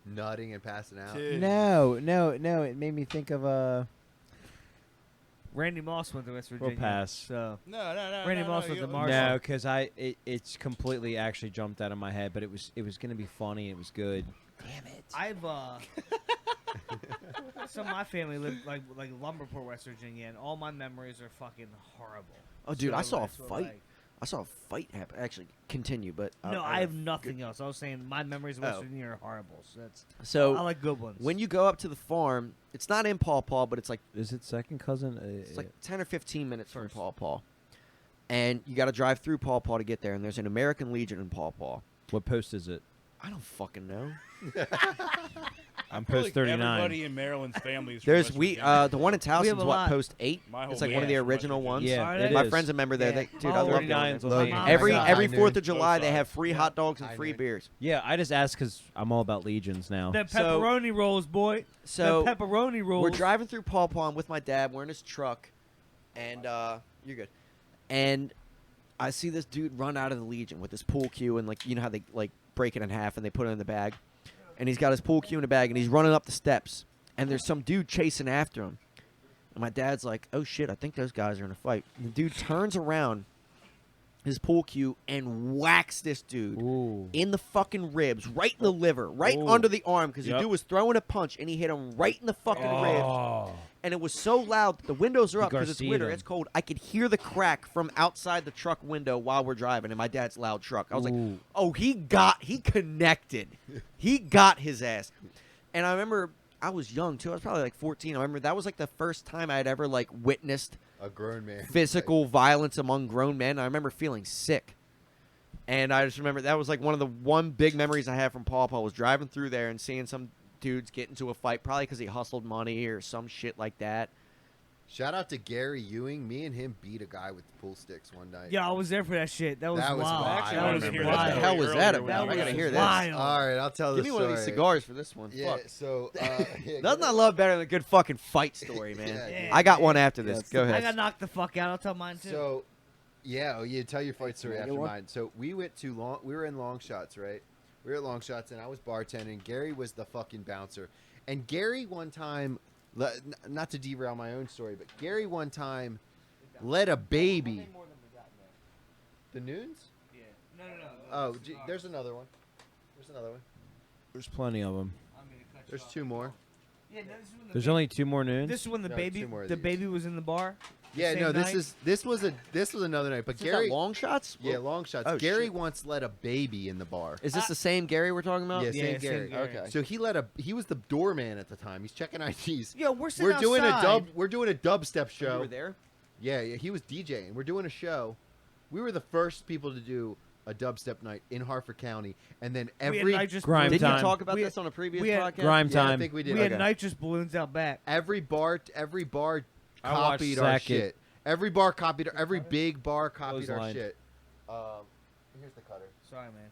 Nutting and passing out. Dude. No. It made me think of Randy Moss went to West We'll Virginia. pass. So No. Randy Moss was the Marshall. No, because it's completely actually jumped out of my head, but it was gonna be funny. It was good. Damn it. I've some of my family lived like Lumberport, West Virginia, and all my memories are fucking horrible. Oh, dude, I So, saw a like, so, fight. like- I saw a fight happen. Actually, continue, but No, I have nothing else. I was saying my memories of West Oh. Virginia are horrible. So that's So I like good ones. when you go up to the farm, it's not in Paw Paw, but it's like Is it second cousin? it's like 10 or 15 minutes from Paw Paw, and you got to drive through Paw Paw to get there. And there's an American Legion in Paw Paw. What post is it? I don't fucking know. I'm feel post like 39. Everybody in Maryland's family is from There's West Virginia. the one in Towson's have a what lot. post 8. My whole It's like one of the family's from West original Virginia. ones. Yeah, Are it they? My is. friend's a member there. Yeah. They, dude, My I love 39's them. with Logan. me. Oh Every my God, every I knew. 4th of July, they sides. have free hot dogs and I free knew. beers. Yeah, I just asked because I'm all about legions now. the So- pepperoni rolls, boy. So the pepperoni rolls. we're driving through Paw Paw with my dad. We're in his truck, and you're good. And I see this dude run out of the Legion with his pool cue, and like you know how they like break it in half and they put it in the bag, and he's got his pool cue in the bag, and he's running up the steps, and there's some dude chasing after him, and my dad's like, "Oh shit, I think those guys are in a fight." And the dude turns around his pool cue and whacks this dude Ooh. in the fucking ribs, right in the liver, right Ooh. under the arm, because Yep. the dude was throwing a punch, and he hit him right in the fucking ribs. Oh. And it was so loud that the windows are He up because it's Garcia'd winter. him. It's cold. I could hear the crack from outside the truck window while we're driving in my dad's loud truck. I was like, Ooh. oh, he connected. He got his ass. And I remember I was young too. I was probably like 14. I remember that was like the first time I had ever like witnessed A grown man. physical violence among grown men. I remember feeling sick. And I just remember that was like one big memories I have from Paw Paw was driving through there and seeing some dudes get into a fight, probably because he hustled money or some shit like that. Shout out to Gary Ewing. Me and him beat a guy with pool sticks one night. Yeah, I was there for that shit. That was That was wild. wild. Actually, That I was wanted to hear What that the wild. hell was that earlier about? when I gotta was hear this. wild. All right, I'll tell Give the me story. one of these cigars for this one. Yeah, Fuck. so Nothing I love better than a good fucking fight story, man. Yeah, I got one after this. Yes. Go I ahead. got knocked the fuck out. I'll tell mine too. So, yeah, tell your fight story Yeah, after you want- mine. So we went to we were in Long Shots, right? We were at Long Shots, and I was bartending. Gary was the fucking bouncer, and Gary one time, not to derail my own story, but Gary one time led a baby. The Noons? Yeah. No. Oh, there's another one. There's another one. There's plenty of them. There's two more. Yeah, no, this is when the There's ba- only 2 more noons. This is when the No, baby, two more of the these. baby was in the bar. Yeah, Same no, night? this was another night. But Is that Gary, long shots? yeah, long shots. Oh, Gary shit. once let a baby in the bar. Is this the same Gary we're talking about? Yeah, Yeah, same same Gary. Gary. Okay. So he was the doorman at the time. He's checking IDs. Yo, we're sitting We're doing outside. we're doing a dubstep You show. were there? Yeah, he was DJing. We're doing a show. We were the first people to do a dubstep night in Harford County, and then We had every nitrous Grime balloons. Didn't time. you talk about We- this on a previous we had- podcast? Grime yeah, I time. think we did. We had Okay. nitrous balloons out back. Every bar I watched copied our Sackett. shit. Every bar copied every big bar copied our Clothesline. shit. Here's the cutter. Sorry, man.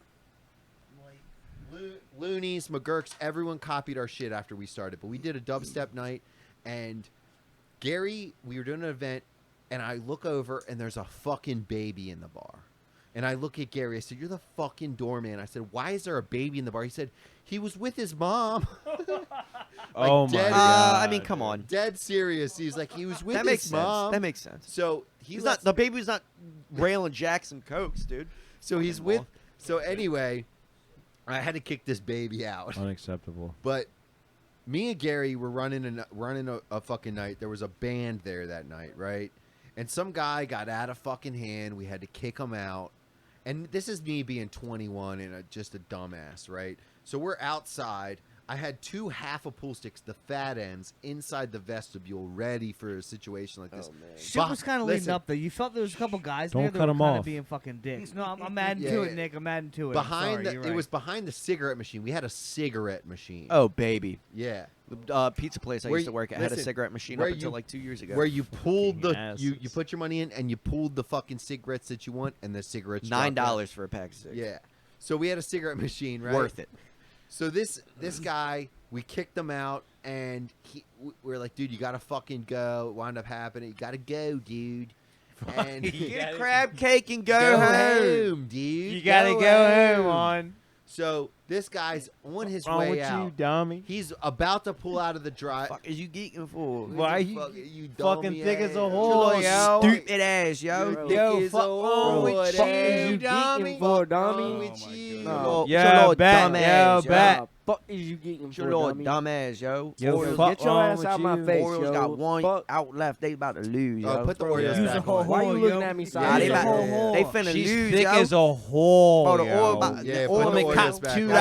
Loonies, McGurks, everyone copied our shit after we started. But we did a dubstep night, and Gary, we were doing an event, and I look over, and there's a fucking baby in the bar. And I look at Gary, I said, "You're the fucking doorman." I said, "Why is there a baby in the bar?" He said, "He was with his mom." Oh my dead- god! I mean, come on. Dead serious. He's like, he was with That his makes sense. mom. That makes sense. So He's not. The baby's not railing Jackson Cokes, dude. So he's Fucking with. ball. So anyway, I had to kick this baby out. Unacceptable. But me and Gary were running a fucking night. There was a band there that night, right? And some guy got out of fucking hand. We had to kick him out. And this is me being 21 and just a dumbass, right? So we're outside. I had 2 half of pool sticks, the fat ends, inside the vestibule, ready for a situation like this. Oh, man. Shit was kind of leading listen. up though. You felt there was a couple guys Don't there that cut were 'em kind off. of being fucking dicks. No, I'm adding Yeah, to yeah. it, Nick. I'm adding to it. Behind Sorry, you're it right. was behind the cigarette machine. We had a cigarette machine. Oh, baby. Yeah. The pizza place I Where used to you- work at had a listen, cigarette machine where up until you- like 2 years ago. Where you pulled Fucking you asses. put your money in and you pulled the fucking cigarettes that you want and the cigarettes dropped out. $9 for a pack of cigarettes. Yeah. So we had a cigarette machine, right? Worth it. So this guy, we kicked him out, and we're like, dude, you gotta fucking go. It wound up happening. You gotta go, dude. And Get a crab cake and go, go home. home, dude. You gotta go home on. So this guy's on his Wrong way with out. you, dummy? He's about to pull out of the drive. Fuck is you geeking for? Why you you fucking dummy thick as a ass. hole, yo? Stupid ass, yo. Bro. Yo, Thick as fuck a wrong hole, with fuck you, is you dummy? geeking for, Wrong dummy? with Oh, my you. God. Yo, Yeah, little bet, dumbass, yo, bet. Nah, fuck is you geeking Your for, little dummy? dumbass, yo. Yo, Orioles, fuck Get your wrong ass with out my you. face, Orioles yo. got one Fuck. out left. They about to lose, yo. Put the Bro, Oreos use back a whole on. Why you hole, looking yo. at me Nah, sideways? they, Yeah, about, yeah, yeah. they finna She's lose, thick yo. as a hole. Bro, the yo. oil about, Yeah, the put oil the make Oreos cop back $2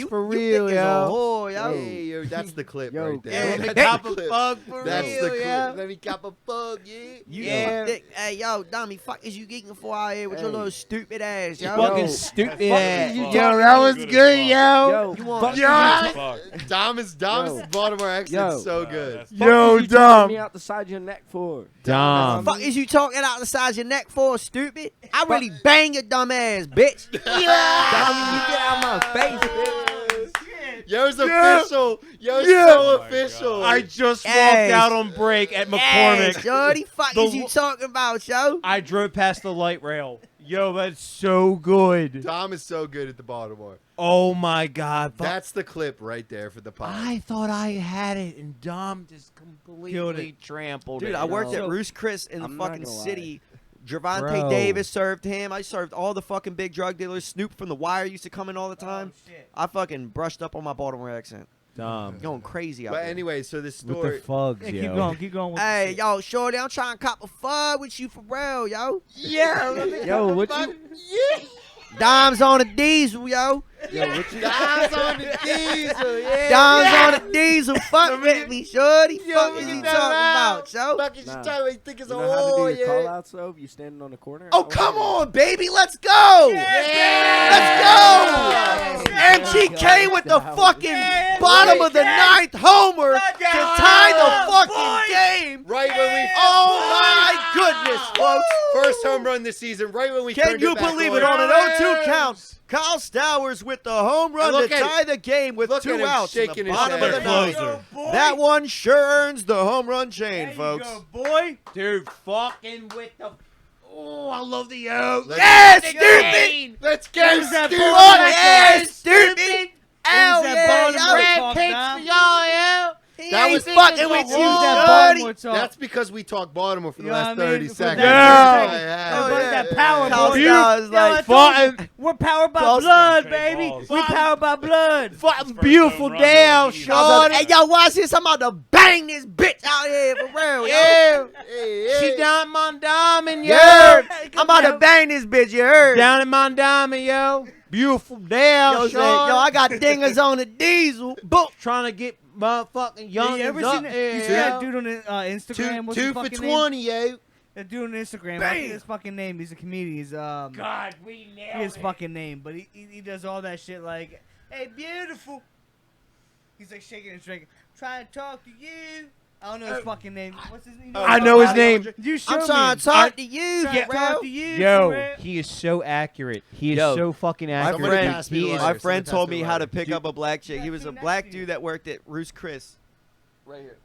on. for you real, thick as a yo. whore, yo. Hey, yo, that's the clip Yo, right there. yeah, Let me they- cop a clip. Fuck for That's real, the clip. yeah. Let me cop a fuck, yeah. You Yeah. thick. Hey, yo, dummy, fuck is you geeking for out here with your Hey. little stupid ass, yo? Fucking Yo. stupid Fuck ass. is you Yo, talking that was good as good, fuck. yo. Yo, You want- fuck Yeah. you- Fuck. Dom's Yo. Baltimore accent Yo. so good. That's fuck Yo, is you talking me dumb. out the side of your neck for? Dumb. Fuck is you talking out the side of your neck for, stupid? I really bang your dumb ass, bitch. Dummy, you get out my face, bitch. Yo's Yeah. official. Yo's Yeah. so Oh my official. God. I just Yes. walked out on break at Yes, McCormick. Jody, fuck The is you wo- talking about, yo? I drove past the light rail. Yo, that's so good. Dom is so good at the Baltimore. Oh my God. Fuck. That's the clip right there for the pod. I thought I had it, and Dom just Killed completely it. trampled Dude, it. I worked No. at Roost Chris in I'm the not fucking gonna lie. city. Javante Bro. Davis served him. I served all the fucking big drug dealers. Snoop from The Wire used to come in all the time. Oh, shit. I fucking brushed up on my Baltimore accent. Dumb. Going crazy out But there. anyway, so this With story. the fugs, Yeah, yo. keep going. Keep going. With the Hey, shit. yo, shorty, I'm trying to cop a fud with you for real, yo. Yo, what you? Dimes on the diesel, yo. Yo, what you? Dom's on the diesel, yeah. Dimes on the diesel. Fuck with me, shorty. Fuck is me you get talking that about, yo? Fuck is Nah. you talking? You think it's You a know how to whore, do your yeah? call outs though? You standing on the corner? Oh, come on, baby. Let's go. Let's go. MGK with the fucking bottom of the ninth homer to tie the fucking game. Right when we. Oh, my goodness, folks. First home run this season, right when we Can turned you it back believe on. it? On an 0-2 count, Kyle Stowers with the home run And look to at tie the game with look at 2 him outs in shaking the his bottom of head. the ninth. Closer. That one sure earns the home run chain, folks. boy. Dude, fucking with the. Oh, I love the O. Let's- Yes, stupid! Let's go, that stupid! ball? Oh, yes, stupid! Hell that yeah, bottom yo. red Red picks picks for for y'all, yo. He That ain't was- fucking with you, Use that shorty. Baltimore talk. That's because we talked Baltimore for the You know last what I mean? 30 For seconds. that Yeah. 30 seconds. Oh, But yeah. that power, Kyle boy. Stowers Yo, I like, told you, Fucking, we're powered by Close blood, to baby. balls. We powered by blood. fucking First beautiful home run down, of the shorty. Hey, yo, watch this. I'm about to bang this bitch out here for real, yo. Yeah. Hey, She We down in Mondawmin, You yo. heard? I'm about to bang this bitch, you heard? Down in Mondawmin, yo. Beautiful damn, Yo, say, yo, I got dingers on the diesel. Boom. trying to get motherfucking young you ever up seen that? there, You see yo. that dude on Instagram? What's his Two for fucking name? 20, yo. That dude on Instagram. I Bam. forget his fucking name. He's a comedian. He's God, we nailed his fucking name, but he does all that shit like, hey, beautiful. He's like shaking and shaking. Trying to talk to you. I don't know his fucking name. What's his name? I know his name. You show I'm trying to talk to you, Trying to bro. talk to you. Yo, bro. he is so accurate. He is Yo, so fucking My accurate. Somebody pass me the friend, lighter. my friend Somebody told pass me me the how to lighter. pick up a black chick. He was a Sitting black next to you. dude that worked at Roost Chris. Right here.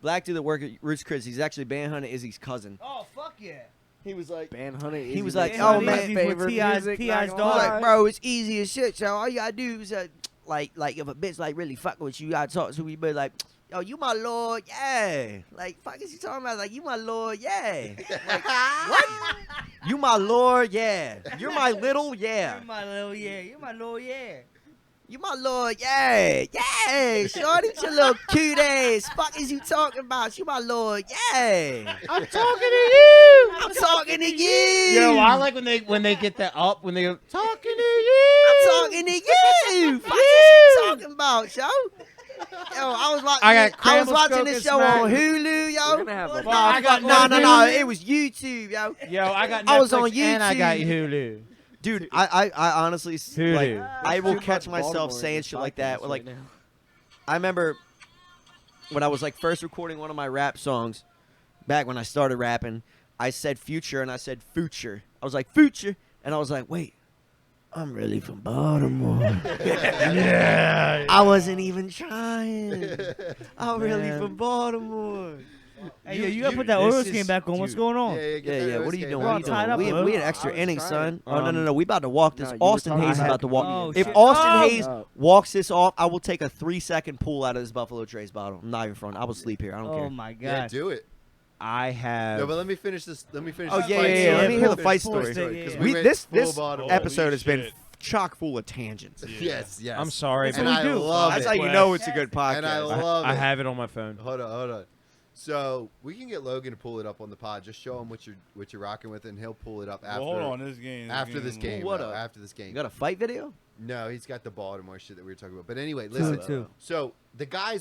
Black dude that worked at Roost Chris. He's actually Band Hunter Izzy's cousin. Oh, fuck yeah. He was like, Band Hunter. He was like, oh, oh, man, man, he's with favorite T.I.'s music, T.I.'s not I'm gonna dog. lie. like, bro, it's easy as shit, yo. All you gotta do is, like if a bitch like really fucking with you, you gotta talk to me, but like, yo, you my lord, yeah. Like, fuck is you talking about? Like, you my lord, yeah. Like, what? You my lord, yeah. You're my little, yeah. You're my little yeah. You're my little yeah. You my lord, yeah. Yeah, shorty, your little cute ass. Fuck is you talking about? You my lord, yeah. I'm talking to you. I'm talking to you. Yo, I like when they get that up when they go talking to you. I'm talking to you. Fuck is you talking about, yo? Yo, I was watching. I got I was Cramble watching Stroke this and show Smack. on Hulu, yo. We're gonna have a Well, I got No. It was YouTube, yo. Yo, I got Netflix I was on and I got YouTube. Hulu. dude, I honestly, Hulu. like, I will Too catch much myself Baltimore saying in shit this like that. podcast Like, right now. I remember when I was like first recording one of my rap songs, back when I started rapping, I said future and I said future. I was like future, and I was like, wait, I'm really from Baltimore. Yeah. I wasn't even trying. I'm really Man. from Baltimore. Hey, yo, you gotta put that this oil is- skin back on. What's dude. going on? Yeah. What are you doing? We're all What are you tied up, doing? bro. We had extra I was innings, trying. son. Oh no. We about to walk this. No, you were Austin talking Hayes is about about to walk. Oh, If shit. Austin Oh! Hayes walks this off, I will take a 3-second pull out of this Buffalo Trace bottle. I'm not even front. I will sleep here. I don't Oh care. my god. Yeah, do it. I have. No, but let me finish this. Let me finish. Oh, this yeah, fight yeah, yeah. story. Let me hear the Finish fight this story. Yeah, Because yeah. we went This full bottle. episode has been shit. chock full of tangents. Yes. I'm sorry, That's but And what we I do. love That's it. how you know it's a good podcast. And I love it. I have it on my phone. Hold on. So we can get Logan to pull it up on the pod. Just show him what you're rocking with, and he'll pull it up after. Well, hold on, this game. After this game. What though, up? after this game. You got a fight video? No, he's got the Baltimore shit that we were talking about. But anyway, listen. Two. So the guy,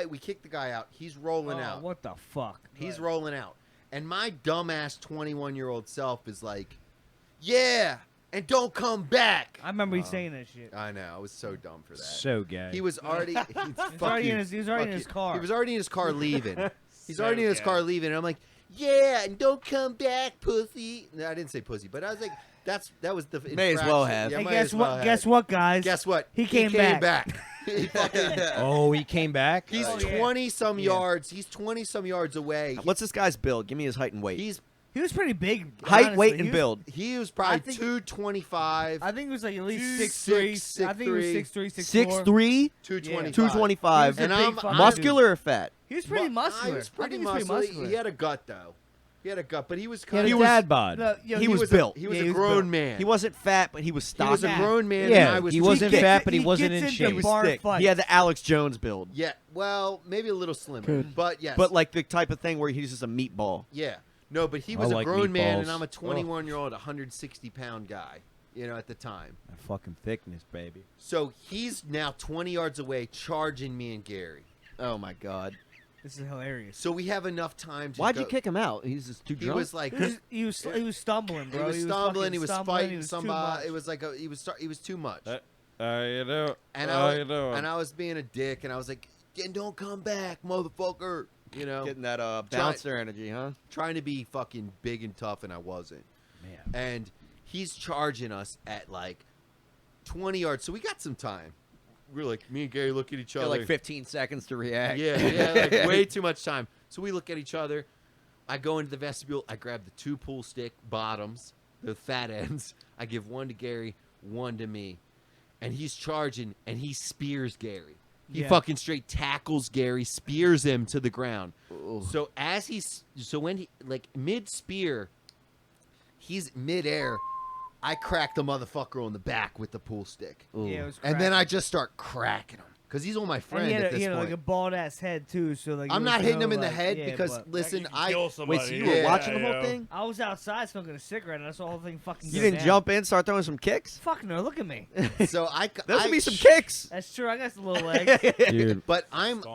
we kicked the guy out. He's rolling out. What the fuck? He's rolling out. And my dumbass 21-year-old self is like, yeah, and don't come back. I remember you saying that shit. I know. I was so dumb for that. So gay. He was already. He was already in his car. He was already in his car leaving. He's So already in his gay. car leaving. And I'm like, yeah, and don't come back, pussy. No, I didn't say pussy, but I was like, that was the. May as well infraction. have. Yeah, Hey, might guess as well what? have. Guess what, guys? Guess what? He came back. He fucking. Oh, he came back. He's Oh, yeah. 20 some Yeah. yards. He's 20 some yards away. What's this guy's build? Give me his height and weight. He was pretty big. Height, honestly. weight, He and was- build. He was probably I think- 225, I think it was like at least 6'3", 6'3". I think it was 6'3", 6'4". 6'3", 225. 225. He was a And big I'm fucking Muscular or fat? He was pretty muscular. He was pretty I think he was muscular. pretty muscular. He had a gut though. He had a gut, but he was He kind had of. a dad bod. He was built. He was Yeah, a he was grown built. man. He wasn't fat, but he was He stocky. was a fat. grown man. Yeah, and I was he too wasn't thick. fat, but he wasn't gets in into shape. He was bar thick. fights. He had the Alex Jones build. Yeah, well, maybe a little slimmer, Good. but yes. But like the type of thing where he's just a meatball. yeah, no, but he I was a like grown man, and meatballs. I'm a 21-year-old, 160-pound guy. You know, at the time. That fucking thickness, baby. So he's now 20 yards away, charging me and Gary. Oh my god. This is hilarious. So we have enough time to. Why'd go. you kick him out? He's just too He drunk. was like. He was stumbling, He bro. was stumbling. fucking He was stumbling, fighting he was too somebody. much. It was like he was too much. You know. And I was being a dick, and I was like, "And don't come back, motherfucker." You know, getting that bouncer energy, huh? trying to be fucking big and tough, and I wasn't. Man. And he's charging us at like 20 yards, so we got some time. We're like, me and Gary look at each Got other. like 15 seconds to react. Yeah, like way too much time. So we look at each other. I go into the vestibule. I grab the 2 pool stick bottoms, the fat ends. I give one to Gary, one to me. And he's charging, and he spears Gary. He Yeah. fucking straight tackles Gary, spears him to the ground. Ooh. So when he like mid spear, he's midair. I crack the motherfucker on the back with the pool stick. Ooh. Yeah, it was And then cracking. I just start cracking him. because he's on my And friend he had, at this he had point. like a bald ass head too, so like I'm there not was hitting no, him in the like- head yeah, because but listen, Kill Wait, so somebody. you were Yeah, watching the whole thing? I was outside smoking a cigarette and I saw the whole thing fucking. You go didn't down. jump in, start throwing some kicks? Fuck no! Look at me. so Those would be some kicks. That's true. I got some little legs. Dude, But Stomp.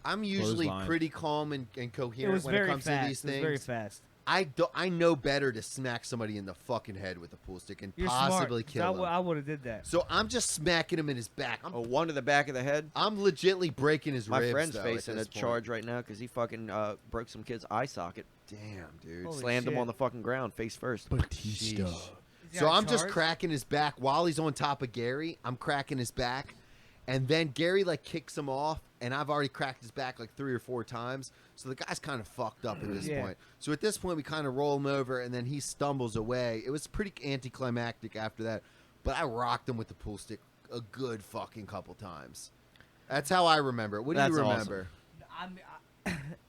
I'm usually Clothesline. pretty calm and It coherent was when it very comes fast. to these It was very things. fast. I know better to smack somebody in the fucking head with a pool stick and You're possibly smart, 'cause kill him. I would have did that. So I'm just smacking him in his back. One to the back of the head. I'm legitly breaking his My ribs. friend's though, at facing a this point. charge right now because he fucking broke some kid's eye socket. Damn, dude. Holy Slammed him shit. on the fucking ground face first. Batista. He's So got I'm just charged? cracking his back while he's on top of Gary. I'm cracking his back, and then Gary like kicks him off, and I've already cracked his back like 3 or 4 times. So the guy's kind of fucked up at this Yeah. point. So at this point, we kind of roll him over, and then he stumbles away. It was pretty anticlimactic after that, but I rocked him with the pool stick a good fucking couple times. That's how I remember it. What do That's you awesome. remember?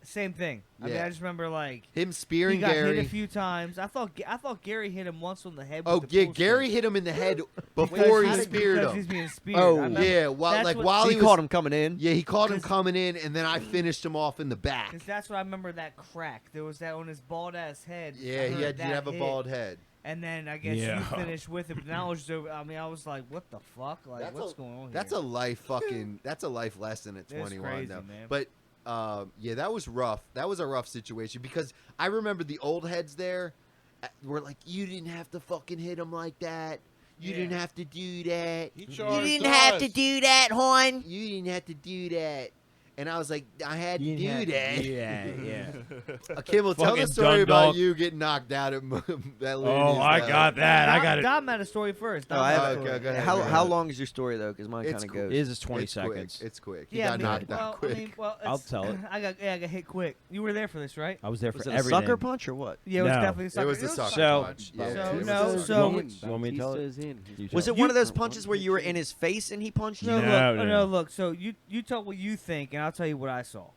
Same thing. I mean, Yeah. I just remember like Him he spearing got Gary. hit a few times. I thought Gary hit him once on the head. Oh with the yeah, pool Gary stick. hit him in the head Because before he he's- speared because him. He's being speared. Oh, I remember. Yeah, That's what- while He he was caught him coming in. Yeah, he caught him 'Cause- coming in, and then I finished him off in the back. Because that's what I remember. That crack. There was that on his bald ass head. Yeah, I he heard had to that have a hit, bald head. And then I guess Yeah. you finished with it. But now I was just over. I mean, I was like, what the fuck? Like, That's what's a- going on That's here? a life fucking. That's a life lesson at That's 21, crazy, though. man. But yeah, that was rough. That was a rough situation because I remember the old heads there were like, "You didn't have to fucking hit him like that. You Yeah. didn't have to do that. He You charged didn't have to us. do that, Horn. You didn't have to do that." And I was like, "I had to do that." Yeah. Kimmel, tell the Fucking story about dundalk. you getting knocked out at that. Oh, I got that. I got it. Dom had a story first. No, Dom I had a have okay, story. go ahead. How long is your story though? Because mine It's kind of cool. goes. His is 20 It's seconds. Quick. It's quick. He Yeah, got I mean, knocked well, out quick. I mean, well, I'll it's- tell it. I got hit quick. You were there for this, right? I was there Was for it a everything. sucker punch or what? Yeah, it was No. definitely a sucker. It was a sucker So- punch. So, Yeah, no, it was so- a- You want me to tell it? Bautista's in. He's Was got it one of those different punches where you were in his face and he punched you? No, No, look, no. look. So you tell what you think, and I'll tell you what I saw.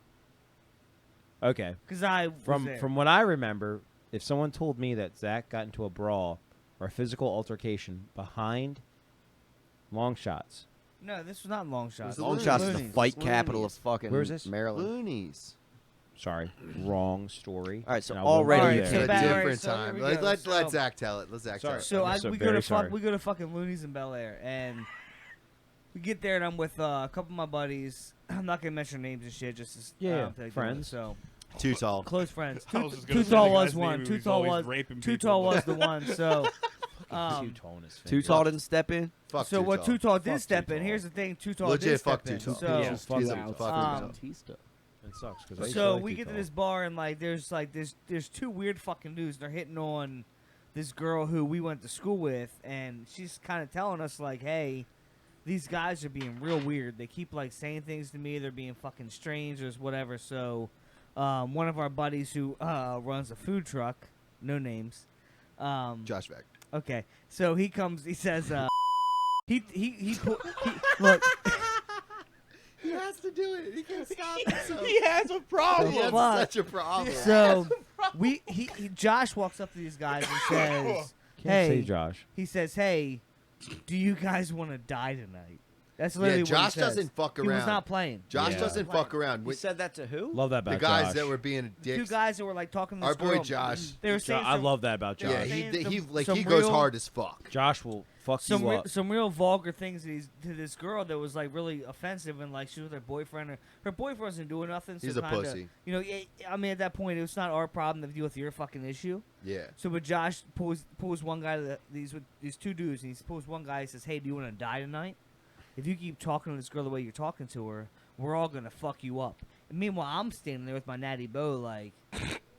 Okay. Because I was there. From what I remember, if someone told me that Zach got into a brawl or a physical altercation behind long shots, No, this was not long shots. the Long Loonies. shots is the Loonies. fight capital of fucking Where's this? Maryland. Loonies. sorry, wrong story. All right, so and I won't already go Alright, you there. so It's a back- alright, different so here time. we Let, go. let, So- let Zach tell it. Let Zach Sorry. tell it. So I'm so we go very to sorry. we go to fucking Loonies in Bel Air, and we get there, and I'm with a couple of my buddies. I'm not gonna mention names and shit, just as, Yeah, I don't think friends. So Too tall. close friends. I Too, was just gonna too say tall the was guy's one. name Too who's tall always was raping too people. tall was the one. So Too um, tall in his face. Too tall didn't step in. Fuck so Too what Tall. Too Tall did Fuck step Too in. Tall. Here's the thing. Too Tall Legit did fuck step in. Too Tall. So Yeah, fuck two Too outs. Tall. Bautista. It sucks because I used to So like we Too get to Tall. this bar and there's two weird fucking dudes. They're hitting on this girl who we went to school with, and she's kind of telling us like, "Hey, these guys are being real weird. They keep like saying things to me. They're being fucking strange or whatever." So one of our buddies who runs a food truck, no names. Josh Beck. Okay, so he comes. He says, he look. He has to do it. He can't stop himself. He has a problem. He has Fuck. such a problem. So Josh walks up to these guys and says, Can't say "Hey," Josh. he says, "Hey, do you guys want to die tonight?" That's Yeah, literally what Josh he says. doesn't fuck He was around. not playing. Josh Yeah. doesn't fuck around. You With said that to who? Love that about the guys Josh. that were being Two dicks. guys that were like talking to this Our boy girl. Josh. They were saying I some, love that about Josh. Yeah, saying he some- like some he goes real- hard as fuck. Josh will fuck you up. some real vulgar things to this girl that was like really offensive, and like she was with her boyfriend. Her boyfriend wasn't doing nothing. So He's a kinda, pussy. You know, I mean, at that point, it's not our problem to deal with your fucking issue. Yeah. So, but Josh pulls one guy to these two dudes, and he pulls one guy. He says, "Hey, do you want to die tonight? If you keep talking to this girl the way you're talking to her, we're all gonna fuck you up." And meanwhile, I'm standing there with my natty bow, like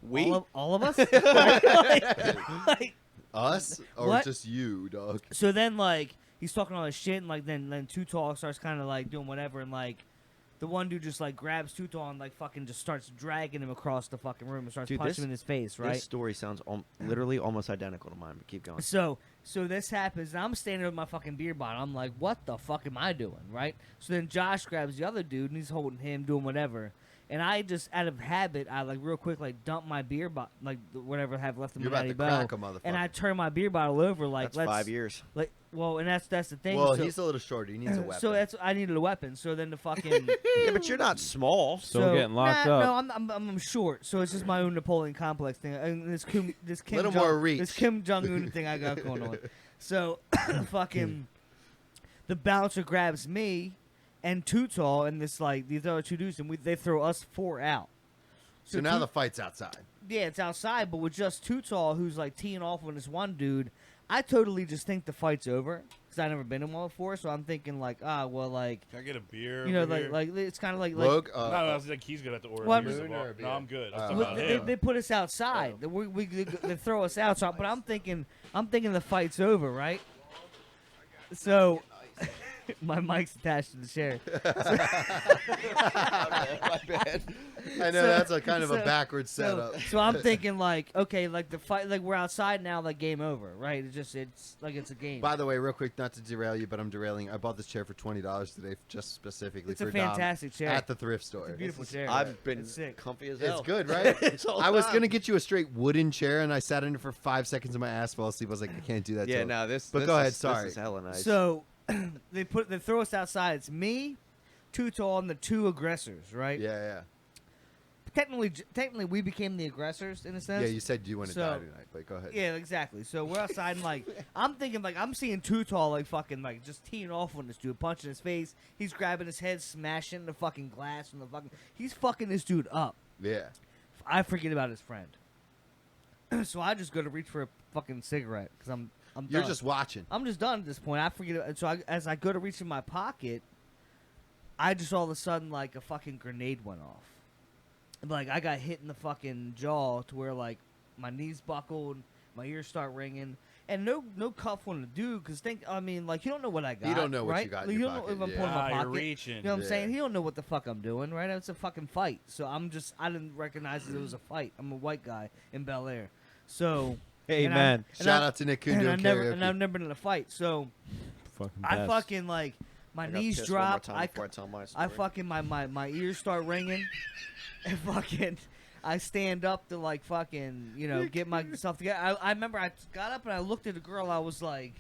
We? all of us. like, Us or What? just you, dog? so then, like, he's talking all this shit, and like then Too Tall starts kind of like doing whatever, and like the one dude just like grabs Too Tall and like fucking just starts dragging him across the fucking room and starts Dude, punching this- him in his face, right? This story sounds literally almost identical to mine, but keep going. So this happens, and I'm standing with my fucking beer bottle. I'm like, what the fuck am I doing, right? So then Josh grabs the other dude, and he's holding him, doing whatever. And I just, out of habit, I like real quick like dump my beer bottle, like whatever I have left in You're my about to Natty crack a Bell, motherfucker. and I turn my beer bottle over like That's let's 5 years. like and that's the thing. Well, so, he's a little shorter. He needs a weapon. so I needed a weapon. So then the fucking Yeah, but you're not small. Still getting locked up. No, I'm short, so it's just my own Napoleon complex thing. And this Kim Little Jong, more reach. This Kim Jong Un thing I got going on. So fucking the bouncer grabs me and Too Tall and this like these other two dudes, and they throw us 4 out. So now the fight's outside. Yeah, it's outside, but with just Too Tall, who's like teeing off on this one dude. I totally just think the fight's over because I've never been in one before, so I'm thinking like, well, like, Can I get a beer? you know, over here? like it's kind of like Logue, no, I was like, he's gonna have to order. Well, a beer. Moon or a beer? No, I'm good. I was Well, talking about they him. put us outside. They throw us out. So, but I'm thinking the fight's over, right? So, my mic's attached to the chair. My bad. I know that's a kind of a backwards setup. So I'm thinking like, okay, like the fight, like we're outside now, like game over, right? It's like it's a game. By the way, real quick, not to derail you, but I'm derailing. I bought this chair for $20 today, just specifically It's for a fantastic Dom chair. at the thrift store. It's a beautiful chair. I've been It's sick. comfy as hell. It's good, right? It's all I was time. gonna get you a straight wooden chair, and I sat in it for 5 seconds, and my ass fell asleep. I was like, I can't do that. Yeah, to no, this. But this go ahead, is, sorry. This is hella nice. So they throw us outside. It's me, Too Tall, and the 2 aggressors, right? Yeah. Technically, we became the aggressors in a sense. Yeah, you said you want to So- die tonight, but go ahead. Yeah, exactly. So we're outside and like I'm thinking like I'm seeing Too Tall like fucking like just teeing off on this dude, punching his face. He's grabbing his head, smashing the fucking glass from the fucking. He's fucking this dude up. Yeah. I forget about his friend. So I just go to reach for a fucking cigarette because I'm You're done. just watching. I'm just done at this point. I forget. So as I go to reach in my pocket, I just all of a sudden like a fucking grenade went off. Like I got hit in the fucking jaw to where like my knees buckled, my ears start ringing, and no cuff on the dude because like you don't know what I got. You don't know what right? you got in Like, your you don't pocket, know if I'm yeah. pulling my you're pocket. reaching. You know what I'm Yeah. saying? He don't know what the fuck I'm doing, right? It's a fucking fight. So I didn't recognize that it was a fight. I'm a white guy in Bel Air. So Amen. Shout out to Nick Kuhn doing and karaoke. I've never been in a fight. So Fucking I best. fucking like my I gotta knees piss one more drop. time before I tell my I story. fucking my ears start ringing, and fucking I stand up to like fucking get myself together. I remember I got up and I looked at the girl. I was like,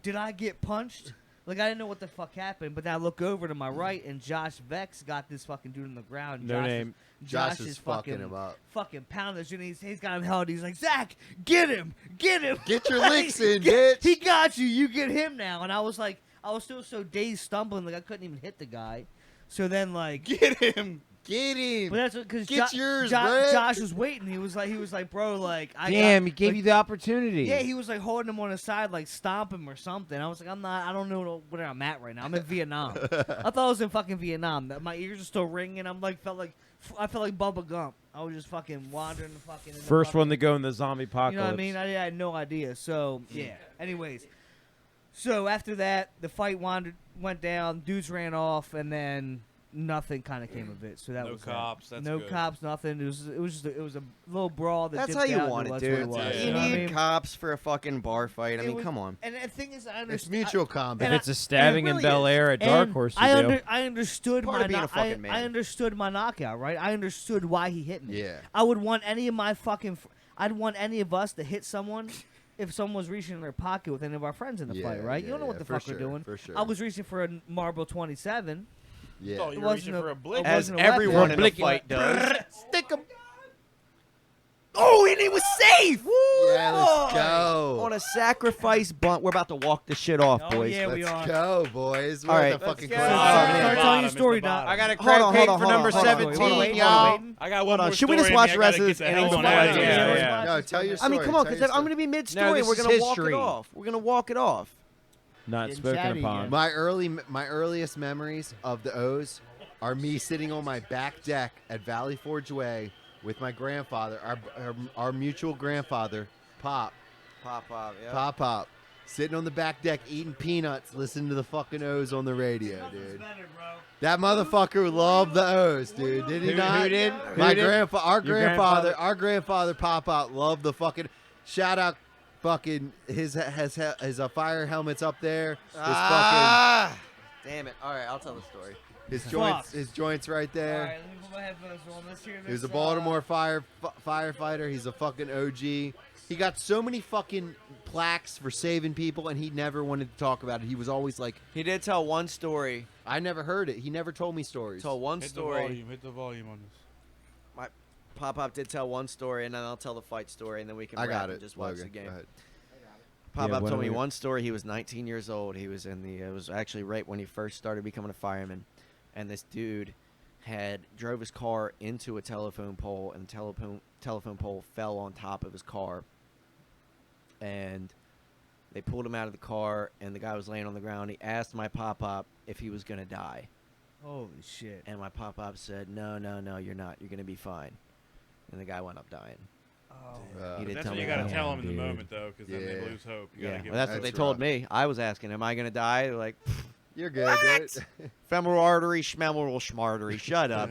did I get punched? Like I didn't know what the fuck happened. But then I look over to my right and Josh Vex got this fucking dude on the ground. No name. Josh is fucking him up. Fucking pounding this dude. He's got him held. He's like, Zach, get him. Get your licks in, bitch. He got you. You get him now. And I was like, I was still so dazed, stumbling, like I couldn't even hit the guy. So then, like, Get him. Get him. but that's because Get yours, Brett. Josh was waiting. He was like, bro, like, Damn, he gave you the opportunity. Yeah, he was like holding him on the side, like stomp him or something. I was like, I don't know where I'm at right now. I'm in Vietnam. I thought I was in fucking Vietnam. My ears are still ringing. I felt like Bubba Gump. I was just fucking wandering the fucking. First one to go in the zombie apocalypse. You know what I mean? I had no idea. So yeah. Anyways, so after that, the fight went down. Dudes ran off, and then nothing kind of came of it. So that No was cops, That. that's no good. cops. Nothing. It was a little brawl. That That's dipped how you out want into it, that's dude. what it was, Yeah. You know what I need mean? cops for a fucking bar fight. I It mean, was- come on. And the thing is, I understand. It's mutual combat. If it's a stabbing in really Bel is. Air at Dark Horse, you do. I understood Part my of being a fucking man. I understood my knockout, right? I understood why he hit me. Yeah. I would want any of my fucking. I'd want any of us to hit someone if someone was reaching in their pocket with any of our friends in the Yeah, fight, right? yeah, you don't know what yeah, the for fuck sure, we're doing. for sure. I was reaching for a Marlboro 27. Yeah. Oh, you It were reaching wasn't for a- a blick. it As wasn't a weapon. everyone in a Blicky. fight does. Stick him. Oh, and he was safe. Yeah, let's go. On a sacrifice bunt. We're about to walk this shit off, Oh, boys. yeah, we Let's are. go, boys. All We're right. at the fucking go. close. Start man. telling your Bottom, story, it's the Doc. bottom. I got a Hold on, crack hold cake on, for hold on, number hold on. 17, Wait, y'all. wait. I got one Hold on. more Should we story just in watch me. the I rest gotta of get this the and hell then on go out back? of here. Yeah. No, tell your I story. mean, come on, tell because your I'm story. going to be No, mid-story. this We're is going to walk it history. off. We're going to walk it off. Not Getting spoken chatty upon. again. My earliest memories of the O's are me sitting on my back deck at Valley Forge Way with my grandfather, our mutual grandfather, Pop, Yeah. Pop, sitting on the back deck eating peanuts, listening to the fucking O's on the radio, dude. That motherfucker loved the O's, dude. Did he Who not? did? My Who did? our Your grandfather, Pop loved the fucking. Shout out, fucking his fire helmets up there. His fucking. Damn it. All right, I'll tell the story. His Fuck. joints right All there. right, let me put my headphones on. Let's hear this. He was a Baltimore firefighter. He's a fucking OG. He got so many fucking plaques for saving people, and he never wanted to talk about it. He was always like, He did tell one story. I never heard it. He never told me stories. Told one Hit story. the volume on this. Pop did tell one story, and then I'll tell the fight story, and then we can I wrap got and it. just watch Logan, the game. go ahead. Pop Yeah, told me whatever. one story. He was 19 years old. He was it was actually right when he first started becoming a fireman, and this dude drove his car into a telephone pole, and the telephone pole fell on top of his car, and they pulled him out of the car, and the guy was laying on the ground. He asked my pop if he was gonna die, Holy shit. and my pop said, "No, you're not. You're gonna be fine." And the guy wound up dying. Oh. He did That's tell what me you gotta that. tell them in the Dude. moment, though, because then they Yeah. lose hope. You Yeah, gotta give well, that's them what they That's told rough. me. I was asking, "Am I gonna die?" They're like, You're good, dude. "Femoral artery, schmemoral schmartery." Shut up.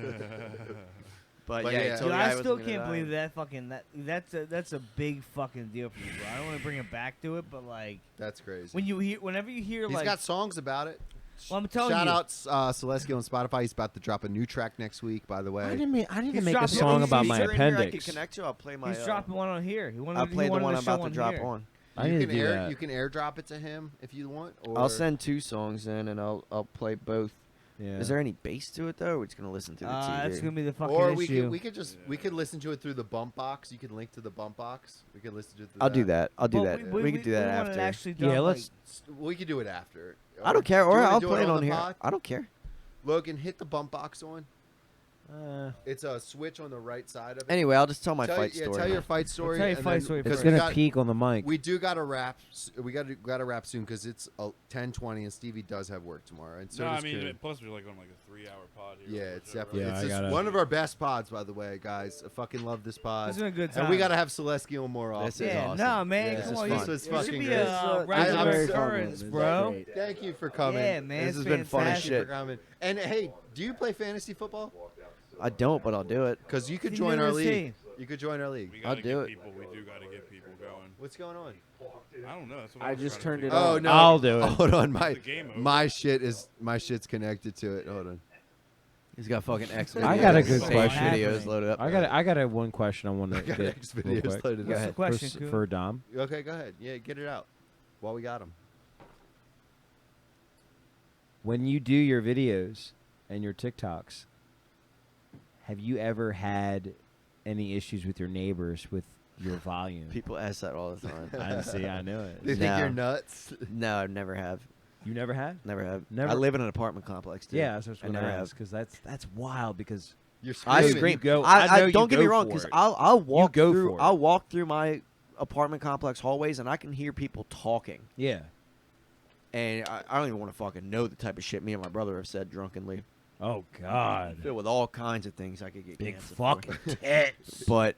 But But yeah, yeah. he told Dude, me I wasn't still gonna can't die. believe that fucking that's a big fucking deal for you, bro. I don't want to bring it back to it, but like That's crazy. whenever you hear He's like, got songs about it. well, I'm telling Shout you, out Solesky on Spotify. He's about to drop a new track next week, by the way. I didn't He's make a dropping- song he's about my Speaker in here I can appendix. connect you. I'll play my. he's dropping one on here. He wanted, I'll he play the wanted one to I'm show about to drop here. on. I you need can to do air that. you can airdrop it to him if you want. Or I'll send 2 songs in, and I'll play both. Yeah. Is there any bass to it though? Or we're just gonna listen to the TV. That's gonna be the fucking or issue. we could listen to it through the bump box. You could link to the bump box. We could listen to it through I'll do that. I'll do But that. We can do that want it after. actually Yeah, done, let's. We could do it after. I don't care. Do you Or wanna I'll do play it on the here. pod? I don't care. Logan, hit the bump box on. Uh, It's a switch on the right side of it. Anyway, I'll just tell my fight story. Tell your fight story. tell your and fight then- story it's because first. we gonna got- peak on the mic. We do got to wrap. We got to wrap soon because it's 10:20 and Stevie does have work tomorrow. And so no, I does mean, Kuhn. plus we're like on like a 3-hour pod here. Yeah, or it's whatever. definitely Yeah, it's I just gotta- one of our best pods, by the way, guys. I fucking love this pod. It's been a good And time. we got to have Celesky on more often. This is yeah, awesome. no, man, Yeah, come this on, is you- fun. This was it should fucking be great. a regular very fun, occurrence, man. bro. Great. Thank you for coming. Yeah, man, This it's has been fun as fantastic. shit. For coming. And hey, do you play fantasy football? I don't, but I'll do it. Because you could You join never our league. see. You could join our league. We I'll gotta do get it. people. We do gotta get people going. What's going on? I don't know. That's what I was just trying to turned figure it Oh on. no! I'll do it. Hold on, The game over. my shit's connected to it. Hold on. He's got fucking X videos. I got a good Sage question. videos loaded up. I got a one question I want to I got get X real videos quick. loaded Go up. ahead. Question, for, Kuhn. for Dom. Okay, go ahead. Yeah, get it out. While we got him. When you do your videos and your TikToks, have you ever had any issues with your neighbors with your volume? People ask that all the time. I see. I knew it. They think No. you're nuts. No, I never have. You never had? Never have. Never- I live in an apartment complex, too. Yeah, that's what I I was never going to have. ask because that's wild because You're I screaming. scream. You go- I I know you don't get me go wrong, for because it. I'll walk go through. for it. I'll walk through my apartment complex hallways, and I can hear people talking. yeah. And I don't even want to fucking know the type of shit me and my brother have said drunkenly. Oh God. Filled with all kinds of things I could get Big canceled for. fucking tits. But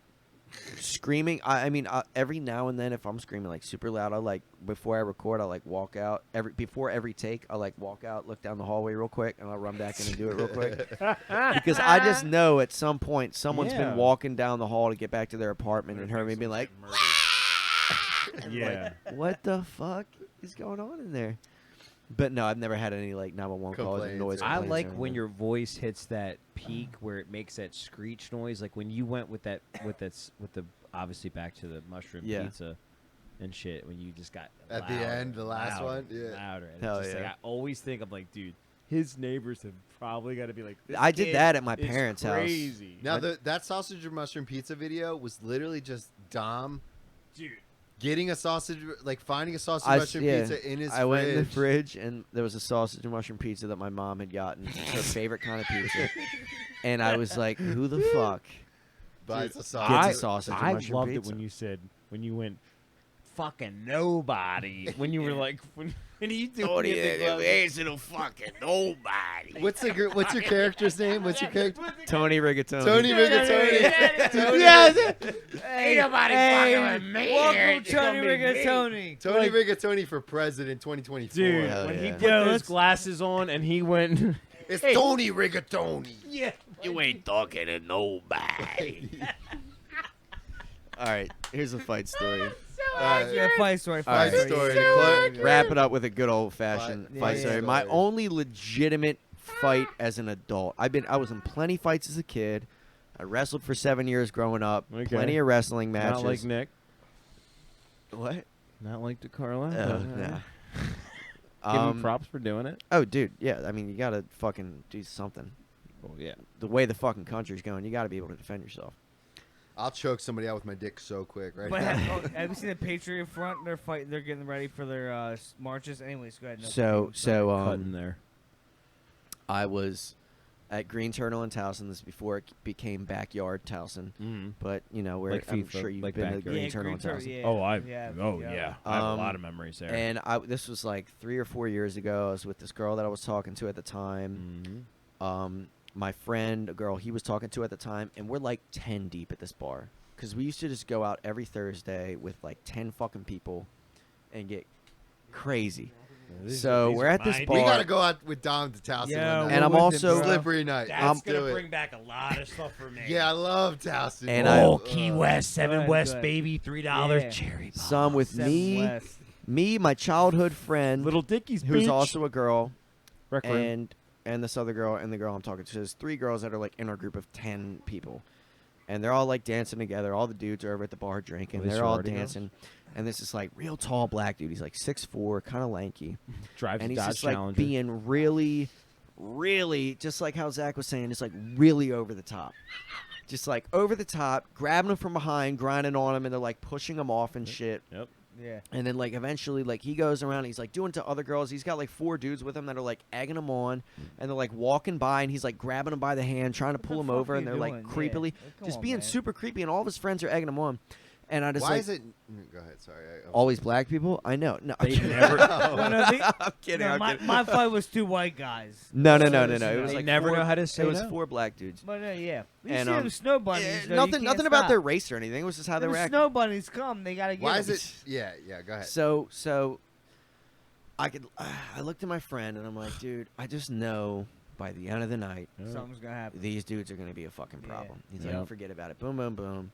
screaming, I mean, every now and then, if I'm screaming like super loud, I like before I record, I like walk out. Before every take, I like walk out, look down the hallway real quick, and I'll run back in and do it real quick. Because I just know at some point someone's Yeah. been walking down the hall to get back to their apartment and heard me being like, Yeah. "What the fuck is going on in there?" But no, I've never had any like 911 calls and Complaints noise. or I complaints like or when anything. your voice hits that peak where it makes that screech noise. Like when you went with the obviously back to the mushroom Yeah. pizza and shit. When you just got At the louder, end, the last louder, one? Yeah. louder. And Hell it's just yeah. like, I always think I'm like, dude, his neighbors have probably got to be like. This I did kid that at my is parents' house. crazy. Now, that sausage and mushroom pizza video was literally just Dom dude. getting a sausage, like finding a sausage I and s- mushroom yeah. pizza in his I fridge. went in the fridge and there was a sausage and mushroom pizza that my mom had gotten. It's her favorite kind of pizza. And I was like, who the fuck Buys a gets sausage. a sausage and I mushroom loved pizza? it when you went fucking nobody. When you were like, when you do no fucking nobody. What's your character's name? What's your character? Tony Rigatoni. Tony Rigatoni. Tony, Ain't nobody fucking with me. Welcome, Tony Rigatoni. Tony Rigatoni for president 2024. dude, Hell when he yeah. put Yo, those let's- glasses on and he went. It's Tony Rigatoni. Yeah. You ain't talking to nobody. All right, here's a fight story. Yeah, fight story. Fight All right. story. Wrap it up with a good old fashioned Fight- fight yeah, story. yeah. My only legitimate fight as an adult. I was in plenty fights as a kid. I wrestled for 7 years growing up. Okay. Plenty of wrestling matches. Not like Nick. What? Not like DeCarlo. Nah. Give him props for doing it. Oh, dude, yeah. I mean, you gotta fucking do something. Well, yeah. The way the fucking country's going, you gotta be able to defend yourself. I'll choke somebody out with my dick so quick, right? But now. have you seen the Patriot Front? They're fighting. They're getting ready for their marches. Anyways, go ahead. No, Cutting there. I was at Green Turtle in Towson. This is before it became Backyard Towson. Mm-hmm. But you know, Like I'm FIFA, sure you've like been to Backyard. Green Turtle in Towson. Yeah. Yeah. I have a lot of memories there. And this was like 3 or 4 years ago. I was with this girl that I was talking to at the time. Mm-hmm. My friend, a girl he was talking to at the time, and we're like 10 deep at this bar. Because we used to just go out every Thursday with like 10 fucking people and get crazy. So we're at this bar. We gotta go out with Dom to Towson. Yeah, one night. and I'm also slippery night. That's Do gonna it. bring back a lot of stuff for me. Yeah, I love Towson. And Key West, 7 Good, West, good. baby, $3 Yeah. cherry bomb. some with me, my childhood friend, Little Dickies, who's bitch. also a girl, Rec room. and this other girl and the girl I'm talking to. So there's 3 girls that are like in our group of 10 people. And they're all like dancing together. All the dudes are over at the bar drinking. Are they They're all sorority girls? dancing. And this is like real tall black dude. He's like 6'4", kind of lanky. Drives And a he's Dodge just like Challenger. being really, really, just like how Zach was saying, just like really over the top. Just like over the top, grabbing him from behind, grinding on him, and they're like pushing him off and shit. Yep. Yeah. And then like eventually like he goes around, and he's like doing it to other girls. He's got like 4 dudes with him that are like egging him on, and they're like walking by, and he's like grabbing them by the hand, trying to pull the him fuck over, are and you they're like doing? Yeah. creepily, Like, come just on, being man. super creepy, and all of his friends are egging him on. And I just Why like, is it? Go ahead. Sorry. always black people? I know. No, They never. Well, no, I'm kidding. no, I'm kidding. my fight was 2 white guys. No. So It it's, was you know, like never 4 know how to say It was no. 4 black dudes. But yeah, you And, see them snow bunnies. though, you can't nothing about stop. their race or anything. It was just how they Them were acting. snow bunnies come. They gotta get. Why 'em. is it? Yeah. Go ahead. So I looked at my friend and I'm like, dude, I just know by the end of the night Something's gonna happen. these dudes are gonna be a fucking problem. He's Yep. like, forget about it. Boom, boom, boom.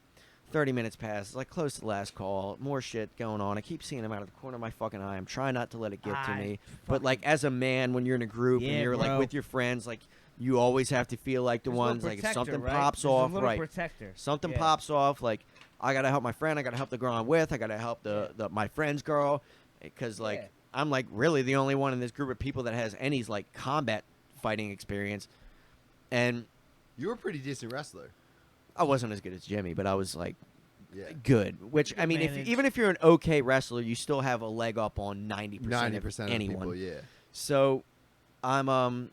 30 minutes pass. It's like close to the last call. More shit going on. I keep seeing him out of the corner of my fucking eye. I'm trying not to let it get to me. But like as a man, when you're in a group Yeah, and you're like bro. with your friends, like you always have to feel like the There's a little ones like if protector, something right? pops There's a off, little right? Protector. Something Yeah. pops off, like I gotta help my friend. I gotta help the girl I'm with. I gotta help my friend's girl, because like Yeah. I'm like really the only one in this group of people that has any like combat fighting experience, and You were a pretty decent wrestler. I wasn't as good as Jimmy, but I was like Yeah. good. Which I mean, managed. even if you're an okay wrestler, you still have a leg up on 90% 90% of of anyone. people. Yeah. So I'm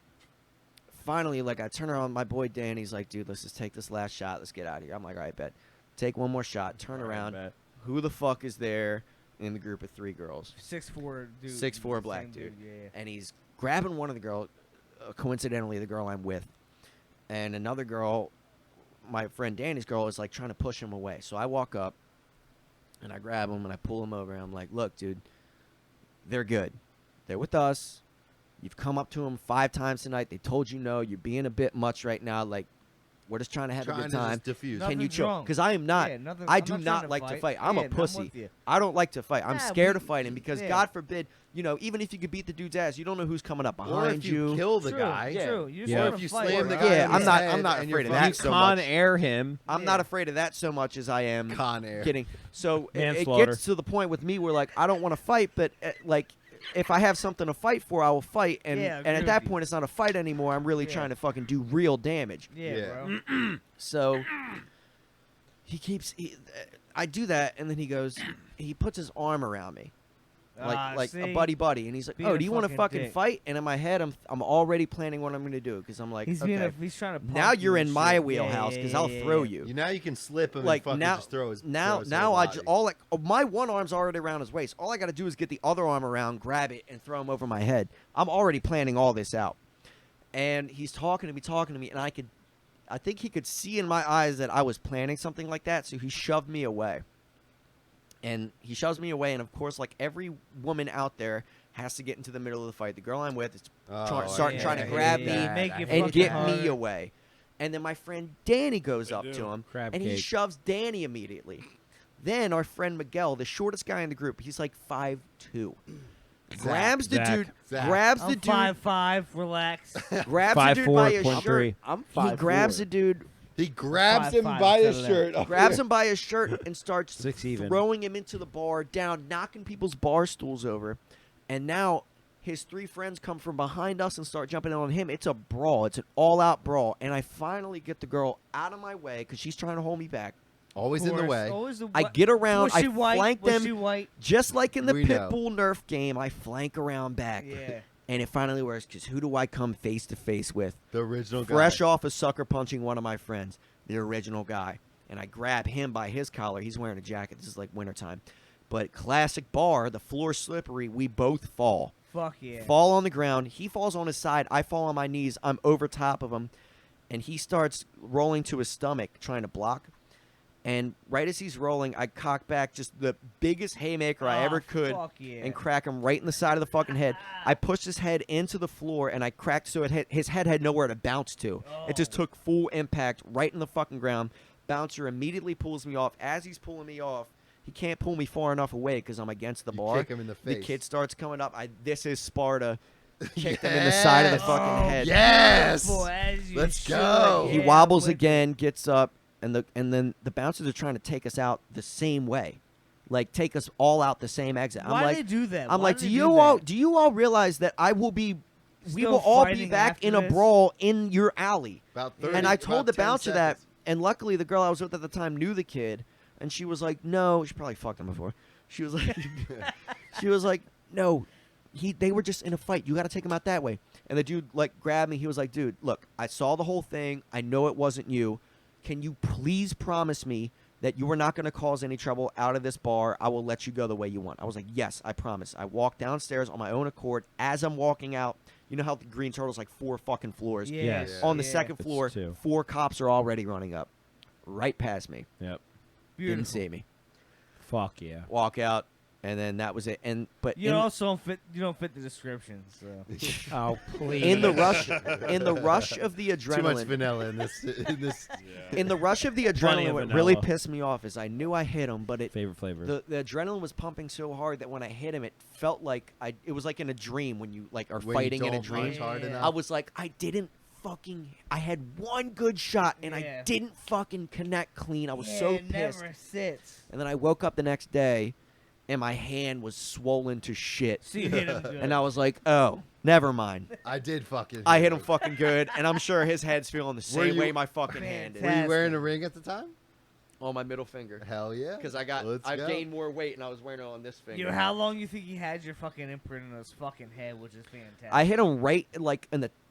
finally like I turn around, my boy Danny's like, dude, let's just take this last shot. Let's get out of here. I'm like, all right, bet. Take one more shot. Turn around. Bet. Who the fuck is there in the group of 3 girls? 6'4" dude. 6'4" black same dude. Yeah. And he's grabbing one of the girls, coincidentally the girl I'm with, and another girl, my friend Danny's girl, is like trying to push him away. So I walk up and I grab him and I pull him over. And I'm like, look, dude, they're good. They're with us. You've come up to them 5 times tonight. They told you no. You're being a bit much right now. Like, we're just trying to have a Trying good to time. just diffuse. Can you Nothing's chill? wrong. Because I am not. Yeah, nothing- I I'm do not not trying like to to fight. fight. I'm Yeah, a I'm pussy. with you. I don't like to fight. I'm Nah, scared we- of fighting because yeah. God forbid, you know, even if you could beat the dude's ass, you don't know who's coming up Or behind if you kill the True, guy. True. You just Yeah. wanna Or if you fight, slam the right? guy. Yeah, in I'm his not- head I'm not and you're afraid of fucking that You so Con much. Air him. I'm not afraid of that so much as I am Con Air. kidding. So it Manslaughter. gets to the point with me where like I don't want to fight, but like if I have something to fight for, I will fight. And Yeah, and agree at that with you. point, it's not a fight anymore. I'm really Yeah. trying to fucking do real damage. Yeah, Yeah. bro. So he keeps. I do that, and then he goes. He puts his arm around me. Like see? a buddy, and he's like, Being "Oh, a do you want to fucking fucking dick. fight?" And in my head, I'm already planning what I'm gonna do because I'm like, He's okay, being he's trying to. now punk you're you in and my shit. wheelhouse Yeah, because yeah, I'll yeah, throw yeah. you. Now you can slip him Like and fucking now, just throw his. now throw his I whole just body. all like my one arm's already around his waist. All I got to do is get the other arm around, grab it, and throw him over my head. I'm already planning all this out, and he's talking to me, and I think he could see in my eyes that I was planning something like that. So he shoved me away. And he shoves me away, and of course, like every woman out there has to get into the middle of the fight. The girl I'm with is trying to grab me Make you and fucking get hard. me away. And then my friend Danny goes up do. to him, Crab and he cake. shoves Danny immediately. Then our friend Miguel, the shortest guy in the group, he's like 5'2", grabs the Zach. dude, Zach. grabs I'm the dude, 5'5", relax. grabs the dude by his 5'4", shirt. 0.3. I'm He 5'4". grabs the dude, He grabs him 5'5", by his settle shirt. down. grabs him by his shirt, and starts 6 even. throwing him into the bar, down, knocking people's bar stools over. And now his 3 friends come from behind us and start jumping in on him. It's a brawl. It's an all-out brawl. And I finally get the girl out of my way because she's trying to hold me back. Always in the way. I get around. Was I she white? flank Was them. she white? Just like in the We know. Pitbull Nerf game, I flank around back. Yeah. And it finally works because who do I come face to face with? The original guy. Fresh off of sucker punching one of my friends, the original guy. And I grab him by his collar. He's wearing a jacket. This is like wintertime. But classic bar, the floor's slippery. We both fall. Fuck yeah. Fall on the ground. He falls on his side. I fall on my knees. I'm over top of him. And he starts rolling to his stomach, trying to block. And right as he's rolling, I cock back just the biggest haymaker I ever could Fuck yeah. and crack him right in the side of the fucking head. I pushed his head into the floor, and I cracked so his head had nowhere to bounce to. It just took full impact right in the fucking ground. Bouncer immediately pulls me off. As he's pulling me off, he can't pull me far enough away because I'm against the You bar. kick him in the face. The kid starts coming up. This is Sparta. Kicked him in the side of the fucking head. Yes. Beautiful, as you Let's should. go. He Yeah, wobbles with again, gets up, and then the bouncers are trying to take us out the same way, like take us all out the same exit. Why I'm like, do they do that? I'm Why like, do do they you all realize that we Still will all be fighting back after in a this? brawl in your alley? About 30, And I told the about 10 bouncer that, seconds. and luckily the girl I was with at the time knew the kid, and she was like, no, she probably fucked him before. She was like, no, they were just in a fight. You got to take him out that way. And the dude like grabbed me. He was like, dude, look, I saw the whole thing. I know it wasn't you. Can you please promise me that you are not going to cause any trouble out of this bar? I will let you go the way you want. I was like, yes, I promise. I walked downstairs on my own accord. As I'm walking out, you know how the Green Turtle's like 4 fucking floors? Yeah. Yes. On the yeah. second It's floor, 2. 4 cops are already running up. Right past me. Yep. Beautiful. Didn't see me. Fuck yeah. Walk out, and then that was it. But You also don't fit. You don't fit the description. So. Oh please. in the rush of the Too much adrenaline, vanilla in this. In this. in the rush of the Plenty adrenaline, of what really vanilla. pissed me off is I knew I hit him, but Favorite flavor. the adrenaline was pumping so hard that when I hit him, it felt like it was like in a dream when you like are When you fighting in a don't dream. punch hard Yeah. enough. I was like, I had one good shot and I Yeah. didn't fucking connect clean. I was Yeah, so it pissed. never sits. And then I woke up the next day, and my hand was swollen to shit. So you hit him good. And I was like, oh, never mind. I did fucking. I hit him fucking good, and I'm sure his head's feeling the same you- way my fucking hand is. Were you wearing a ring at the time? On my middle finger. Hell yeah. Because I Let's go. gained more weight, and I was wearing it on this finger. You know how long you think he had your fucking imprint on his fucking head, which is fantastic. I hit him right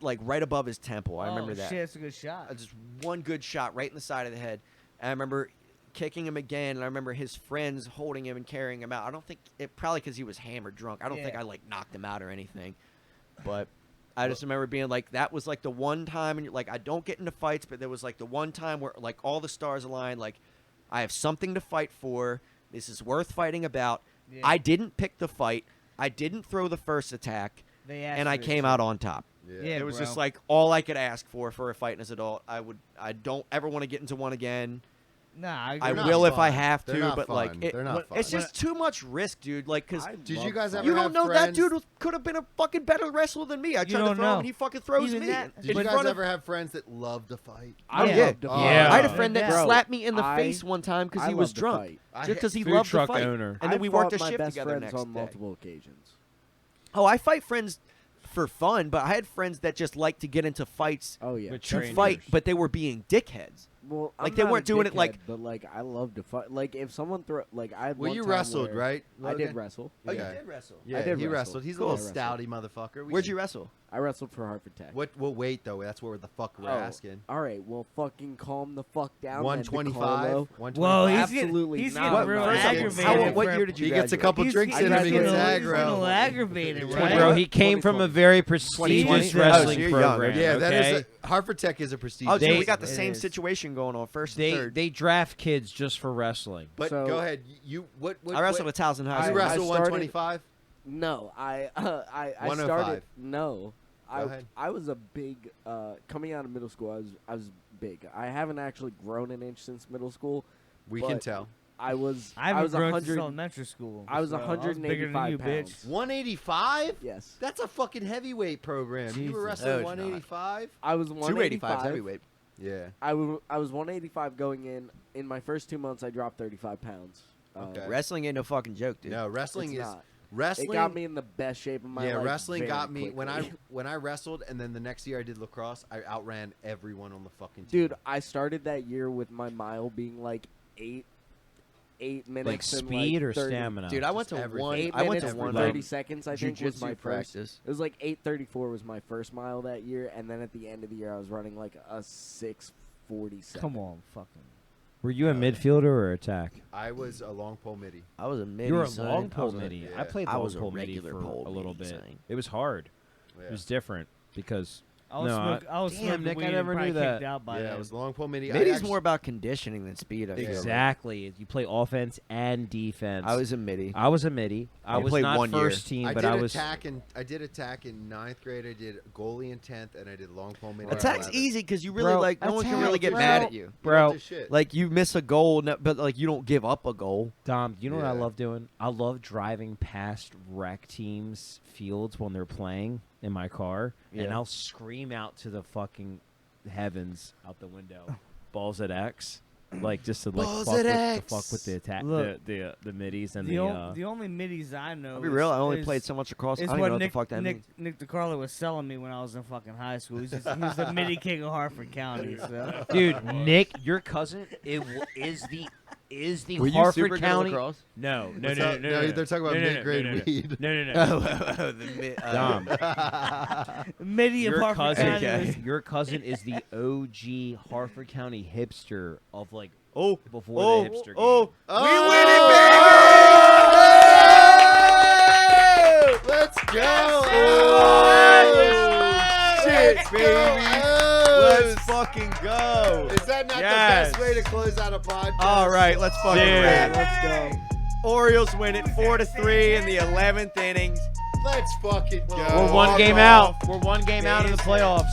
right above his temple. I remember Oh, that. Shit, that's a good shot. Just one good shot right in the side of the head. And I remember kicking him again, and I remember his friends holding him and carrying him out. I don't think probably because he was hammered drunk. I don't think Yeah. I like knocked him out or anything, but I just remember being like, that was like the one time, and like I don't get into fights, but there was like the one time where like all the stars aligned. Like I have something to fight for. This is worth fighting about. Yeah. I didn't pick the fight. I didn't throw the first attack, They asked and I for it, came too. out on top. Yeah, It was bro. just like all I could ask for a fight as an adult. I don't ever want to get into one again. Nah, I I agree. not will if I fun. have They're to, not but fun. like They're not it's fun. just too much risk, dude. Like, cause Did you guys ever you have don't know that friends? dude could have been a fucking better wrestler than me. I tried to don't throw him, know. and he fucking throws Even me. that- Did in you guys front of- ever have friends that loved to fight? I Yeah. love to Oh, fight. Yeah. I had a friend that Bro, slapped me in the I- face one time because I he was love to drunk, fight. I just because he Food loved to truck fight. owner. And then I we worked a fought my shift best together friends next on day. multiple occasions. Oh, I fight friends for fun, but I had friends that just like to get into fights Oh yeah. With to trainers. fight, but they were being dickheads. Well, Like, I'm they not weren't a doing it like- dickhead, but like I love to fight. Like if someone I had Well, one you time wrestled, where- right? I did Logan? wrestle. Oh, you Yeah. did wrestle. Yeah, did he wrestle. wrestled. He's a Cool. little I wrestled. stouty motherfucker. We Where'd should- you wrestle? I wrestled for Hartford Tech. What weight though? That's what the fuck we're Oh, asking. all right, well, fucking calm the fuck down. then, 125. DiCarlo. 125. Whoa, he's Absolutely getting, he's not. getting What- real first off, aggravated. what for- year did you He gets a graduate? couple He's drinks getting- in him. He he's gets getting- he's getting a aggro. little aggravated, right? Bro, he came from a 2020. very 2020. prestigious Oh, wrestling so you're young, program. right? Yeah, that okay? is Hartford Tech is a prestigious. Oh, dude, They- we got the It same is. situation going on. First and They third. they draft kids just for wrestling. But So- go ahead. You what? I wrestled at Towson High You School. wrestled I started- 125. No, I 105. started. No, ahead. I was a big coming out of middle school. I was big. I haven't actually grown an inch since middle school. We but can tell. I was haven't grown since 100. elementary school. I was so bigger than 185 you, pounds. bitch. 185? Yes. That's a fucking heavyweight program. You were Jesus. wrestling No, it's 185? I was 185. 285's heavyweight. Yeah. I was 185 going in. In my first 2 months, I dropped 35 pounds. Okay. Wrestling ain't no fucking joke, dude. No, wrestling It's is not. wrestling. It got me in the best shape of my life. Wrestling very got me quickly. when I wrestled, and then the next year I did lacrosse. I outran everyone on the fucking team. Dude, I started that year with my mile being like 8 minutes. Like and speed or 30 stamina? Dude, I went to everything. one. 8 I went minutes to for one 30 seconds. I think was jiu-jitsu my first. practice. It was like 8:34 was my first mile that year, and then at the end of the year, I was running like a 6:47. Come on, fucking. Were you a midfielder or attack? I was a long pole midi. I was a midi. You were a son. long I pole was a- midi. yeah. I played I long was a pole midi regular for pole a little midi, bit. son. It was hard. Yeah. It was different because I was, No, I was damn, smoking Nick, I weed and never probably knew that. kicked out by Yeah, then. it was long pole midi. Midi's more about conditioning than speed. I feel. exactly you play offense and defense. I was a midi. I was a midi. I was played not 1 year. first team, I but did I was. attack in 9th grade. I did goalie in 10th, and I did long pole midi. in Attack's 11th. easy because you really Bro, like no one can attack, really get bro. mad at you. You don't Bro, do shit. Like you miss a goal, but like you don't give up a goal. Dom, you know what I Yeah. love doing? I love driving past rec teams' fields when they're playing in my car, and Yeah. I'll scream out to the fucking heavens out the window, balls at X, like just to like Balls fuck at with, X. to fuck with the attack, Look, the middies and The, the. the only middies I know. I'll be real. I only is, played so much across. I Is don't even what know what Nick, the fuck that Nick, means. Nick DeCarlo was selling me when I was in fucking high school. He was the midi king of Hartford County. So. Dude, Nick, your cousin is the Were you Hartford super good at County. lacrosse? No, no, What's no, up? no, No, no, they're talking about no, no, mid-grade no, no, weed. No, no, no. Dom, Midi of your Hartford cousin, County. was- your cousin is the OG Hartford County hipster of like before the hipster game. Let's go! Shit, baby. Let's Let's fucking go. Is that not Yes. the best way to close out a podcast? All right, let's fucking Dude. wrap. Let's go. Orioles win it 4-3 in the 11th innings. Let's fucking go. We're one game out. We're one game out of the playoffs.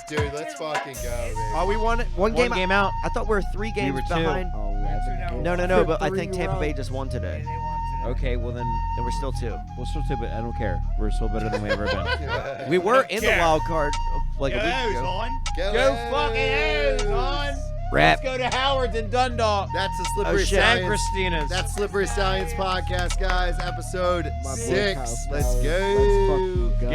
Dude, let's fucking go, baby. Are we one One game? game out. I thought we were 3 games were two. behind. 11 No, games. but I Three think Tampa run. Bay just won Yeah, today. they won today. Okay, well then And we're still 2. we'll still do, but I don't care. We're still better than we ever been. We were in the wild card like a week ago. Go fucking O's on. Wrap. Let's go to Howard's and Dundalk. That's the Oh, Slippery shit. San Science. Christina's. That's Slippery Science podcast, guys. Episode My boy 6. Kyle Let's Stallions. go. Let's fucking go. Go